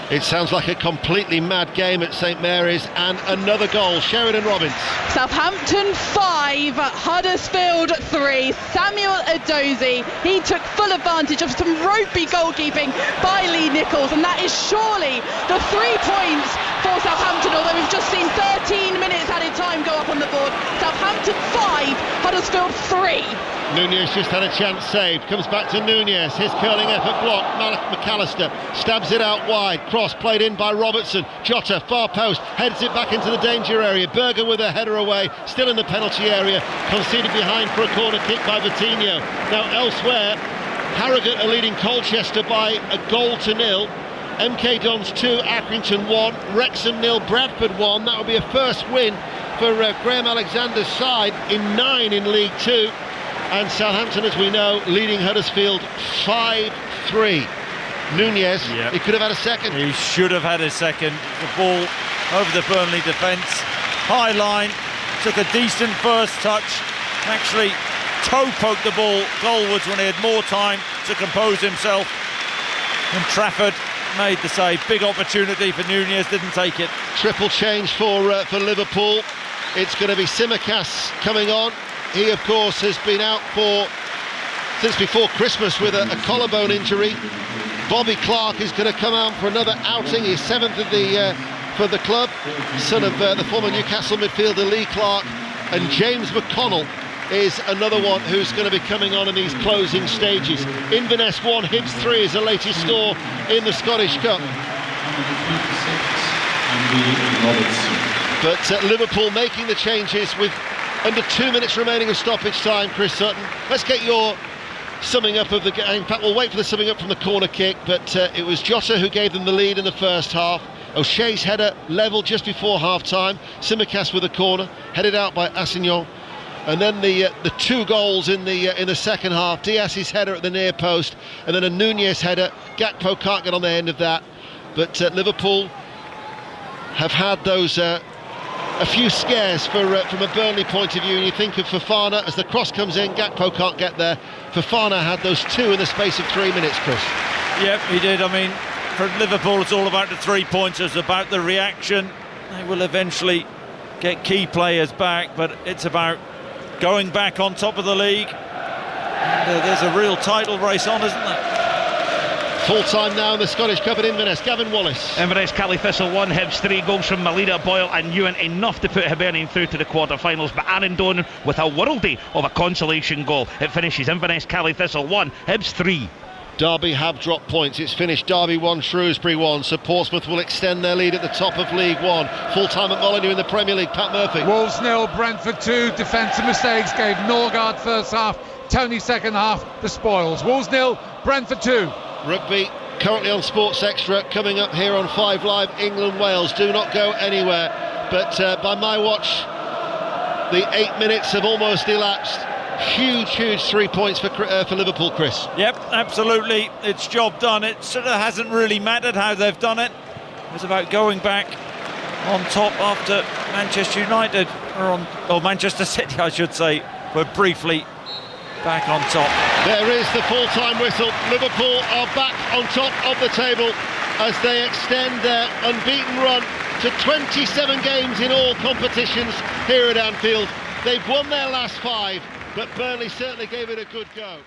It sounds like a completely mad game at St Mary's, and another goal. Sheridan Robbins. Southampton 5, Huddersfield 3. Samuel Edozie, he took full advantage of some ropey goalkeeping by Lee Nichols, and that is surely the 3 points for Southampton, although we've just seen 13 minutes added time go up on the board. Southampton 5, Huddersfield 3. Nunez just had a chance saved, comes back to Nunez, his curling effort blocked. McAllister stabs it out wide, cross played in by Robertson. Jota, far post, heads it back into the danger area. Berger with a header away, still in the penalty area, conceded behind for a corner kick by Vitinho. Now elsewhere, Harrogate are leading Colchester by 1-0. MK Dons 2, Accrington 1, Wrexham 0, Bradford 1. That would be a first win for Graham Alexander's side in 9 in League 2. And Southampton, as we know, leading Huddersfield 5-3. Nunez, he could have had a second. He should have had a second. The ball over the Burnley defence. High line, took a decent first touch. Actually toe poked the ball goalwards when he had more time to compose himself. And Trafford made the save. Big opportunity for Nunez, didn't take it. Triple change for Liverpool. It's going to be Tsimikas coming on. He, of course, has been out since before Christmas with a collarbone injury. Bobby Clark is going to come out for another outing. He's 7th for the club, son of the former Newcastle midfielder Lee Clark. And James McConnell is another one who's going to be coming on in these closing stages. Inverness 1, Hibs 3 is the latest score in the Scottish Cup. But Liverpool making the changes with under 2 minutes remaining of stoppage time. Chris Sutton, let's get your summing up of the game. In fact, we'll wait for the summing up from the corner kick, but it was Jota who gave them the lead in the first half. O'Shea's header level just before half-time. Tsimikas with a corner, headed out by Assignon. And then the 2 goals in the second half. Diaz's header at the near post, and then a Nunez header. Gakpo can't get on the end of that. But Liverpool have had those a few scares from a Burnley point of view. And you think of Fofana as the cross comes in, Gakpo can't get there. Fofana had those 2 in the space of 3 minutes, Chris. Yep, he did. I mean, for Liverpool, it's all about the 3 points. It's about the reaction. They will eventually get key players back, but it's about going back on top of the league. And there's a real title race on, isn't there? Full time now in the Scottish Cup at Inverness. Gavin Wallace. Inverness, Cali Thistle 1, Hibs 3. Goals from Malina, Boyle and Ewan, enough to put Hibernian through to the quarter-finals. But Aaron Donan with a worldie of a consolation goal. It finishes Inverness, Cali Thistle 1, Hibs 3. Derby have dropped points. It's finished Derby 1, Shrewsbury 1. So Portsmouth will extend their lead at the top of League 1. Full time at Molineux in the Premier League. Pat Murphy. Wolves 0, Brentford 2. Defensive mistakes gave Norgard first half, Tony second half. The spoils. Wolves 0, Brentford 2. Rugby currently on Sports Extra, coming up here on 5 Live. England Wales, do not go anywhere. But by my watch, the 8 minutes have almost elapsed. Huge 3 points for Liverpool, Chris. Yep, absolutely. It's job done. It sort of hasn't really mattered how they've done it. It was about going back on top after Manchester United, or Manchester City, I should say, were briefly back on top. There is the full-time whistle. Liverpool are back on top of the table as they extend their unbeaten run to 27 games in all competitions here at Anfield. They've won their last 5, but Burnley certainly gave it a good go.